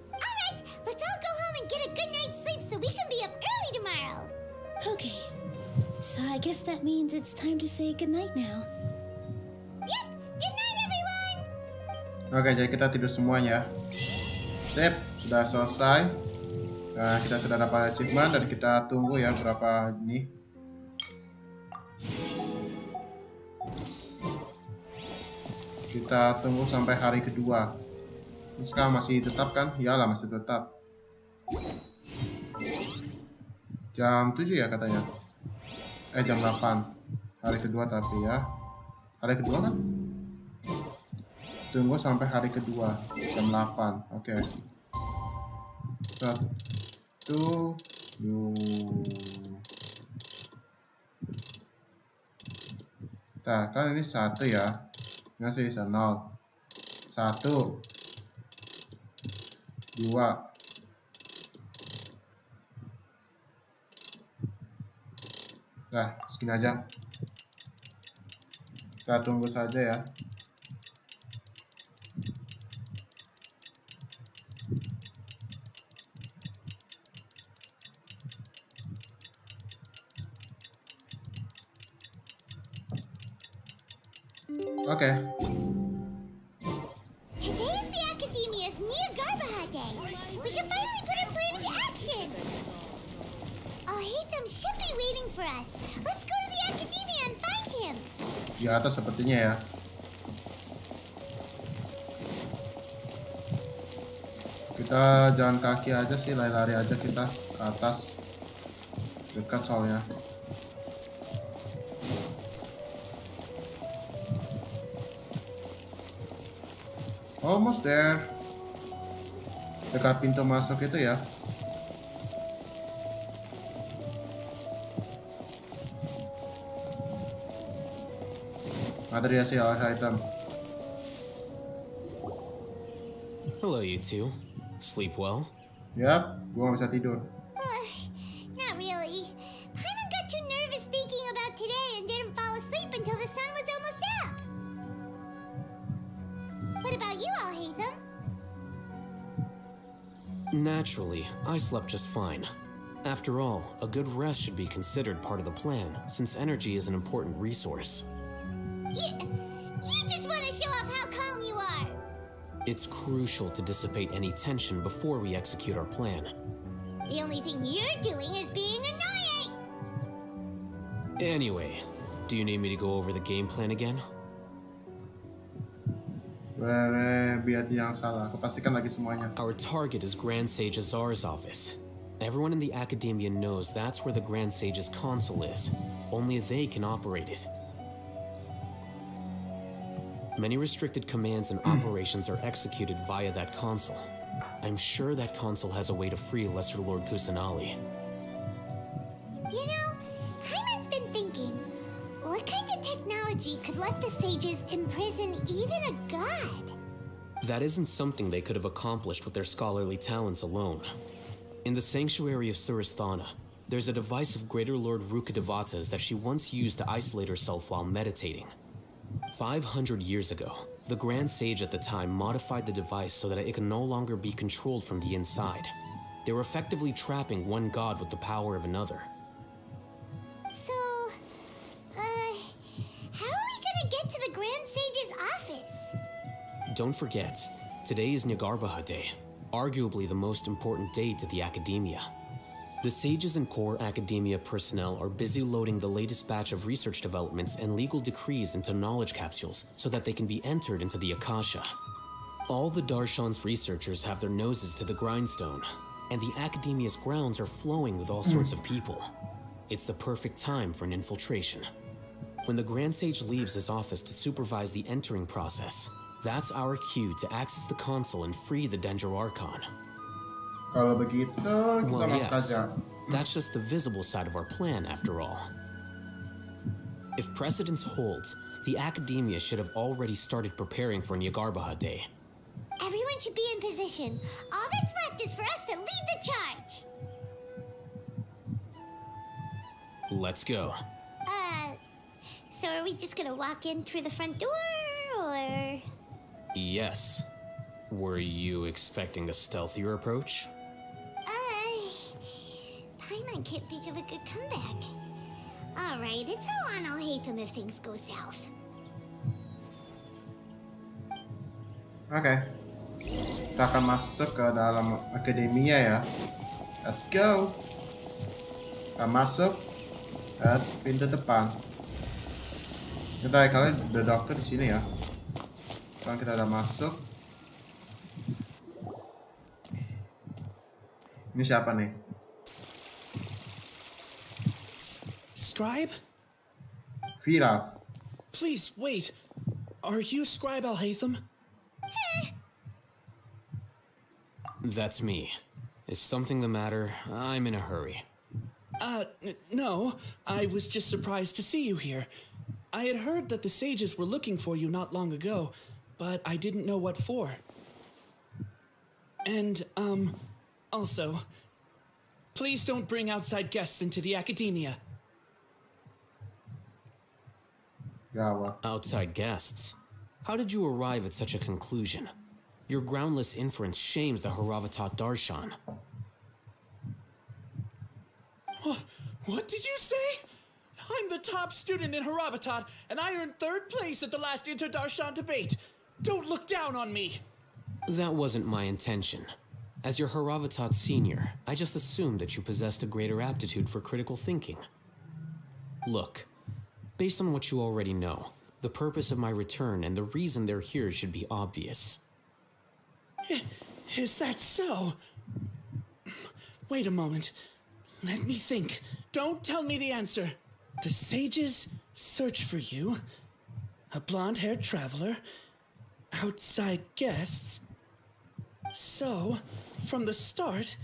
Alright, let's all go home and get a good night's sleep so we can be up early tomorrow. Okay, so I guess that means it's time to say goodnight now. Yep, good night everyone! Oke, jadi kita tidur semuanya. Sip, sudah selesai. Nah, kita sudah dapat achievement dan kita tunggu ya berapa ini. Kita tunggu sampai hari kedua. Ini sekarang masih tetap kan? Iyalah, masih tetap. Jam 7 ya katanya. Jam 8. Hari kedua tapi ya. Hari kedua kan? Tunggu sampai hari kedua. Jam 8. Oke. 1, 2. Nah, kan ini 1 ya. Ngasih bisa 0. 1, 2. Nah, segini aja. Kita tunggu saja ya. Okay. Today's the Academia's new Garbaha Day. We can finally put our plan into action! Haytham should be waiting for us. Let's go to the academia and find him. Di atas sepertinya ya. Kita jalan kaki aja sih, lari-lari aja kita ke atas. Dekat soalnya. Almost there. Dekat pintu masuk itu ya. Material item. Hello, you two. Sleep well? Yap, gua nggak bisa tidur. Not really. Paimon got too nervous thinking about today and didn't fall asleep until the sun was almost up. What about you all, Haytham? Naturally, I slept just fine. After all, a good rest should be considered part of the plan, since energy is an important resource. You just want to show off how calm you are. It's crucial to dissipate any tension before we execute our plan. The only thing you're doing is being annoying. Anyway, do you need me to go over the game plan again? Biar yang salah, aku pastikan lagi semuanya. Our target is Grand Sage Azar's office. Everyone in the academia knows that's where the Grand Sage's console is. Only they can operate it. Many restricted commands and operations are executed via that console. I'm sure that console has a way to free Lesser Lord Kusanali. You know, Paimon's been thinking, what kind of technology could let the sages imprison even a god? That isn't something they could have accomplished with their scholarly talents alone. In the sanctuary of Surasthana, there's a device of Greater Lord Rukkhadevata's that she once used to isolate herself while meditating. 500 years ago, the Grand Sage at the time modified the device so that it could no longer be controlled from the inside. They were effectively trapping one god with the power of another. So, how are we gonna get to the Grand Sage's office? Don't forget, today is Nyagarbha Day, arguably the most important day to the academia. The sages and core academia personnel are busy loading the latest batch of research developments and legal decrees into knowledge capsules so that they can be entered into the Akasha. All the Darshan's researchers have their noses to the grindstone, and the academia's grounds are flowing with all sorts of people. It's the perfect time for an infiltration. When the Grand Sage leaves his office to supervise the entering process, that's our cue to access the console and free the Dendro Archon. Kalau begitu, kita Well, masuk yes. aja. That's just the visible side of our plan, after all. If precedence holds, the academia should have already started preparing for Nyagarbha Day. Everyone should be in position. All that's left is for us to lead the charge. Let's go. So are we just gonna walk in through the front door, or...? Yes. Were you expecting a stealthier approach? Paimon can't think of a good comeback. Alright, it's all on Haytham if things go south. Oke. Kita akan masuk ke dalam akademia ya. Let's go. Kita masuk ke pintu depan. Kita kalian udah dokter di sini ya. Sekarang kita udah masuk. Ini siapa nih? Scribe? Viraf. Please, wait. Are you Scribe Alhaitham? That's me. Is something the matter? I'm in a hurry. No. I was just surprised to see you here. I had heard that the sages were looking for you not long ago, but I didn't know what for. And, also, please don't bring outside guests into the academia. Outside guests? How did you arrive at such a conclusion? Your groundless inference shames the Haravatat Darshan. What did you say? I'm the top student in Haravatat, and I earned 3rd place at the last Inter-Darshan debate. Don't look down on me. That wasn't my intention. As your Haravatat senior, I just assumed that you possessed a greater aptitude for critical thinking. Look, based on what you already know, the purpose of my return and the reason they're here should be obvious. Is that so? Wait a moment. Let me think. Don't tell me the answer. The sages search for you. A blonde-haired traveler. Outside guests. So, from the start,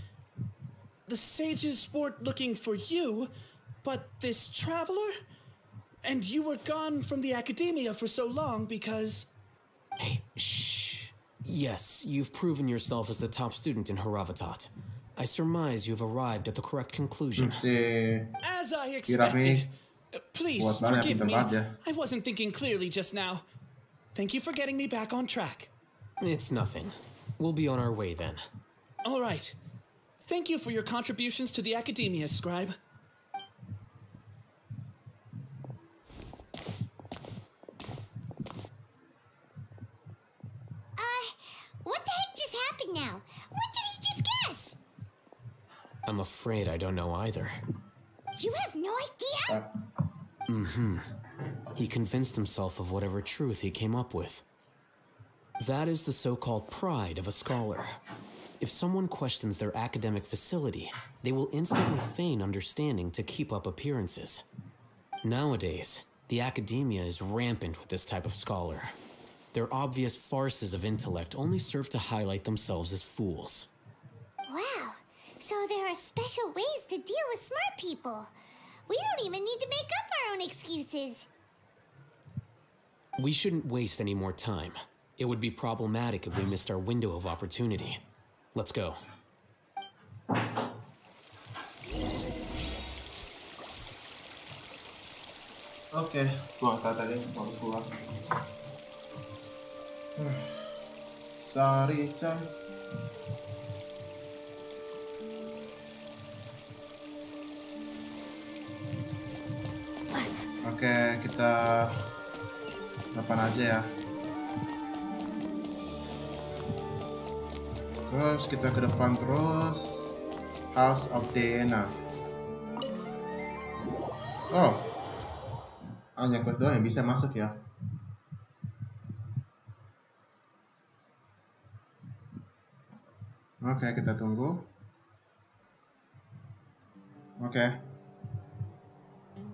the sages weren't looking for you, but this traveler? And you were gone from the academia for so long because... Hey, shh. Yes, you've proven yourself as the top student in Haravatat. I surmise you've arrived at the correct conclusion. As I expected. Please forgive me. I wasn't thinking clearly just now. Thank you for getting me back on track. It's nothing. We'll be on our way then. All right. Thank you for your contributions to the academia, Scribe. What the heck just happened now? What did he just guess? I'm afraid I don't know either. You have no idea? Mm-hmm. He convinced himself of whatever truth he came up with. That is the so-called pride of a scholar. If someone questions their academic facility, they will instantly feign understanding to keep up appearances. Nowadays, the academia is rampant with this type of scholar. Their obvious farces of intellect only serve to highlight themselves as fools. Wow, so there are special ways to deal with smart people. We don't even need to make up our own excuses. We shouldn't waste any more time. It would be problematic if we missed our window of opportunity. Let's go. Oke, gua angkat tadi, harus keluar. Sorry, coy. Oke, kita depan aja ya. Terus kita ke depan terus. House of Dena. Oh, hanya quest doang yang bisa masuk ya. Oke, kita tunggu. Oke.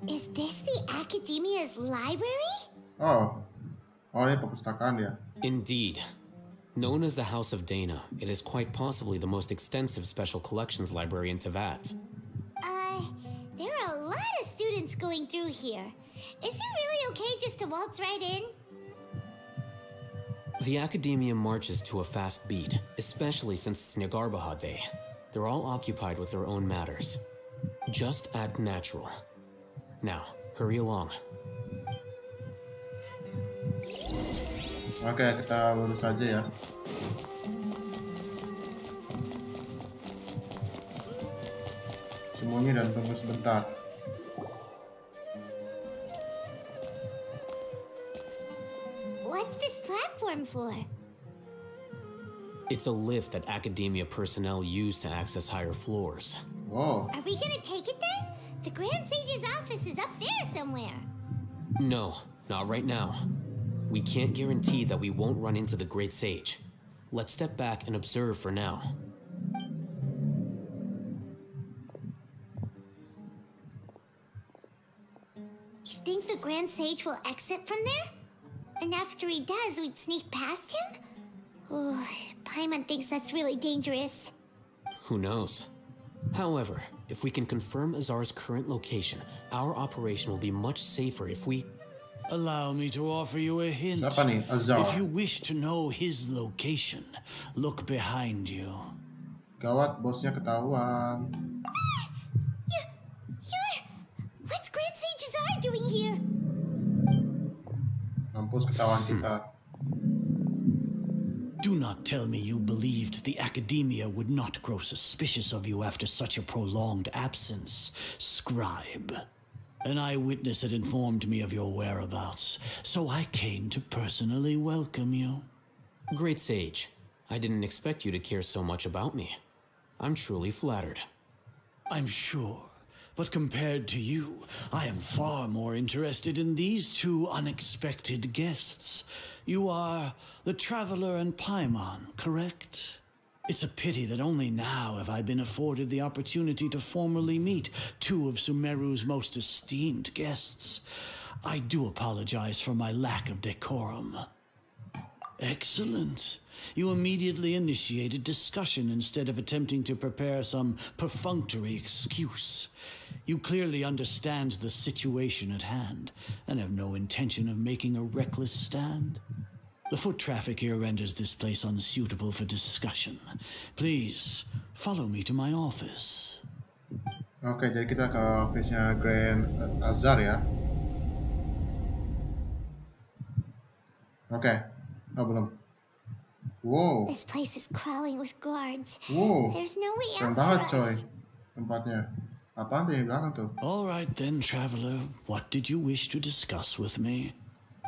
Is this the academia's library? Oh, ini perpustakaan ya. Indeed. Known as the House of Dana, it is quite possibly the most extensive special collections library in Teyvat. There are a lot of students going through here. Is it really okay just to waltz right in? The academia marches to a fast beat, especially since it's Nagarbaha Day. They're all occupied with their own matters. Just act natural. Now, hurry along. Oke, kita lurus saja ya. Sembunyi dan tunggu sebentar. What's this platform for? It's a lift that academia personnel use to access higher floors. Whoa. Are we gonna take it then? The Grand Sage's office is up there somewhere. No, not right now. We can't guarantee that we won't run into the Great Sage. Let's step back and observe for now. You think the Grand Sage will exit from there? And after he does, we'd sneak past him? Oh, Paimon thinks that's really dangerous. Who knows? However, if we can confirm Azar's current location, our operation will be much safer if we... Allow me to offer you a hint. Siapa nih? Azar. If you wish to know his location, look behind you. Gawat, bosnya ketahuan. What's Grand Sage Azar doing here? Mampus ketahuan kita. Do not tell me you believed the academia would not grow suspicious of you after such a prolonged absence, Scribe. An eyewitness had informed me of your whereabouts, so I came to personally welcome you. Great Sage, I didn't expect you to care so much about me. I'm truly flattered. I'm sure. But compared to you, I am far more interested in these two unexpected guests. You are the Traveler and Paimon, correct? It's a pity that only now have I been afforded the opportunity to formally meet two of Sumeru's most esteemed guests. I do apologize for my lack of decorum. Excellent. You immediately initiated discussion instead of attempting to prepare some perfunctory excuse. You clearly understand the situation at hand and have no intention of making a reckless stand. The foot traffic here renders this place unsuitable for discussion. Please, follow me to my office. Oke, jadi kita ke office-nya Grand Azar ya. Oke. Oh, belum. Wow. This place is crawling with guards. Wow. There's no way Keren out banget, for coy. us. Tempatnya. Apaan tuh yang belakang tuh? All right then, Traveler. What did you wish to discuss with me?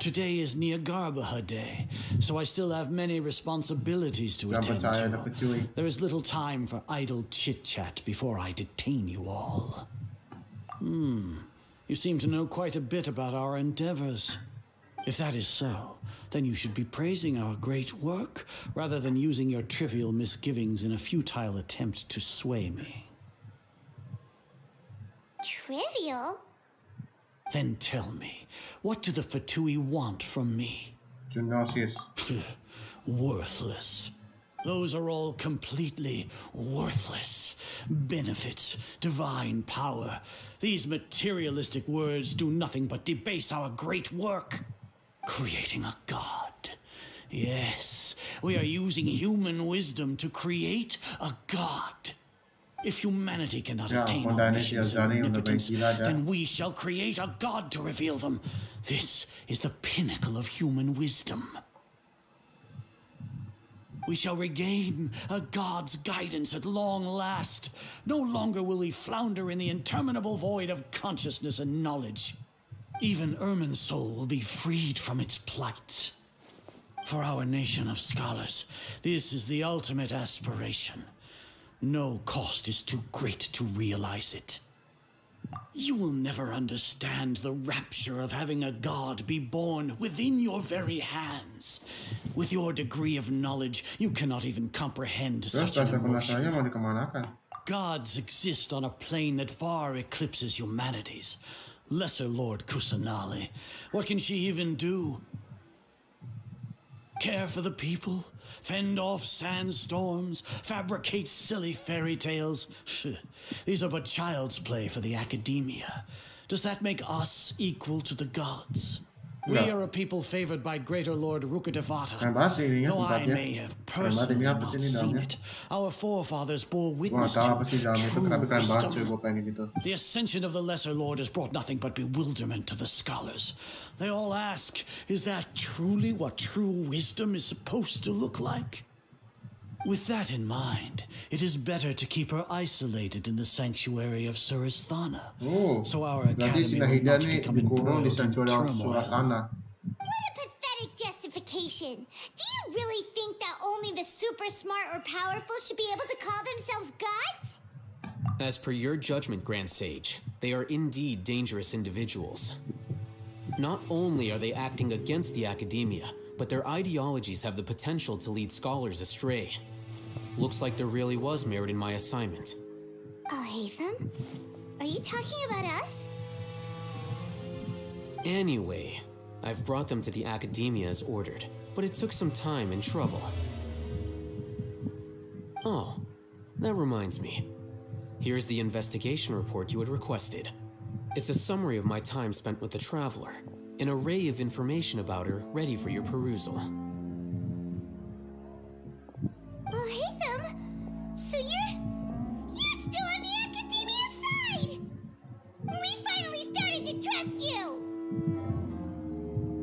Today is Niagarbaha Day, so I still have many responsibilities to attend to. There is little time for idle chit-chat before I detain you all. You seem to know quite a bit about our endeavors. If that is so, then you should be praising our great work rather than using your trivial misgivings in a futile attempt to sway me. Trivial? Then tell me, what do the Fatui want from me? Gnosis. Worthless. Those are all completely worthless. Benefits, divine power. These materialistic words do nothing but debase our great work. Creating a god. Yes, we are using human wisdom to create a god. If humanity cannot attain omniscience and omnipotence, then we shall create a god to reveal them. This is the pinnacle of human wisdom. We shall regain a god's guidance at long last. No longer will we flounder in the interminable void of consciousness and knowledge. Even Ermin's soul will be freed from its plight. For our nation of scholars, this is the ultimate aspiration. No cost is too great to realize it. You will never understand the rapture of having a god be born within your very hands. With your degree of knowledge, you cannot even comprehend such an emotion. Gods exist on a plane that far eclipses humanity's. Lesser Lord Kusanali, what can she even do? Care for the people? Fend off sandstorms? Fabricate silly fairy tales? These are but child's play for the academia. Does that make us equal to the gods? We are a people favored by Greater Lord Rukadevata. Though I may have personally not seen it, our forefathers bore witness to true wisdom. The ascension of the Lesser Lord has brought nothing but bewilderment to the scholars. They all ask, is that truly what true wisdom is supposed to look like? With that in mind, it is better to keep her isolated in the sanctuary of Suristhana, so our academy will not become embroiled in turmoil. What a pathetic justification! Do you really think that only the super smart or powerful should be able to call themselves gods? As per your judgment, Grand Sage, they are indeed dangerous individuals. Not only are they acting against the academia, but their ideologies have the potential to lead scholars astray. Looks like there really was merit in my assignment. Oh, Hatham? Are you talking about us? Anyway, I've brought them to the academia as ordered, but it took some time and trouble. Oh, that reminds me. Here's the investigation report you had requested. It's a summary of my time spent with the Traveler, an array of information about her ready for your perusal. Oh, Hatham! So you're still on the academia side! We finally started to trust you!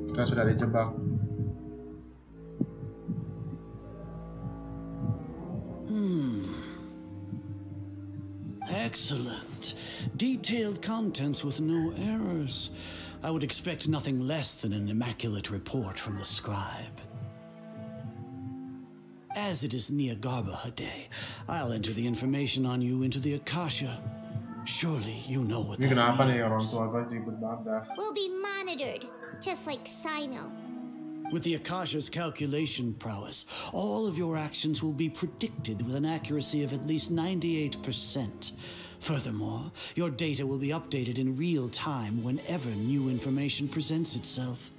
Kita sudah dijebak. Excellent. Detailed contents with no errors. I would expect nothing less than an immaculate report from the scribe. As it is Niagarbaha Day, I'll enter the information on you into the Akasha. Surely you know what Ini that kenapa nih means. orang tua gue ribut banget dah. We'll be monitored, just like Sino. With the Akasha's calculation prowess, all of your actions will be predicted with an accuracy of at least 98%. Furthermore, your data will be updated in real time whenever new information presents itself.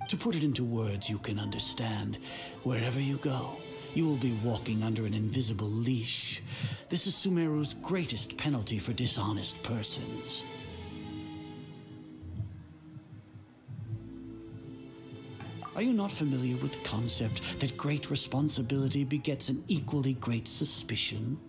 To put it into words you can understand, wherever you go, you will be walking under an invisible leash. This is Sumeru's greatest penalty for dishonest persons. Are you not familiar with the concept that great responsibility begets an equally great suspicion?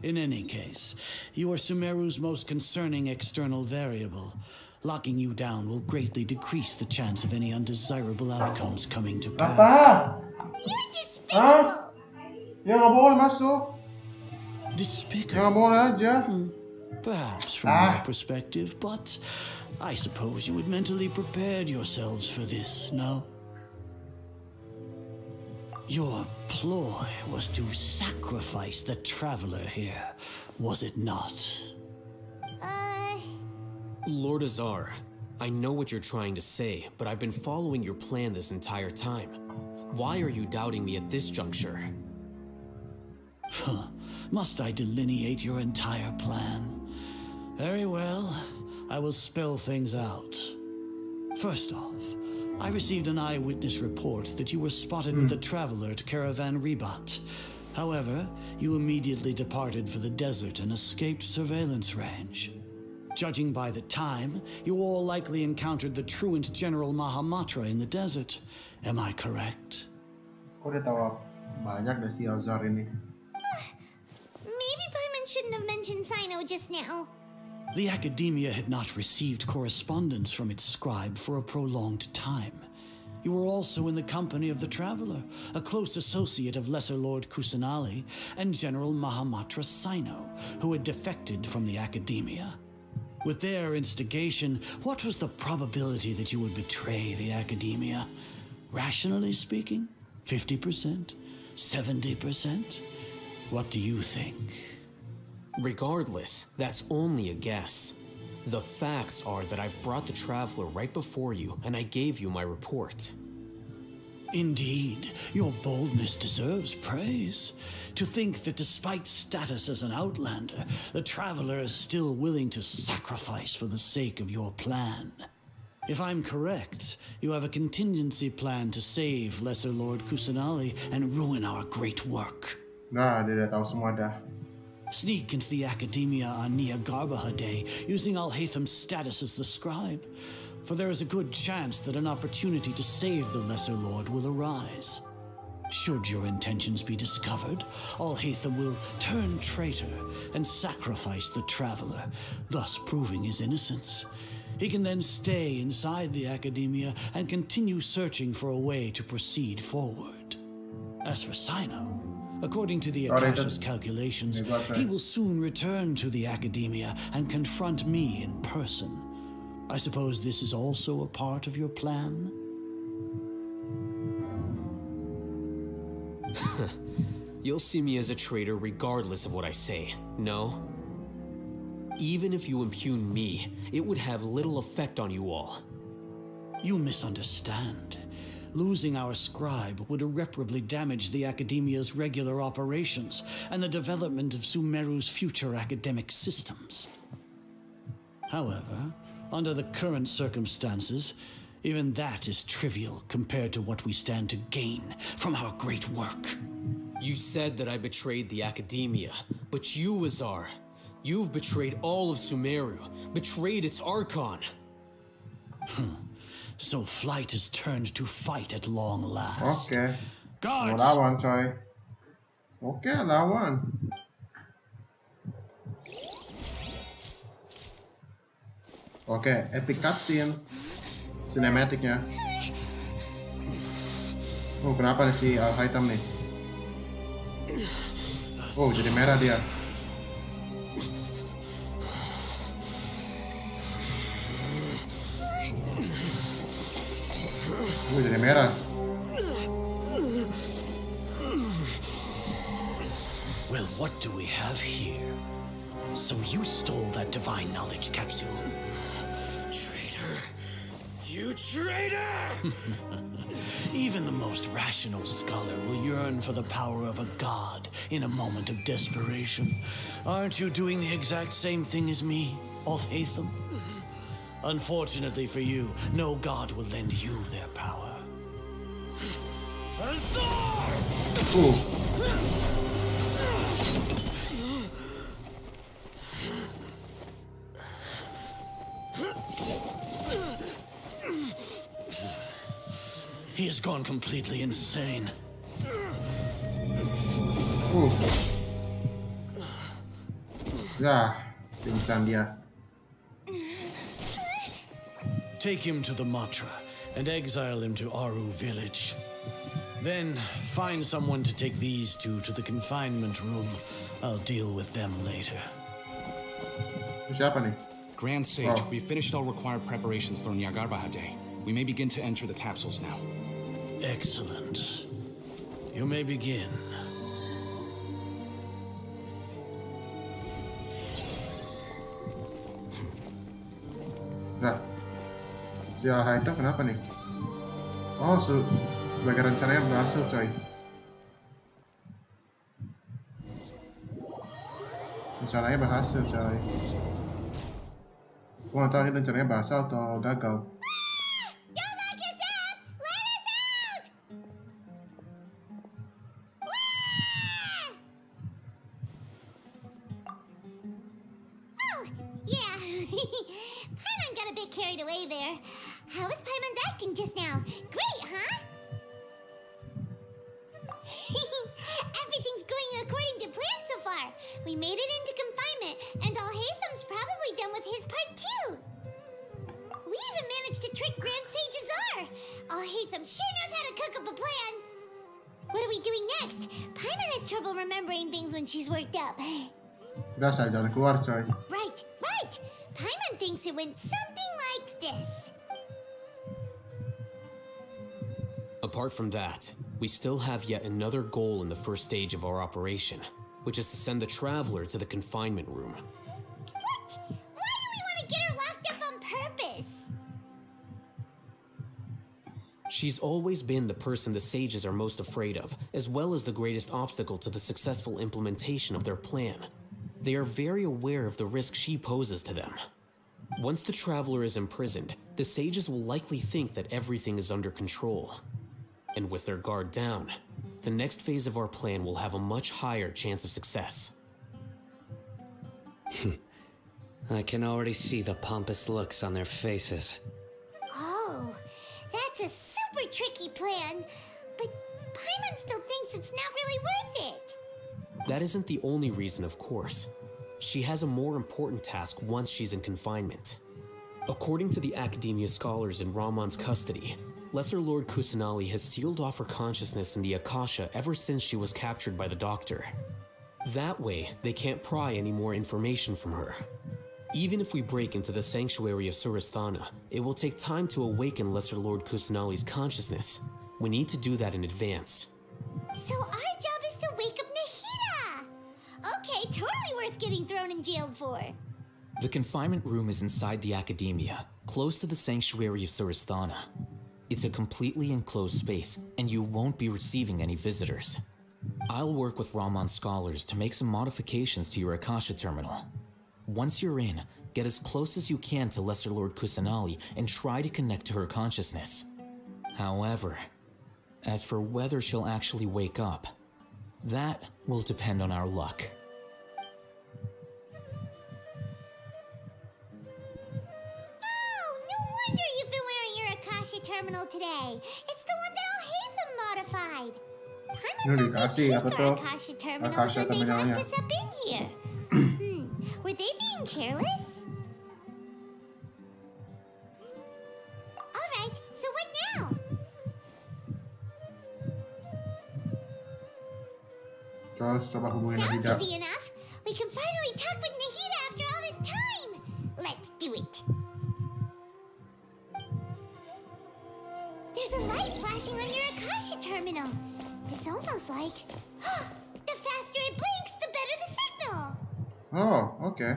In any case, you are Sumeru's most concerning external variable. Locking you down will greatly decrease the chance of any undesirable outcomes coming to pass. Apa? You're despicable! Hah? Ya nggak boleh masuk. Despicable? Ya nggak boleh aja. Perhaps from your perspective, but I suppose you had mentally prepared yourselves for this, no? Your ploy was to sacrifice the traveler here, was it not? Lord Azar, I know what you're trying to say, but I've been following your plan this entire time. Why are you doubting me at this juncture? Must I delineate your entire plan? Very well, I will spell things out. First off, I received an eyewitness report that you were spotted with the traveler at Caravan Ribat. However, you immediately departed for the desert and escaped surveillance range. Judging by the time, you all likely encountered the truant General Mahamatra in the desert. Am I correct? Kok dia tahu banyak dari si Azar ini? Maybe Paimon shouldn't have mentioned Sino just now. The Academia had not received correspondence from its scribe for a prolonged time. You were also in the company of the Traveler, a close associate of Lesser Lord Kusanali and General Mahamatra Sino, who had defected from the Academia. With their instigation, what was the probability that you would betray the Academia? Rationally speaking, 50%? 70%? What do you think? Regardless, that's only a guess. The facts are that I've brought the Traveler right before you, and I gave you my report. Indeed, your boldness deserves praise. To think that despite status as an outlander, the Traveler is still willing to sacrifice for the sake of your plan. If I'm correct, you have a contingency plan to save Lesser Lord Kusanali and ruin our great work. Nah, dia dah tahu semua dah. Sneak into the Academia on Niagarbaha Day, using Alhatham's status as the scribe. For there is a good chance that an opportunity to save the Lesser Lord will arise. Should your intentions be discovered, Alhatham will turn traitor and sacrifice the Traveler, thus proving his innocence. He can then stay inside the Academia and continue searching for a way to proceed forward. As for Sino, according to the Akasha's calculations, he will soon return to the Academia and confront me in person. I suppose this is also a part of your plan? You'll see me as a traitor regardless of what I say, no? Even if you impugn me, it would have little effect on you all. You misunderstand. Losing our scribe would irreparably damage the Academia's regular operations and the development of Sumeru's future academic systems. However, under the current circumstances, even that is trivial compared to what we stand to gain from our great work. You said that I betrayed the Academia, but you, Azar, you've betrayed all of Sumeru, betrayed its Archon. So flight has turned to fight at long last. Okay. Guards! Lawan coy. Okay, lawan. Oke, epic cutscene. Cinematicnya. Oh, kenapa nih si Al-Hitam nih? Oh, jadi merah dia. Oh, jadi merah. What do we have here? So you stole that divine knowledge capsule? Traitor! You traitor! Even the most rational scholar will yearn for the power of a god in a moment of desperation. Aren't you doing the exact same thing as me, Al-Haytham? Unfortunately for you, no god will lend you their power. He has gone completely insane. Ya, pingsan dia. Take him to the Matra and exile him to Aru village. Then find someone to take these two to the confinement room. I'll deal with them later. Siapa nih? Grand Sage, we finished all required preparations for Nyagarbahar Day. We may begin to enter the capsules now. Excellent. You may begin. Nah, si Al-Haytham kenapa nih? Oh, sebagai rencananya berhasil, coy. Rencananya berhasil, coy. Gua nggak tahu ini rencananya berhasil atau gagal. Udah saya jalan keluar, coy. Right. Paimon thinks it went something like this. Apart from that, we still have yet another goal in the first stage of our operation, which is to send the Traveler to the confinement room. What? Why do we want to get her locked up on purpose? She's always been the person the sages are most afraid of, as well as the greatest obstacle to the successful implementation of their plan. They are very aware of the risk she poses to them. Once the Traveler is imprisoned, the sages will likely think that everything is under control. And with their guard down, the next phase of our plan will have a much higher chance of success. I can already see the pompous looks on their faces. Oh, that's a super tricky plan. But Paimon still thinks it's not really worth it. That isn't the only reason, of course. She has a more important task once she's in confinement. According to the Academia scholars in Ramon's custody, Lesser Lord Kusanali has sealed off her consciousness in the Akasha ever since she was captured by the Doctor. That way, they can't pry any more information from her. Even if we break into the sanctuary of Surasthana, it will take time to awaken Lesser Lord Kusanali's consciousness. We need to do that in advance. So our job is to wake up Nahida! Okay, totally worth getting thrown in jail for. The confinement room is inside the Academia, close to the sanctuary of Surasthana. It's a completely enclosed space, and you won't be receiving any visitors. I'll work with Ramon's scholars to make some modifications to your Akasha terminal. Once you're in, get as close as you can to Lesser Lord Kusanali and try to connect to her consciousness. However, as for whether she'll actually wake up, that will depend on our luck. Terminal today. It's the one that Al-Haytham modified. Ini dikasih apa tuh? Akasha terminal Akasha when they terminalnya. locked us up in here. Were they being careless? Alright, so what now? Terus coba hubungin Sounds Nahida. easy enough. We can finally talk with Nahida after all this time. Let's do it. There's a light flashing on your Akasha terminal. It's almost like... the faster it blinks, the better better the signal. Oh, oke.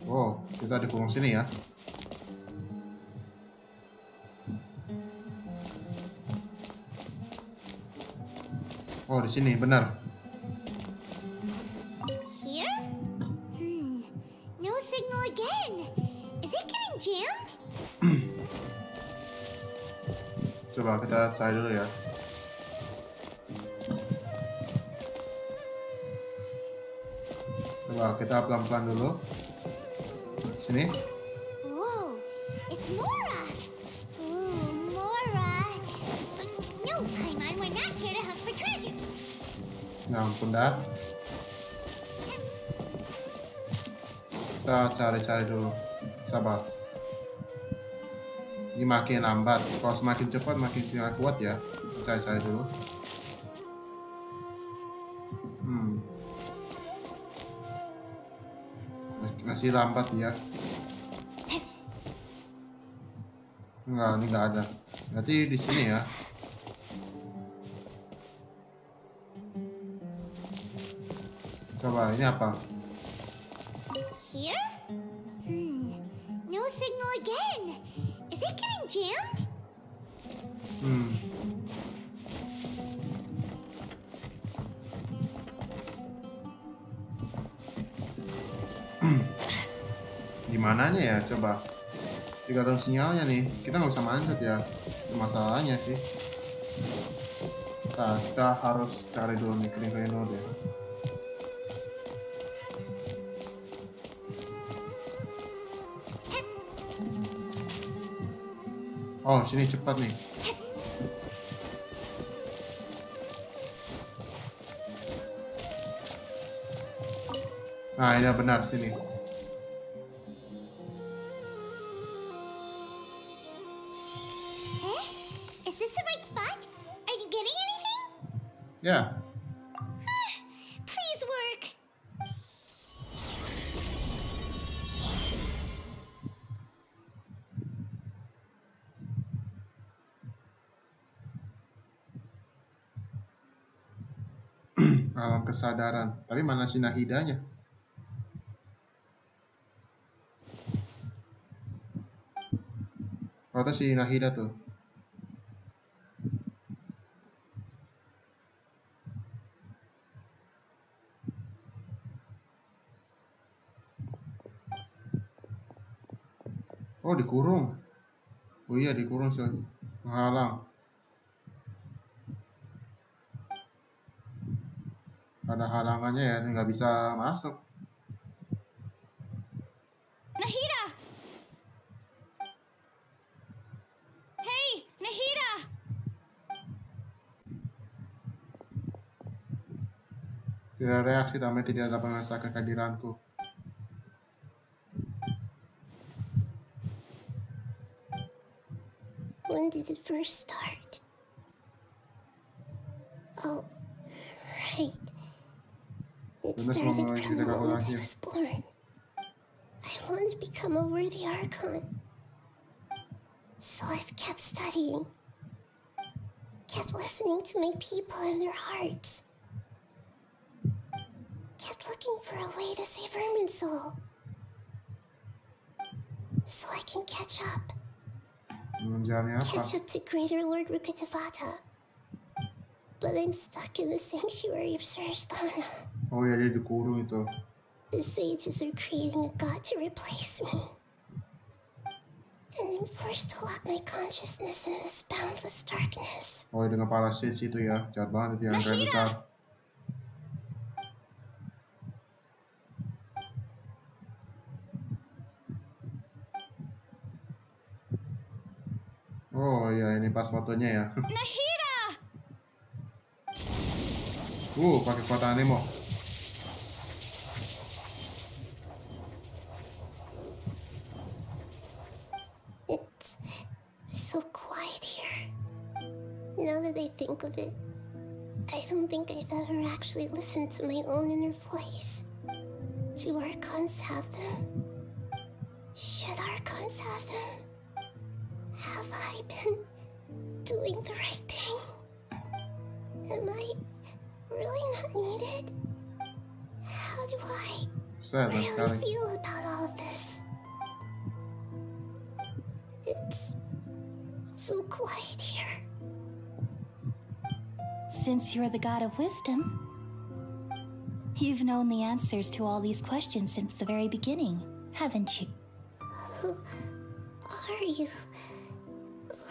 Oh, kita dikurung sini ya. Oh, di sini benar. Here? No signal again. Is it getting jammed? Coba kita try dulu ya. Coba kita pelan-pelan dulu. Sini. Whoa, it's Mora. Ooh, Mora. No, Paimon, we're not here to hunt for treasure. Ya ampun dah. Kita cari-cari dulu. Sabar. Ini makin lambat. Kalau semakin cepat makin sinyal kuat ya. Cari-cari dulu. Masih lambat ya. Enggak, ini enggak ada. Berarti di sini ya. Coba ini apa? Here? No signal again. Is it getting jammed? Gimananya ya, coba. Tergantung sinyalnya nih. Kita nggak bisa manjat ya. Itu masalahnya sih. Nah, kita harus cari dulu nih, kering-kering dulu deh. Oh, sini cepat nih. Nah, ini benar sini. Is this the right spot? Are you getting anything? Ya. Please work. Alam kesadaran. Tapi mana si Nahidanya? Oh, itu si Nahida tuh. Oh, dikurung. Oh iya, dikurung sih. Menghalang. Ada halangannya ya, nggak bisa masuk. Nahida! Hey, Nahida! Tidak reaksi, tapi tidak dapat merasakan kehadiranku. When did it first start? Oh, right. It started from the moment I was born. I wanted to become a worthy Archon. So I've kept studying. Kept listening to my people and their hearts. Kept looking for a way to save Irminsul. So I can catch up. Catch up to Greater Lord Rukkhadevata. But I'm stuck in the sanctuary of Sarasthana. Oh ya, dia dikurung itu. The sages are creating a god to replace me. And I'm forced to lock my consciousness in this boundless darkness. Oh, dengan para sage itu ya. Jahat banget itu yang kayak besar. Oh ya, ini pas fotonya ya. Nahida! Pakai kekuatan Nemo. It's so quiet here. Now that I think of it, I don't think I've ever actually listened to my own inner voice. Do Archons have them? Should Archons have them? Have I been doing the right thing? Am I really not needed? How do I Sadly, really feel about all of this? It's so quiet here. Since you're the god of wisdom, you've known the answers to all these questions since the very beginning, haven't you? Who are you?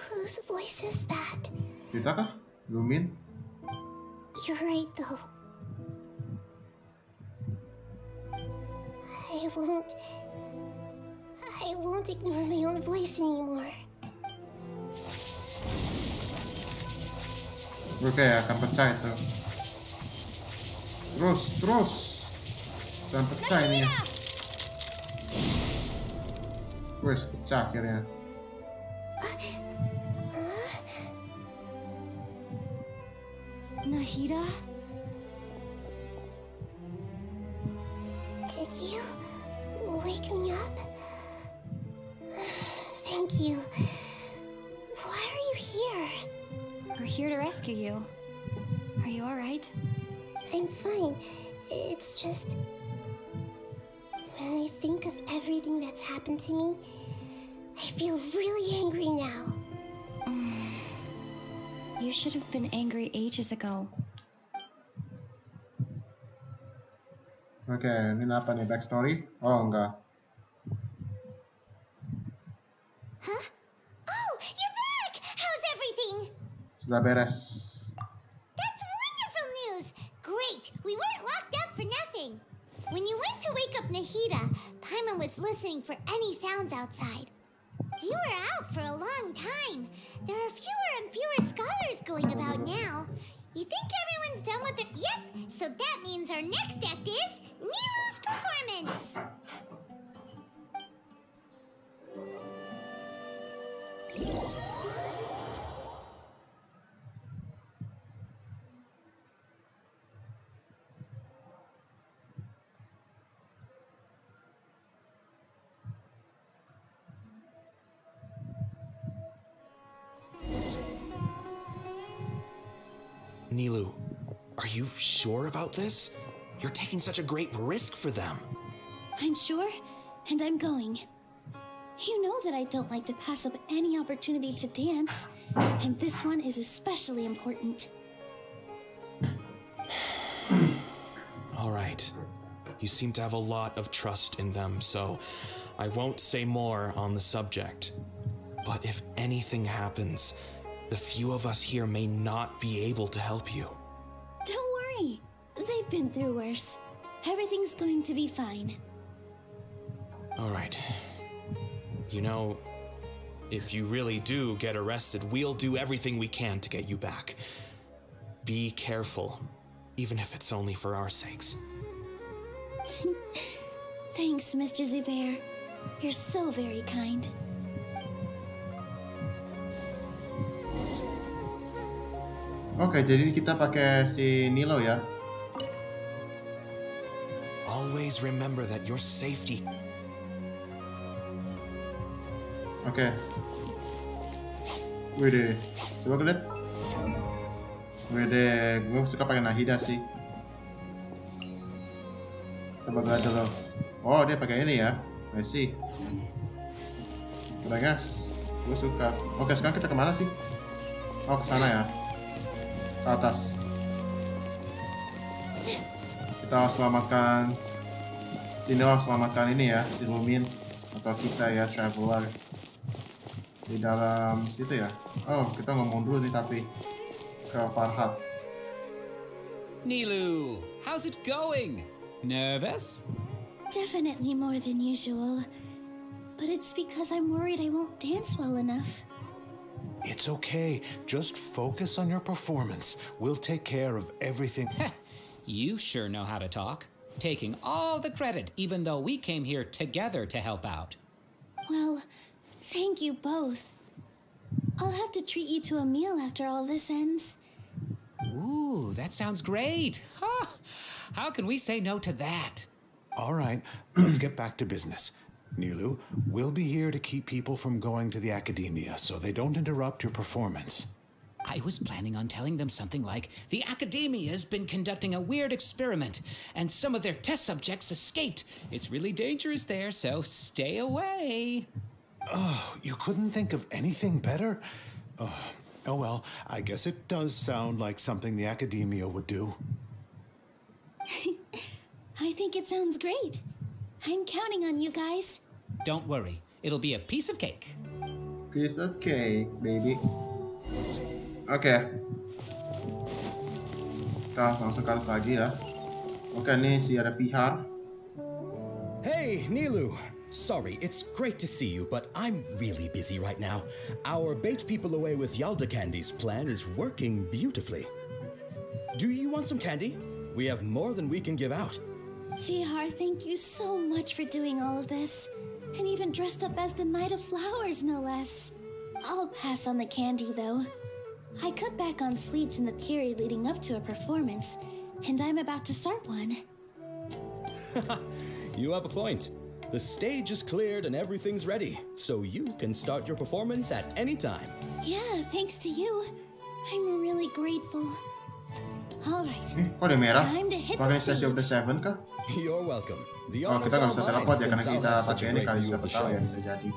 Whose voice is that? Kita kah? Lumin? You're right, though. I won't ignore my own voice anymore. Gue kayak akan pecah itu. Terus. Dan pecah ini ya. Wes, pecah akhirnya. Nahida? Did you wake me up? Thank you. Why are you here? We're here to rescue you. Are you alright? I'm fine. It's just... when I think of everything that's happened to me, I feel really angry now. You should have been angry ages ago. Oke, ini apa nih, backstory? Oh, enggak. Huh? Oh, you're back! How's everything? Sudah beres. That's wonderful news! Great! We weren't locked up for nothing! When you went to wake up Nahida, Paimon was listening for any sounds outside. You were out for a long time. There are fewer and fewer scholars going about now. You think everyone's done with it? Yep! So that means our next act is Nilu's performance! Nilu, are you sure about this? You're taking such a great risk for them. I'm sure, and I'm going. You know that I don't like to pass up any opportunity to dance, and this one is especially important. All right. You seem to have a lot of trust in them, so I won't say more on the subject. But if anything happens, the few of us here may not be able to help you. Don't worry. They've been through worse. Everything's going to be fine. All right. You know, if you really do get arrested, we'll do everything we can to get you back. Be careful, even if it's only for our sakes. Thanks, Mr. Zubair. You're so very kind. Oke, jadi kita pakai si Nilo ya. Always remember that your safety. Oke. Wede, coba lihat. Wede, gue suka pakai Nahida sih. Coba lihat dulu. Oh, dia pakai ini ya. I see. Udah guys, gue suka. Oke, sekarang kita kemana sih? Oh, ke sana ya. Ke atas. Kita selamatkan. Sini selamatkan ini ya, si Lumin atau kita ya, Traveler. Di dalam situ ya. Oh, kita ngomong dulu nih tapi ke Farhat. Nilu, how's it going? Nervous? Definitely more than usual. But it's because I'm worried I won't dance well enough. It's okay. Just focus on your performance. We'll take care of everything. You sure know how to talk. Taking all the credit, even though we came here together to help out. Well, thank you both. I'll have to treat you to a meal after all this ends. Ooh, that sounds great. Huh. How can we say no to that? All right, let's get back to business. Nilu, we'll be here to keep people from going to the academia so they don't interrupt your performance. I was planning on telling them something like, the Academia's been conducting a weird experiment, and some of their test subjects escaped. It's really dangerous there, so stay away. Oh, you couldn't think of anything better? Oh well, I guess it does sound like something the Academia would do. I think it sounds great. I'm counting on you guys. Don't worry, it'll be a piece of cake. Piece of cake, baby. Oke. Kita langsung ke atas lagi ya. Oke, nih si ada Vihar. Hey, Nilu. Sorry, it's great to see you, but I'm really busy right now. Our bait people away with Yalda candies plan is working beautifully. Do you want some candy? We have more than we can give out. Vihar, thank you so much for doing all of this. And even dressed up as the Knight of Flowers, no less. I'll pass on the candy, though. I cut back on sweets in the period leading up to a performance, and I'm about to start one. You have a point. The stage is cleared and everything's ready, so you can start your performance at any time. Yeah, thanks to you. I'm really grateful. All right. Kok ada merah? Time to hit the Organisasi of the stage. Seven kah? You're welcome. The Oh, kita nggak bisa honor's all teleport ya mine karena since I'll kita have such pakai a ini great kali view of siapa the tahu show. ya bisa jadi.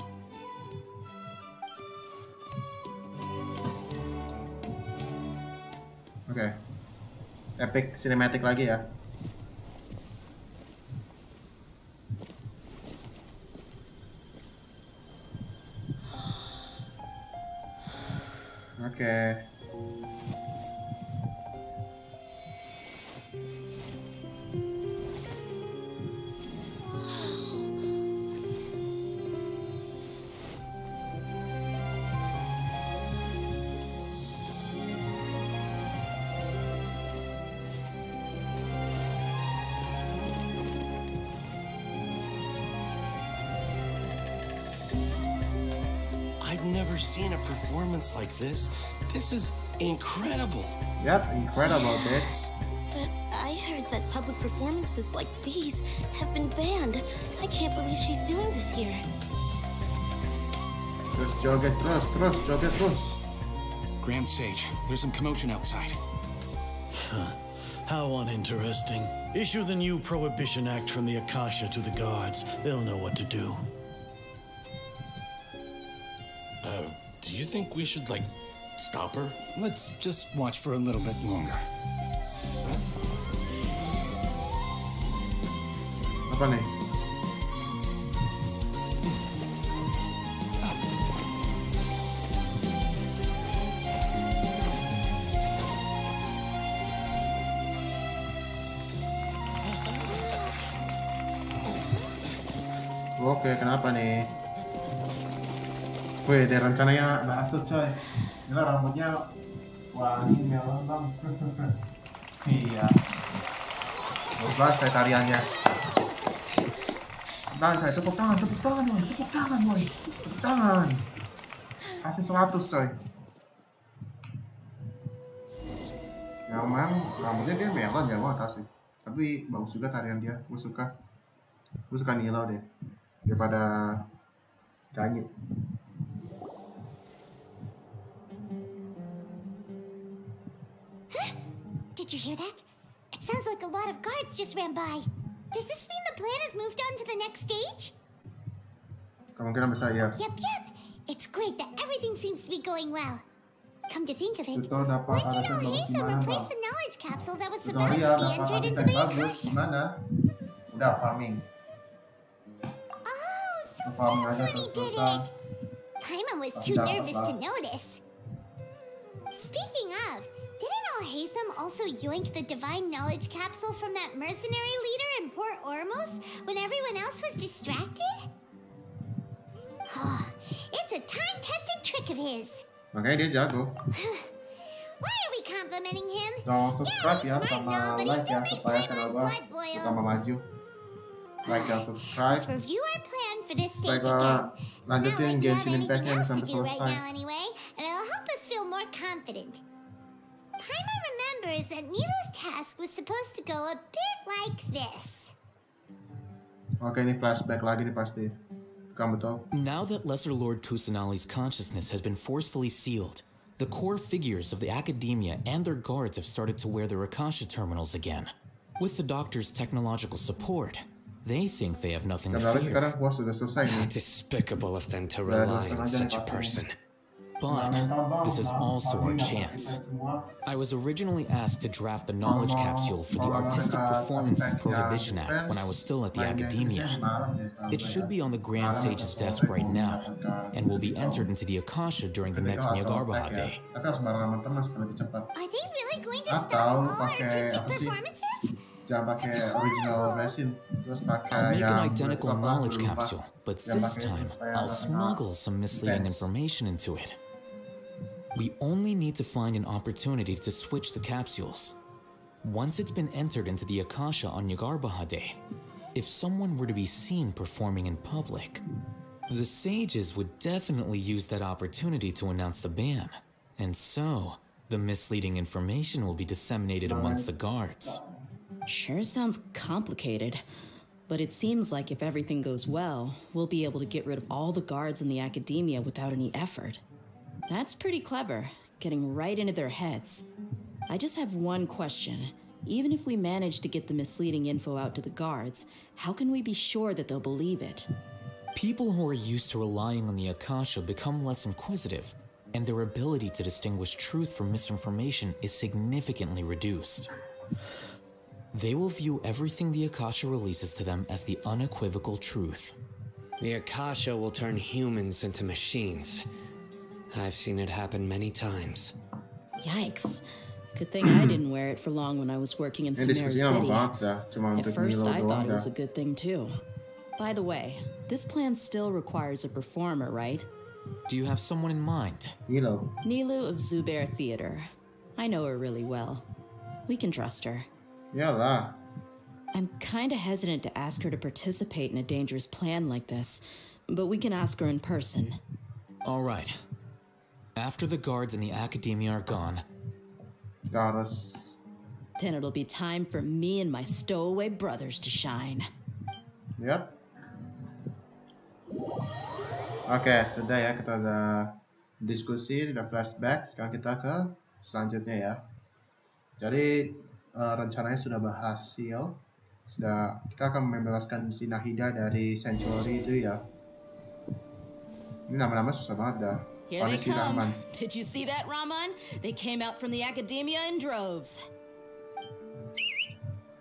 Oke. Epic cinematic lagi ya. Oke. I've never seen a performance like this. This is incredible. Yep, incredible, bitch. But I heard that public performances like these have been banned. I can't believe she's doing this here. Terus joget terus, joget terus. Grand Sage, there's some commotion outside. How uninteresting. Issue the new Prohibition Act from the Akasha to the guards. They'll know what to do. Do you think we should, like, stop her? Let's just watch for a little bit longer. Apa nih? Oke, kenapa nih? Wih, dia rencananya bahasut coy. Gila rambutnya wangi melon bang. Iya. Bagus banget coy tariannya. Tangan saya, tepuk tangan boy. Tepuk tangan. Kasih 100 coy. Ya memang rambutnya dia melon ya, gua gak tau sih. Tapi bagus juga tarian dia, gue suka Nilau deh daripada Ganyit. Did you hear that? It sounds like a lot of guards just ran by. Does this mean the plan has moved on to the next stage? Kemungkinan besar ya. Yep. It's great that everything seems to be going well. Come to think of it, Betul, dapat when did alasan bagus Alhaitham gimana, replace Bang? the knowledge capsule that was about to Tutorial be dapat entered into artikel the bagus Akasha? gimana? Udah farming. Oh, so Farming aja that's when he did terus-terusan. it. Paimon was Tapi too dapat nervous lah. to notice. Speaking of, didn't Alhaitham also yoink the divine knowledge capsule from that mercenary leader in Port Ormos when everyone else was distracted? It's a time-tested trick of his. Makanya dia jago. Why are we complimenting him? Jangan subscribe ya smart sama and all, but he like ya still makes supaya channel Paimon's gua blood boil. tambah maju. Like dan subscribe. Let's review our plan for this Supaya stage gua again. lanjutin Not like we have Genshin anything Impact-nya else to sampai do right selesai. now anyway, and it'll help us feel more confident. Paimon remembers that Milo's task was supposed to go a bit like this. Oke, ini flashback lagi nih pasti. Kan betul. Now that Lesser Lord Kusanali's consciousness has been forcefully sealed, The core figures of the academia and their guards have started to wear their Akasha terminals again. With the doctor's technological support, they think they have nothing to fear. Sekarang puas sudah selesai nih. Despicable of them to rely on such a person. But this is also our chance. I was originally asked to draft the knowledge capsule for the Artistic Performances Prohibition Act when I was still at the academia. It should be on the Grand Sage's desk right now, and will be entered into the Akasha during the next Nyagarbha Day. Are they really going to stop all artistic performances? Jangan pakai original resin, terus pakai I'll make an yang identical apa, knowledge lupa. capsule, but Jangan this pakai time supaya I'll smuggle some misleading fans. information into it. We only need to find an opportunity to switch the capsules. Once it's been entered into the Akasha on Nyagarbha Day, if someone were to be seen performing in public, the sages would definitely use that opportunity to announce the ban, and so the misleading information will be disseminated amongst the guards. Sure sounds complicated, but it seems like if everything goes well, we'll be able to get rid of all the guards in the academia without any effort. That's pretty clever, getting right into their heads. I just have one question. Even if we manage to get the misleading info out to the guards, how can we be sure that they'll believe it? People who are used to relying on the Akasha become less inquisitive, and their ability to distinguish truth from misinformation is significantly reduced. They will view everything the Akasha releases to them as the unequivocal truth. The Akasha will turn humans into machines. I've seen it happen many times. Yikes. Good thing I didn't wear it for long when I was working in Sumeru City. At first, I thought it was a good thing too. By the way, this plan still requires a performer, right? Do you have someone in mind? Nilu of Zubair Theater. I know her really well. We can trust her. Yalah. I'm kinda hesitant to ask her to participate in a dangerous plan like this, but we can ask her in person. All right. After the guards in the academia are gone, then it'll be time for me and my stowaway brothers to shine. Yep. Oke, sudah ya, kita udah diskusi, udah flashback. Sekarang kita ke selanjutnya ya. Jadi rencananya sudah berhasil. Kita akan membebaskan si Nahida dari Sanctuary itu ya. Ini nama-nama susah banget dah. Here they come. Did you see that, Raman? They came out from the academia in droves.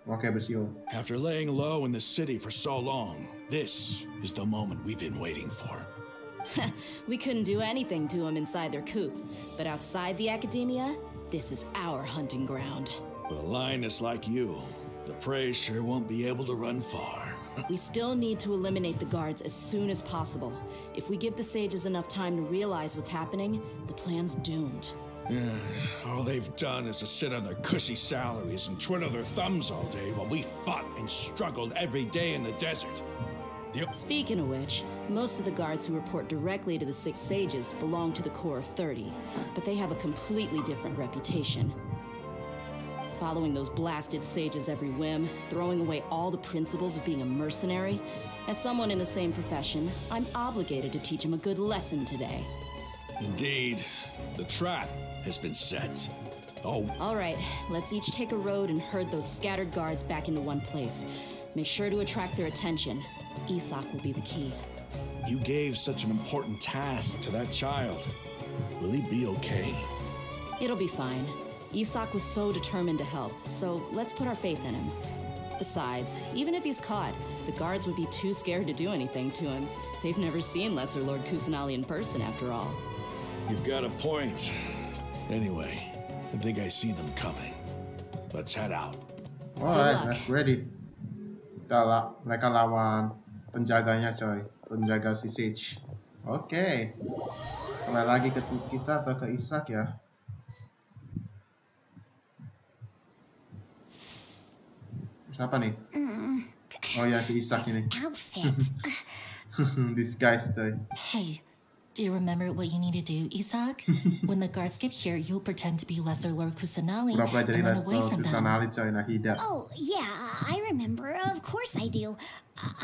Oke, bersio. After laying low in the city for so long, this is the moment we've been waiting for. We couldn't do anything to them inside their coop, but outside the academia, this is our hunting ground. With a lioness like you, the prey sure won't be able to run far. We still need to eliminate the guards as soon as possible. If we give the sages enough time to realize what's happening, the plan's doomed. All they've done is to sit on their cushy salaries and twiddle their thumbs all day while we fought and struggled every day in the desert. Speaking of which, most of the guards who report directly to the 6 sages belong to the Corps of 30, but they have a completely different reputation. Following those blasted sages every whim, throwing away all the principles of being a mercenary. As someone in the same profession, I'm obligated to teach them a good lesson today. Indeed, the trap has been set. Oh. All right, let's each take a road and herd those scattered guards back into one place. Make sure to attract their attention. Isak will be the key. You gave such an important task to that child. Will he be okay? It'll be fine. Isak was so determined to help, so let's put our faith in him. Besides, even if he's caught, the guards would be too scared to do anything to him. They've never seen Lesser Lord Kusanali in person, after all. You've got a point. Anyway, I think I see them coming. Let's head out. Alright, let's ready. Mereka lawan penjaganya coy, penjaga si Sage. Oke. Kembali lagi ke kita atau ke Isak ya. Siapa nih? Oh ya, si Isak ini. Disguise coy. Hey, do you remember what you need to do, Isak? When the guards get here, you'll pretend to be Lesser Lord Kusanali and run away from them. Oh, yeah, I remember. Of course I do.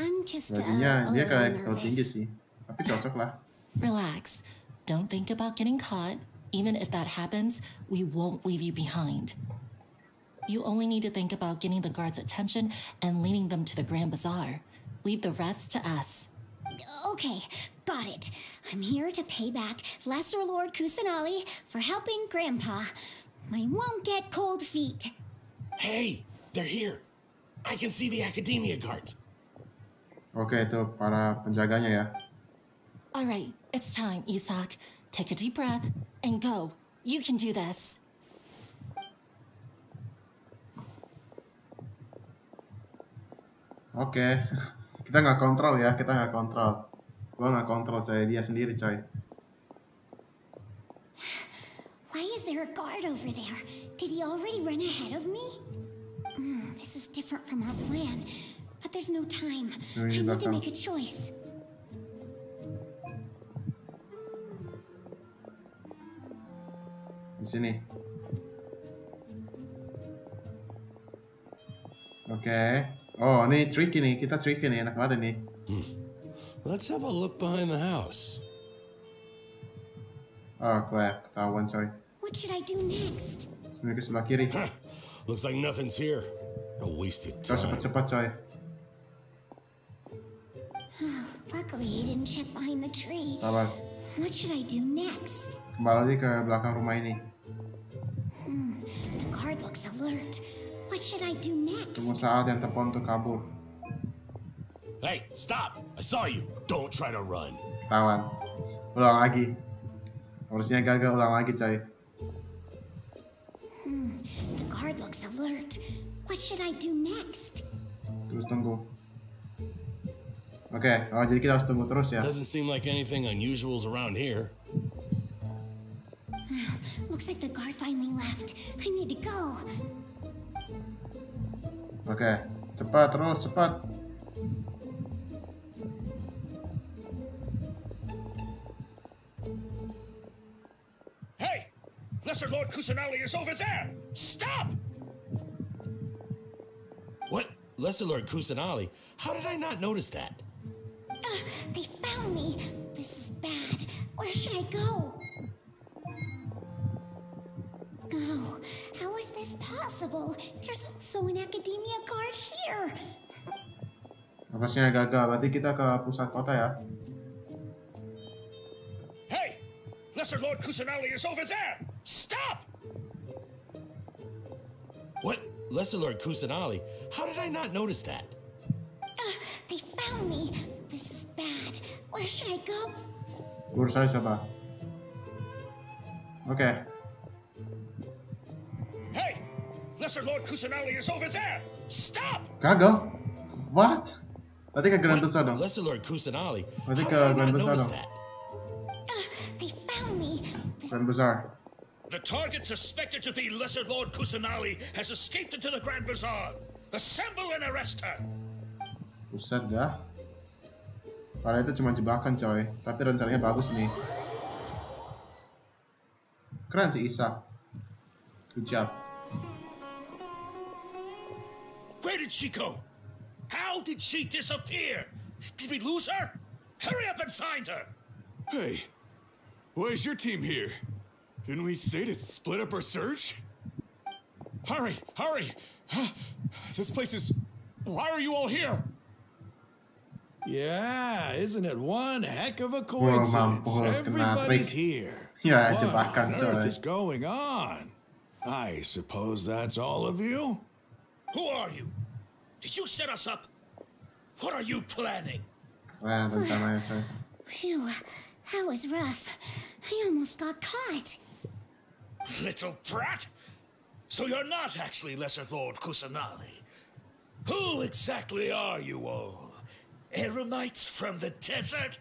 I'm just Gajinya dia kayak tinggi sih, tapi cocok lah. Relax. Don't think about getting caught. Even if that happens, we won't leave you behind. You only need to think about getting the guards' attention and leading them to the Grand Bazaar. Leave the rest to us. Okay, got it. I'm here to pay back Lesser Lord Kusanali for helping Grandpa. I won't get cold feet. Hey, they're here. I can see the Academia guards. Oke, itu para penjaganya ya. Alright, it's time, Isak. Take a deep breath and go. You can do this. Oke. Kita nggak kontrol ya, kita nggak kontrol. Gua nggak kontrol, saya dia sendiri coy. Why is there a guard over there? Did he already run ahead of me? This is different from our plan. But there's no time. I need to make a choice. Di sini. Oke. Oh, ini tricky nih. Kita tricky nih. Enak banget nih. Let's have a look behind the house. Oh, ketahuan coy. What should I do next? Sebenarnya ke sebelah kiri. Looks like nothing's here. No wasted Terus time. cepat-cepat coy. Luckily, he didn't check behind the tree. Sabar. What should I do next? Kembali ke belakang rumah ini. The guard looks alert. What should I do next? Tunggu saat yang tepat untuk kabur. Hey, stop! I saw you. Don't try to run. Tawan. Ulang lagi. Harusnya gagal, ulang lagi coy. The guard looks alert. What should I do next? Terus tunggu. Oke, oh jadi kita harus tunggu terus ya. Doesn't seem like anything unusual's around here. Looks like the guard finally left. I need to go. Oke, cepat terus, cepat. Hey! Lesser Lord Kusanali is over there! Stop! What? Lesser Lord Kusanali? How did I not notice that? They found me. This is bad. Where should I go? Oh, how is this possible? There's also an academia guard here. Harusnya gagal, berarti kita ke pusat kota ya. Hey! Lesser Lord Kusanali is over there! Stop! What? Lesser Lord Kusanali? How did I not notice that? They found me. This is bad. Where should I go? Lurus aja coba. Oke. Hey! Lesser Lord Kusanali is over there! Stop! Gagal? What? Berarti ke Grand Besar dong. Lesser Lord Kusanali? Berarti How ke did I Grand not Besar notice dong. that? They found me. Grand Besar. The target suspected to be Lesser Lord Kusanali has escaped into the Grand Bazaar. Assemble and arrest her! Buset dah. Padahal itu cuma jebakan coy. Tapi rencananya bagus nih. Keren sih Isa. Good job. Where did she go? How did she disappear? Did we lose her? Hurry up and find her! Hey, why is your team here? Didn't we say to split up our search? Hurry, hurry! This place is... Why are you all here? Yeah, isn't it one heck of a coincidence? coincidence? Everybody's here. Ya, What jebakan on coy. earth is going on? I suppose that's all of you? Who are you? Did you set us up? What are you planning? Keren rencananya coy. Phew, that was rough. I almost got caught. Little brat? So you're not actually Lesser Lord Kusanali. Who exactly are you all? Eremites from the desert?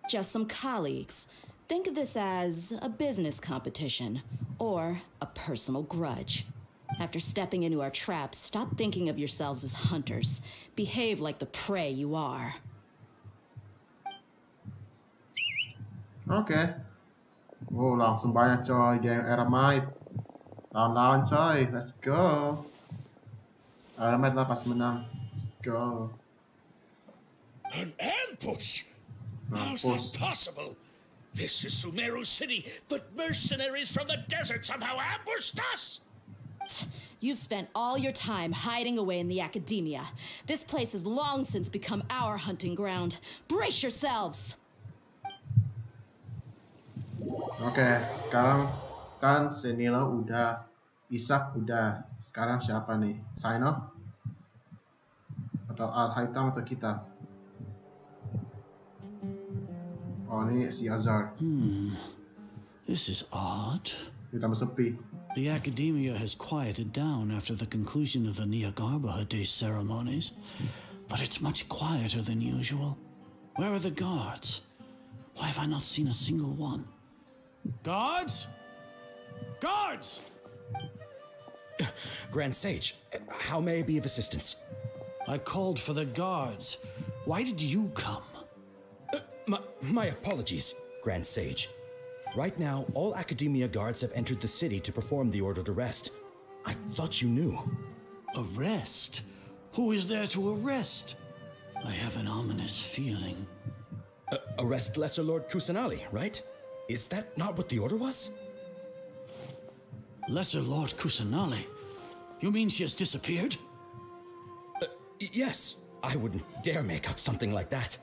Just some colleagues. Think of this as a business competition or a personal grudge. After stepping into our traps, stop thinking of yourselves as hunters. Behave like the prey you are. Oke. Oh, langsung banyak coy. Geng Eremite. Lawan-lawan coy. Let's go. Eremite lah pas menang. Let's go. An ambush? How's that possible? This is Sumeru City, but mercenaries from the desert somehow ambushed us! You've spent all your time hiding away in the academia. This place has long since become our hunting ground. Brace yourselves! Oke, sekarang kan Senila udah, Isak udah. Sekarang siapa nih? Saino? Atau Al-Haitam atau kita? Oh, ini si Azar. This is odd. Ditambah sepi. The academia has quieted down after the conclusion of the Nyagarbha Day ceremonies, but it's much quieter than usual. Where are the guards? Why have I not seen a single one? Guards? Guards! Grand Sage, how may I be of assistance? I called for the guards. Why did you come? My apologies, Grand Sage. Right now, all Academia guards have entered the city to perform the ordered arrest. I thought you knew. Arrest? Who is there to arrest? I have an ominous feeling. Arrest Lesser Lord Kusanali, right? Is that not what the order was? Lesser Lord Kusanali? You mean she has disappeared? Yes. I wouldn't dare make up something like that.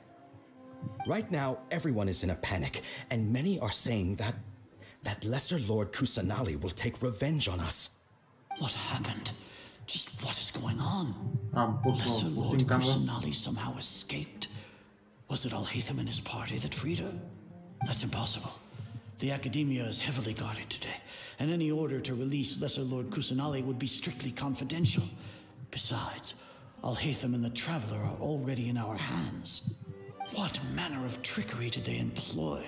Right now, everyone is in a panic, and many are saying that Lesser Lord Kusanali will take revenge on us. What happened? Just what is going on? Lesser Lord Kusanali somehow escaped. Was it Al-Haytham and his party that freed her? That's impossible. The Academia is heavily guarded today, and any order to release Lesser Lord Kusanali would be strictly confidential. Besides, Al-Haytham and the Traveler are already in our hands. What manner of trickery did they employ?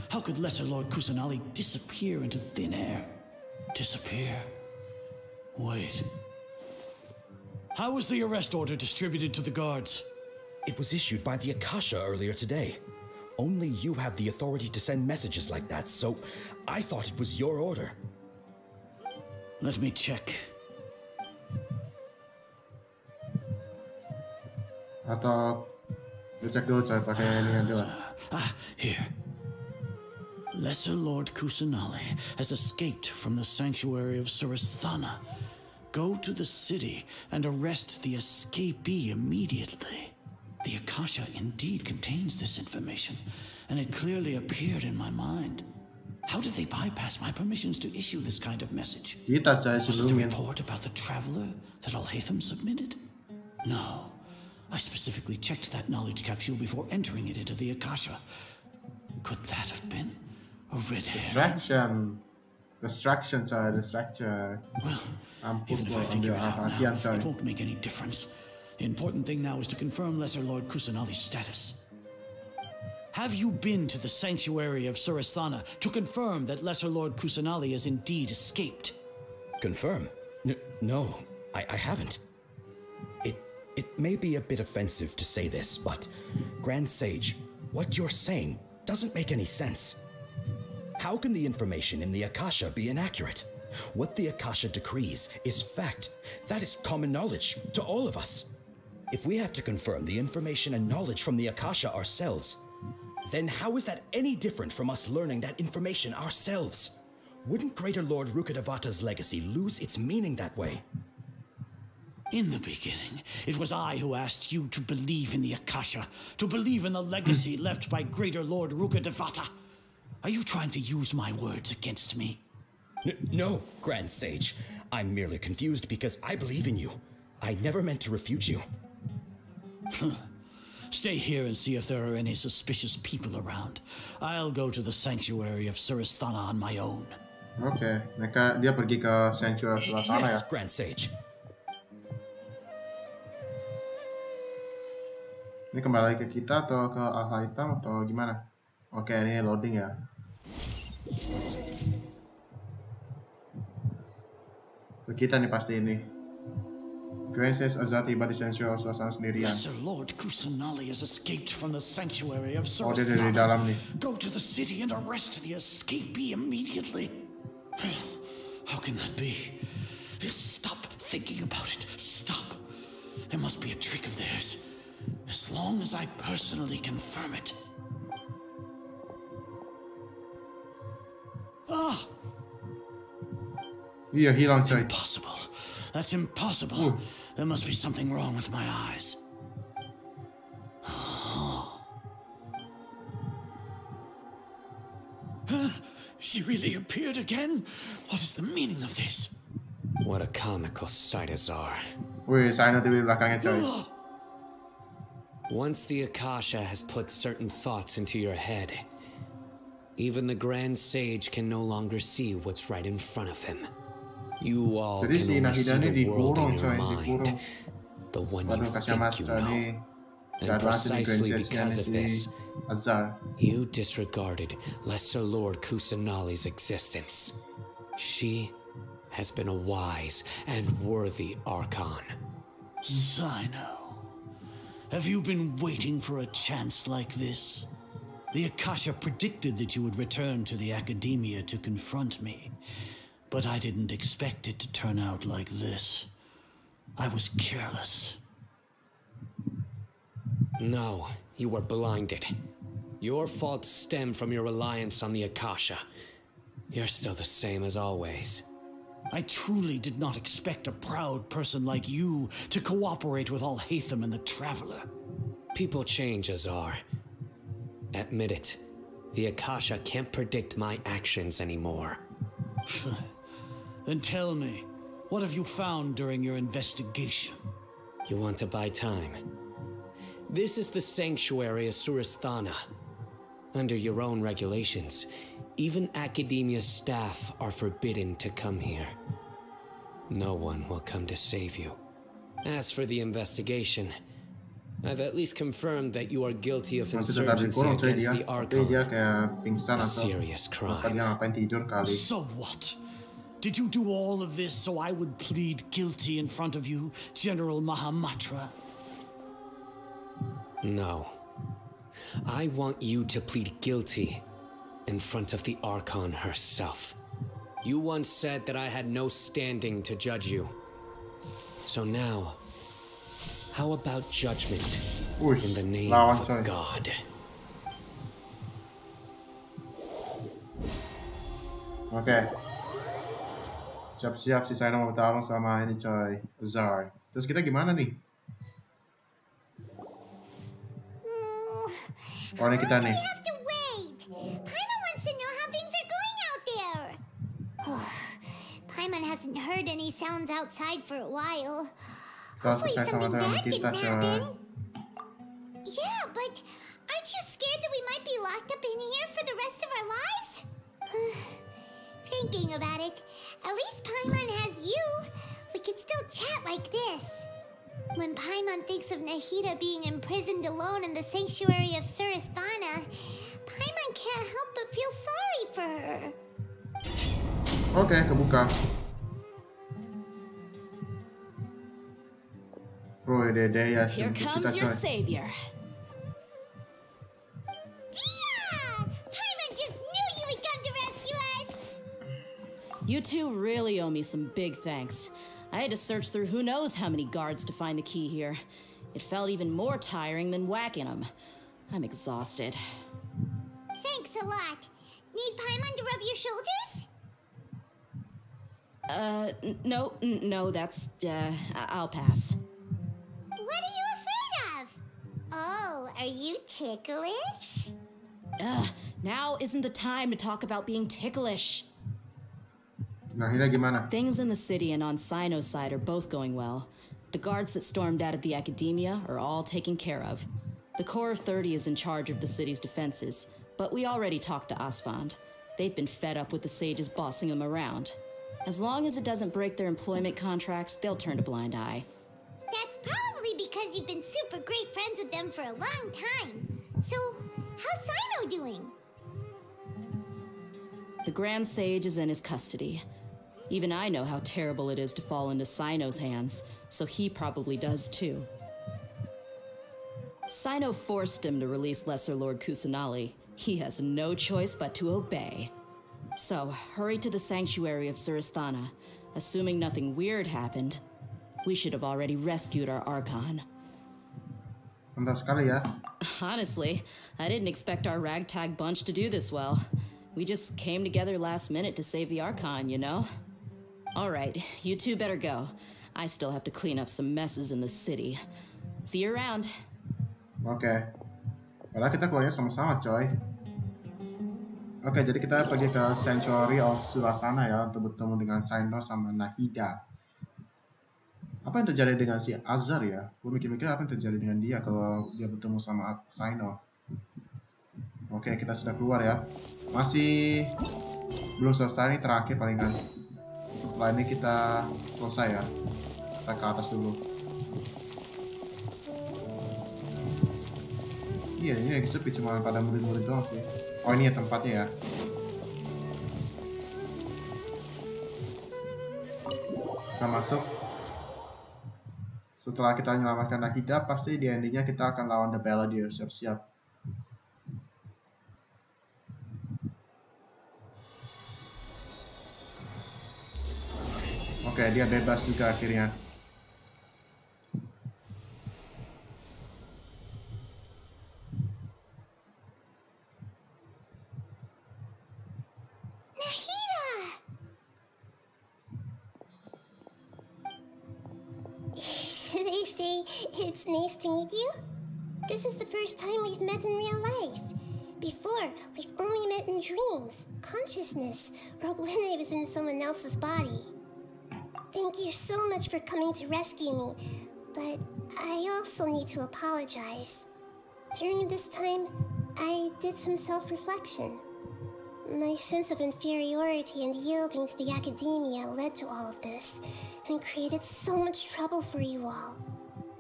How could Lesser Lord Kusanali disappear into thin air? Disappear? Wait. How was the arrest order distributed to the guards? It was issued by the Akasha earlier today. Only you have the authority to send messages like that, so I thought it was your order. Let me check. Atau lu cek dulu coy pakai ini dulu. Here. Lesser Lord Kusanali has escaped from the sanctuary of Surasthana. Go to the city and arrest the escapee immediately. The Akasha indeed contains this information, and it clearly appeared in my mind. How did they bypass my permissions to issue this kind of message? Kita coy Was it the sebelumnya. report about the Traveler that Al-Haytham submitted? No. I specifically checked that knowledge capsule before entering it into the Akasha. Could that have been a red herring? Distraction coy, distraction. Well, Mampus even if lo I figure ambil it out perhatian now, coy. it won't make any difference. The important thing now is to confirm Lesser Lord Kusanali's status. Have you been to the sanctuary of Surasthana to confirm that Lesser Lord Kusanali has indeed escaped? Confirm? No, I haven't. It may be a bit offensive to say this, but Grand Sage, what you're saying doesn't make any sense. How can the information in the Akasha be inaccurate? What the Akasha decrees is fact. That is common knowledge to all of us. If we have to confirm the information and knowledge from the Akasha ourselves, then how is that any different from us learning that information ourselves? Wouldn't Greater Lord Rukkhadevata's legacy lose its meaning that way? In the beginning, it was I who asked you to believe in the Akasha, to believe in the legacy left by Greater Lord Rukkhadevata. Are you trying to use my words against me? No, Grand Sage. I'm merely confused because I believe in you. I never meant to refute you. Stay here and see if there are any suspicious people around. I'll go to the sanctuary of Surasthana on my own. Oke, dia pergi ke Sanctuary of Surasthana ya. Yes, Grand Sage. Ini kembali ke kita atau ke Al-Haytham atau gimana? Oke, ini loading ya. Ke kita nih pasti ini. Grand Sage Azar tiba di Sanctuary of Surasthana sendirian. Lesser Lord Kusanali has escaped from the sanctuary of Oh, dia dari dalam nih. Go to the city and arrest the escapee immediately. How can that be? Stop thinking about it. Stop. It must be a trick of theirs. As long as I personally confirm it. Iya, hilang coy. Impossible. That's impossible. There must be something wrong with my eyes. She really appeared again? What is the meaning of this? What a comical sight, Azar. Wih, Saino di belakangnya coy. Once the Akasha has put certain thoughts into your head, even the Grand Sage can no longer see what's right in front of him. You all Jadi can si only see Nahida ini the world dikurung in your coy, mind, dikurung. the one Waduh, you kasihan think mas you coy know. nih. And Jadwal si precisely Genshin because of si this, Azar. you disregarded Lesser Lord Kusanali's existence. She has been a wise and worthy Archon. Sino, have you been waiting for a chance like this? The Akasha predicted that you would return to the Academia to confront me, but I didn't expect it to turn out like this. I was careless. No, you were blinded. Your faults stem from your reliance on the Akasha. You're still the same as always. I truly did not expect a proud person like you to cooperate with Alhaitham and the Traveler. People change, Azar. Admit it. The Akasha can't predict my actions anymore. Then tell me, what have you found during your investigation? You want to buy time? This is the sanctuary of Surasthana. Under your own regulations, even Academia staff are forbidden to come here. No one will come to save you. As for the investigation, I've at least confirmed that you are guilty of insurgency against the Archon. A serious crime. So what? Did you do all of this so I would plead guilty in front of you, General Mahamatra? No. I want you to plead guilty in front of the Archon herself. You once said that I had no standing to judge you. So now, how about judgment in the name of a god? Oke. Siap-siap si Saino mau bertarung sama ini coy, Azar. Terus kita gimana nih? Oh, ini kita nih. We have to wait. Paimon wants to know how things are going out there. Paimon hasn't heard any sounds outside for a while. Hopefully something bad didn't happen. Yeah, but aren't you scared that we might be locked up in here for the rest of our lives? Thinking about it, at least Paimon has you. We can still chat like this. When Paimon thinks of Nahida being imprisoned alone in the sanctuary of Surasthana, Paimon can't help but feel sorry for her. Oke, kebuka. Boy, dede ya. Here comes your savior. Paimon just knew you would come to rescue us! You two really owe me some big thanks. I had to search through who knows how many guards to find the key here. It felt even more tiring than whacking them. I'm exhausted. Thanks a lot. Need Paimon to rub your shoulders? No, that's, I'll pass. What are you afraid of? Oh, are you ticklish? Now isn't the time to talk about being ticklish. Nahida gimana? Things in the city and on Sino's side are both going well. The guards that stormed out of the Academia are all taken care of. The Corps of 30 is in charge of the city's defenses, but we already talked to Asfand. They've been fed up with the sages bossing them around. As long as it doesn't break their employment contracts, they'll turn a blind eye. That's probably because you've been super great friends with them for a long time. So, how's Sino doing? The Grand Sage is in his custody. Even I know how terrible it is to fall into Sino's hands, so he probably does too. Sino forced him to release Lesser Lord Kusanali. He has no choice but to obey. So, hurry to the sanctuary of Surasthana. Assuming nothing weird happened, we should have already rescued our Archon. Mantap sekali ya. Honestly, I didn't expect our ragtag bunch to do this well. We just came together last minute to save the Archon, you know? All right, you two better go. I still have to clean up some messes in the city. See you around. Oke. Padahal kita keluarnya sama-sama, coy. Oke, jadi kita pergi ke Sanctuary of Sulasana ya untuk bertemu dengan Saino sama Nahida. Apa yang terjadi dengan si Azar ya? Gue mikir-mikir apa yang terjadi dengan dia kalau dia bertemu sama Saino. Oke, kita sudah keluar ya. Masih belum selesai nih, terakhir palingan. Setelah ini kita selesai ya. Kita ke atas dulu. Iya, ini lagi sepi, cuma pada murid-murid doang sih. Oh, ini ya tempatnya ya. Kita masuk. Setelah kita menyelamatkan Nahida, pasti di endingnya kita akan lawan The Balladeer. Siap-siap. Oke, dia bebas juga akhirnya. They say it's nice to meet you. This is the first time we've met in real life. Before, we've only met in dreams, consciousness, or when I was in someone else's body. Thank you so much for coming to rescue me, but I also need to apologize. During this time, I did some self-reflection. My sense of inferiority and yielding to the academia led to all of this, and created so much trouble for you all.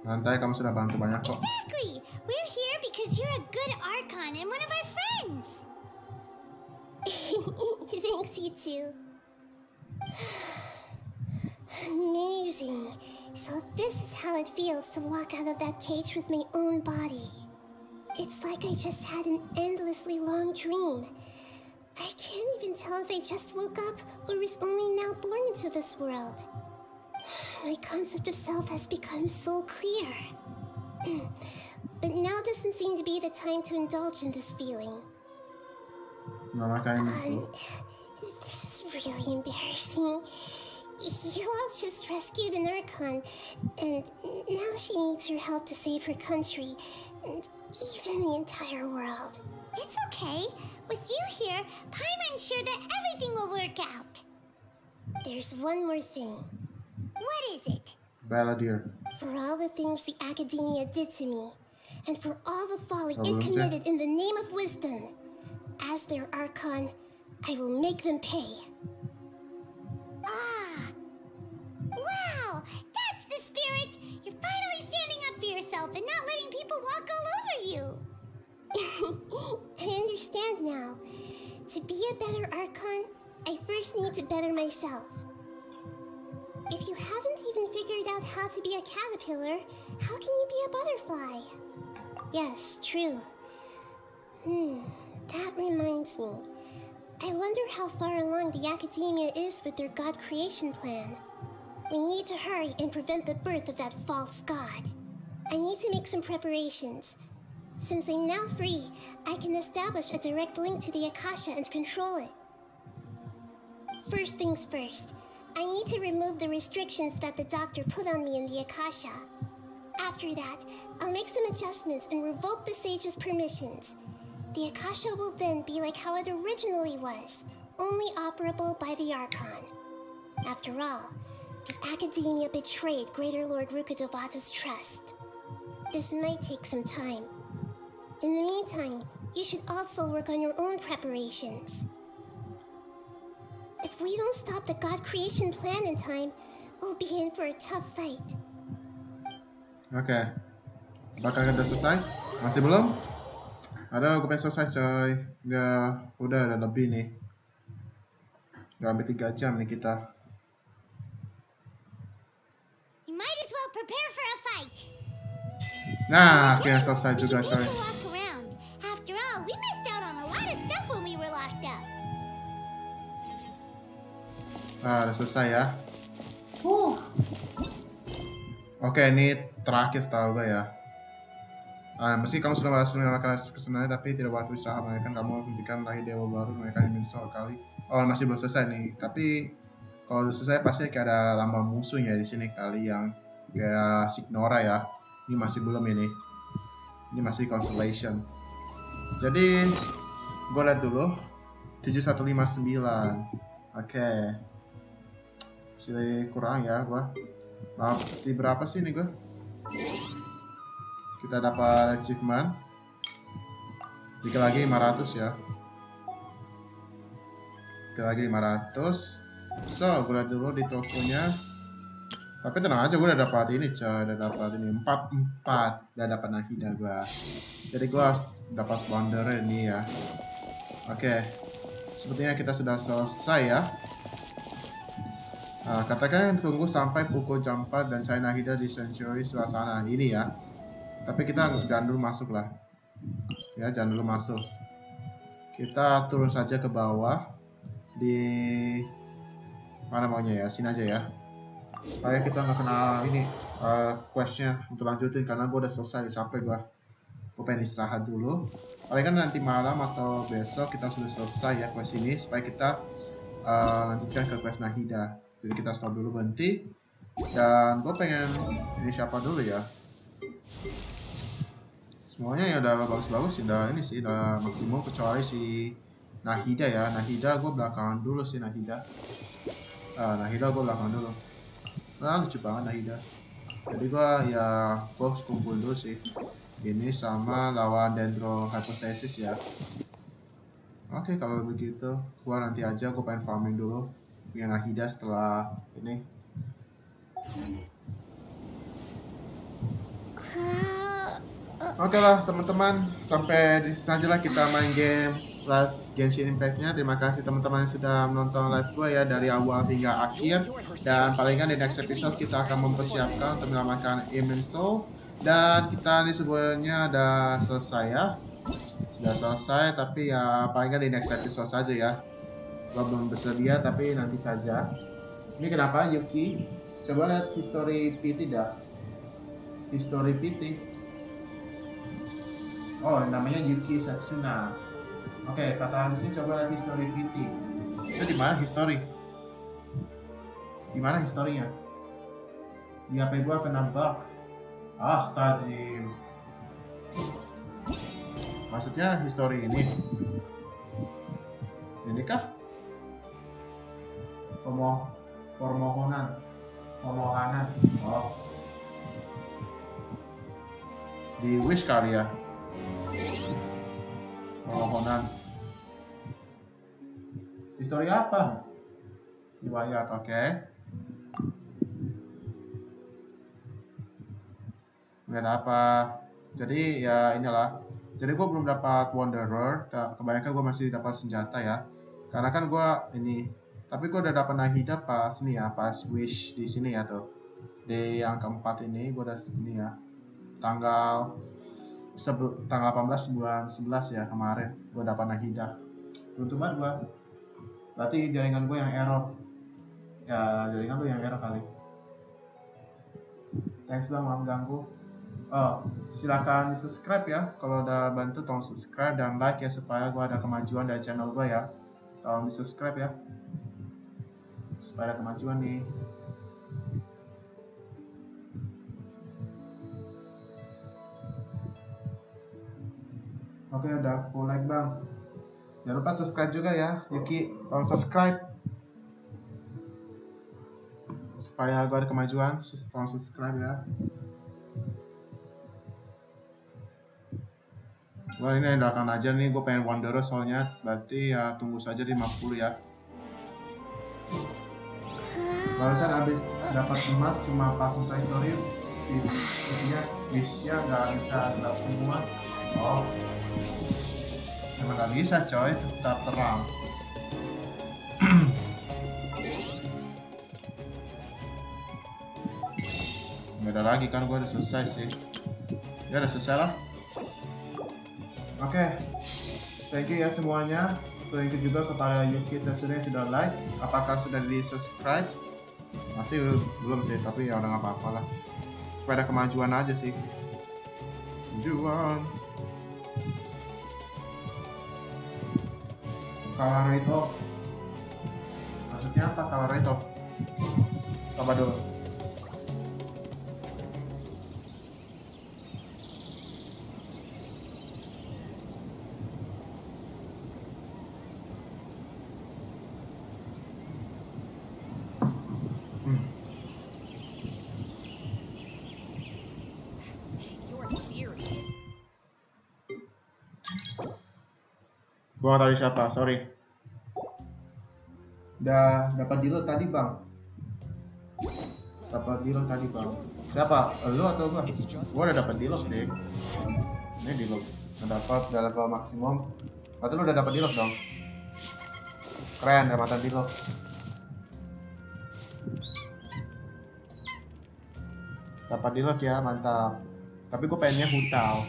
Nanti kamu sudah bantu banyak kok. Exactly! We're here because you're a good Archon and one of our friends! Thanks, you too. Amazing. So this is how it feels to walk out of that cage with my own body. It's like I just had an endlessly long dream. I can't even tell if I just woke up or was only now born into this world. My concept of self has become so clear. But now doesn't seem to be the time to indulge in this feeling. This is really embarrassing. You all just rescued an Archon, and now she needs your help to save her country, and even the entire world. It's okay. With you here, Paimon's sure that everything will work out. There's one more thing. What is it? Balladeer. For all the things the academia did to me, and for all the folly it committed in the name of wisdom, as their Archon, I will make them pay. Ah! Wow! That's the spirit! You're finally standing up for yourself and not letting people walk all over you! I understand now. To be a better Archon, I first need to better myself. If you haven't even figured out how to be a caterpillar, how can you be a butterfly? Yes, true. That reminds me. I wonder how far along the academia is with their god creation plan. We need to hurry and prevent the birth of that false god. I need to make some preparations. Since I'm now free, I can establish a direct link to the Akasha and control it. First things first, I need to remove the restrictions that the doctor put on me in the Akasha. After that, I'll make some adjustments and revoke the sage's permissions. The Akasha will then be like how it originally was, only operable by the Archon. After all, the academia betrayed Greater Lord Rukkhadevata's trust. This might take some time. In the meantime, you should also work on your own preparations. If we don't stop the god creation plan in time, we'll be in for a tough fight. Oke. Apakah kita selesai? Masih belum? Ada, gue pengen selesai coy. Udah lebih nih. Udah hampir 3 jam nih kita. You might as well prepare for a fight. Nah, akhirnya selesai juga coy. After all, we missed out on a lot of stuff when we were locked up. Udah selesai ya. Oke, ini terakhir setahu gue ya. Meski kamu sudah berhasil menyelamatkan kesenangan, tapi tidak waktu istirahat, mereka kamu hentikan lahir dewa baru, mereka ingin soal kali. Oh, masih belum selesai nih, tapi Kalau udah selesai pasti kayak ada lambang musuhnya di sini kali yang kayak Signora ya. Ini masih belum ini. Ini masih Constellation. Jadi gue lihat dulu 7159. Oke. Masih kurang ya gue. Masih berapa sih ini gue? Kita dapat achievement. Dikit lagi 500 ya. Dikit lagi 500. So, gue lihat dulu di tokonya. Tapi tenang aja, gue udah dapat ini coy. Udah dapat ini 44. Udah dapat Nahida gue. Jadi gue dapat wonder ini ya. Oke. Sepertinya kita sudah selesai ya. Nah, katakan tunggu sampai pukul jam 4 dan cari Nahida di sanctuary sebelah sana. Ini ya. Tapi kita jangan dulu masuk lah. Ya, jangan dulu masuk. Kita turun saja ke bawah. Di mana maunya ya? Sini aja ya. Supaya kita nggak kena ini questnya untuk lanjutin. Karena gue udah selesai, capek gue. Gue pengen istirahat dulu. Paling kan nanti malam atau besok kita sudah selesai ya quest ini. Supaya kita lanjutkan ke quest Nahida. Jadi kita stop dulu, berhenti. Dan gue pengen ini siapa dulu ya. Semuanya ya udah bagus-bagus, udah ini sih, udah maksimum kecuali si Nahida ya. Nahida gue belakangan dulu sih Nahida. Nahida gue belakangan dulu. Nah, lucu banget Nahida. Jadi gue ya kumpul dulu sih. Ini sama lawan Dendro Hypostasis ya. Oke, kalau begitu gue nanti aja, gue pengen farming dulu punya Nahida setelah ini. Oke lah teman-teman, sampai di sini aja lah kita main game live Genshin Impact-nya. Terima kasih teman-teman yang sudah menonton live gue ya dari awal hingga akhir. Dan palingan di next episode kita akan mempersiapkan untuk menyelamatkan Soul. Dan kita ini sebenarnya udah selesai ya. Sudah selesai, tapi ya palingan di next episode saja ya. Gue belum bersedia, tapi nanti saja. Ini kenapa Yuki? Coba lihat history PT dah. History PT. Oh, namanya Yuki Satsuna. Oke, kata di sini coba lihat history PT. Itu di mana history? Di mana historinya? Di HP gua kena bug. Astagfirullah. Maksudnya history ini? Ini kah? Permohonan. Oh. Di wish kali ya. Permohonan. Histori apa? Riwayat, oke. Lihat apa? Jadi ya inilah. Jadi gue belum dapat Wanderer. Kebanyakan gue masih dapat senjata ya. Karena kan gue ini. Tapi gue udah dapat Nahida pas ini ya, pas wish di sini ya tuh. Di yang keempat ini gue udah ini ya. Tanggal 18 bulan 11 ya kemarin gue dapat Nahida. Beruntung banget gue. Berarti jaringan gue yang error. Ya jaringan gue yang error kali. Thanks lah, maaf ganggu. Oh, silakan di subscribe ya. Kalau udah bantu tolong subscribe dan like ya supaya gue ada kemajuan dari channel gue ya. Tolong di subscribe ya. Supaya ada kemajuan nih. Oke, udah full like bang. Jangan lupa subscribe juga ya, Yuki. Tolong subscribe supaya gue ada kemajuan. Tolong subscribe ya. Gue ini doakan aja nih, gue pengen Wanderer soalnya. Berarti ya tunggu saja di 50 ya. Barusan habis dapat emas cuma pas buka history. Isinya wishnya nggak bisa gelap semua. Oh, emang gak bisa coy, tetap terang. Gak ada lagi kan, gue udah selesai sih. Ya udah selesai lah. Oke, thank you ya semuanya. Thank you juga kepada Yuki Sasune yang sudah like. Apakah sudah di subscribe? Pasti belum sih, tapi ya udah gak apa-apa lah. Supaya ada kemajuan aja sih. Kemajuan. Kalau rate off Maksudnya apa kalau rate of? Coba dulu. Gua nggak tahu siapa, sorry. Udah dapat deal tadi bang. Dapat deal tadi bang. Siapa? Lu atau gua? Gua udah dapat deal sih. Ini deal. Udah dapat, udah level maksimum. Atau lu udah dapat deal dong? Keren, dapatan deal. Dapat deal ya, mantap. Tapi gue pengennya hutau.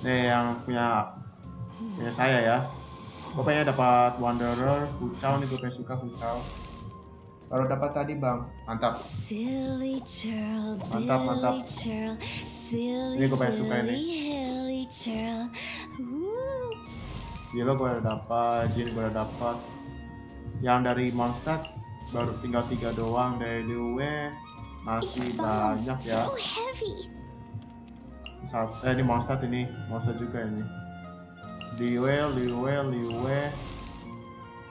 Nih yang punya saya ya. Gue pengen dapat Wanderer, Hucau nih, gue pengen suka Hucau. Baru dapat tadi bang, mantap. Mantap. Ini gue pengen suka ini. Gila gue udah dapat, Jin gue udah dapat. Yang dari Mondstadt baru tinggal 3 doang, dari Liue masih banyak ya. Ini Mondstadt ini, Mondstadt juga ini. Liue.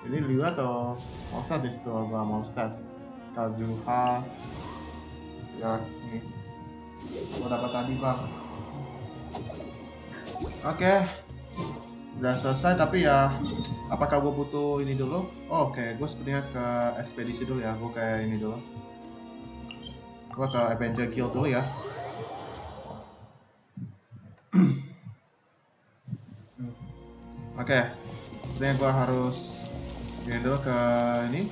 Ini Liue atau Mondstadt di situ apa Mondstadt? Kazuha. Ya ini. Gua dapat tadi bang. Oke. Udah selesai tapi ya. Apakah gue butuh ini dulu? Oh, oke, gue sepertinya ke ekspedisi dulu ya. Gue kayak ini dulu. Gue ke Avenger Guild dulu ya. Oke, sepertinya gue harus ini dulu ke ini.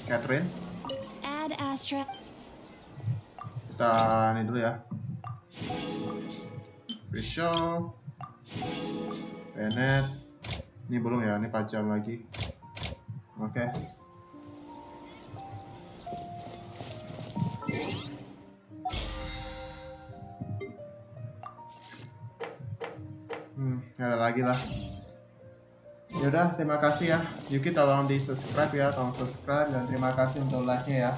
Catherine. Kita ini dulu ya. Visual. Bennett. Ini belum ya, ini 4 jam lagi. Oke. Gak ada lagi lah. Yaudah, terima kasih ya. Yuki tolong di subscribe ya, tolong subscribe dan terima kasih untuk like-nya ya.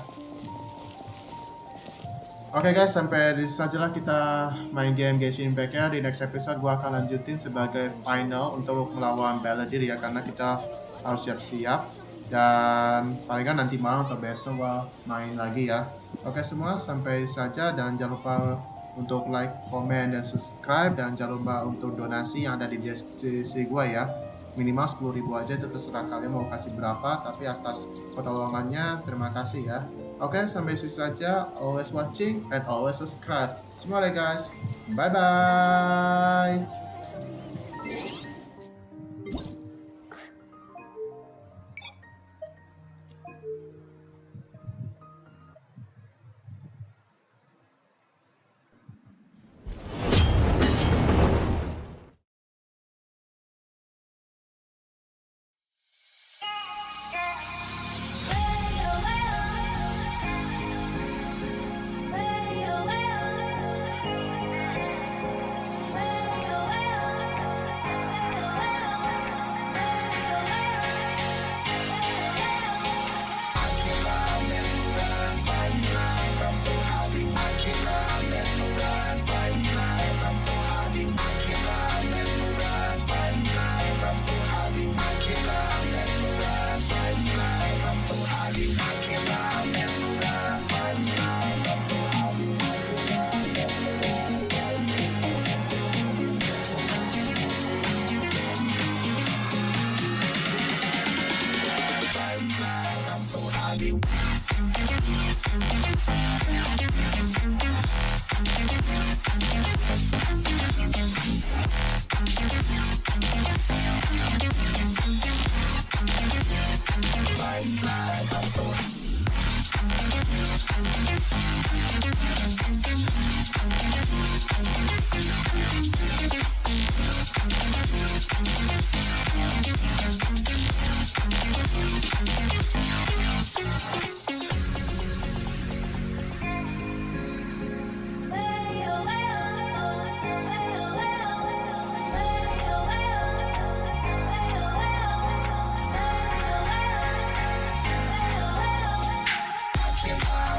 Oke guys, sampai di sini sajalah kita main game Genshin Impact ya. Di next episode gua akan lanjutin sebagai final untuk melawan Baladir ya, karena kita harus siap-siap. Dan palingan nanti malam atau besok gua main lagi ya. Oke semua, sampai saja dan jangan lupa untuk like, komen, dan subscribe. Dan jangan lupa untuk donasi yang ada di deskripsi gua ya. Minimal 10.000 aja, itu terserah kalian mau kasih berapa. Tapi atas pertolongannya terima kasih ya. Oke, sampai sini saja. Always watching and always subscribe. Semua deh guys. Bye-bye.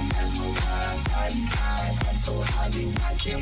I'm so happy, I can't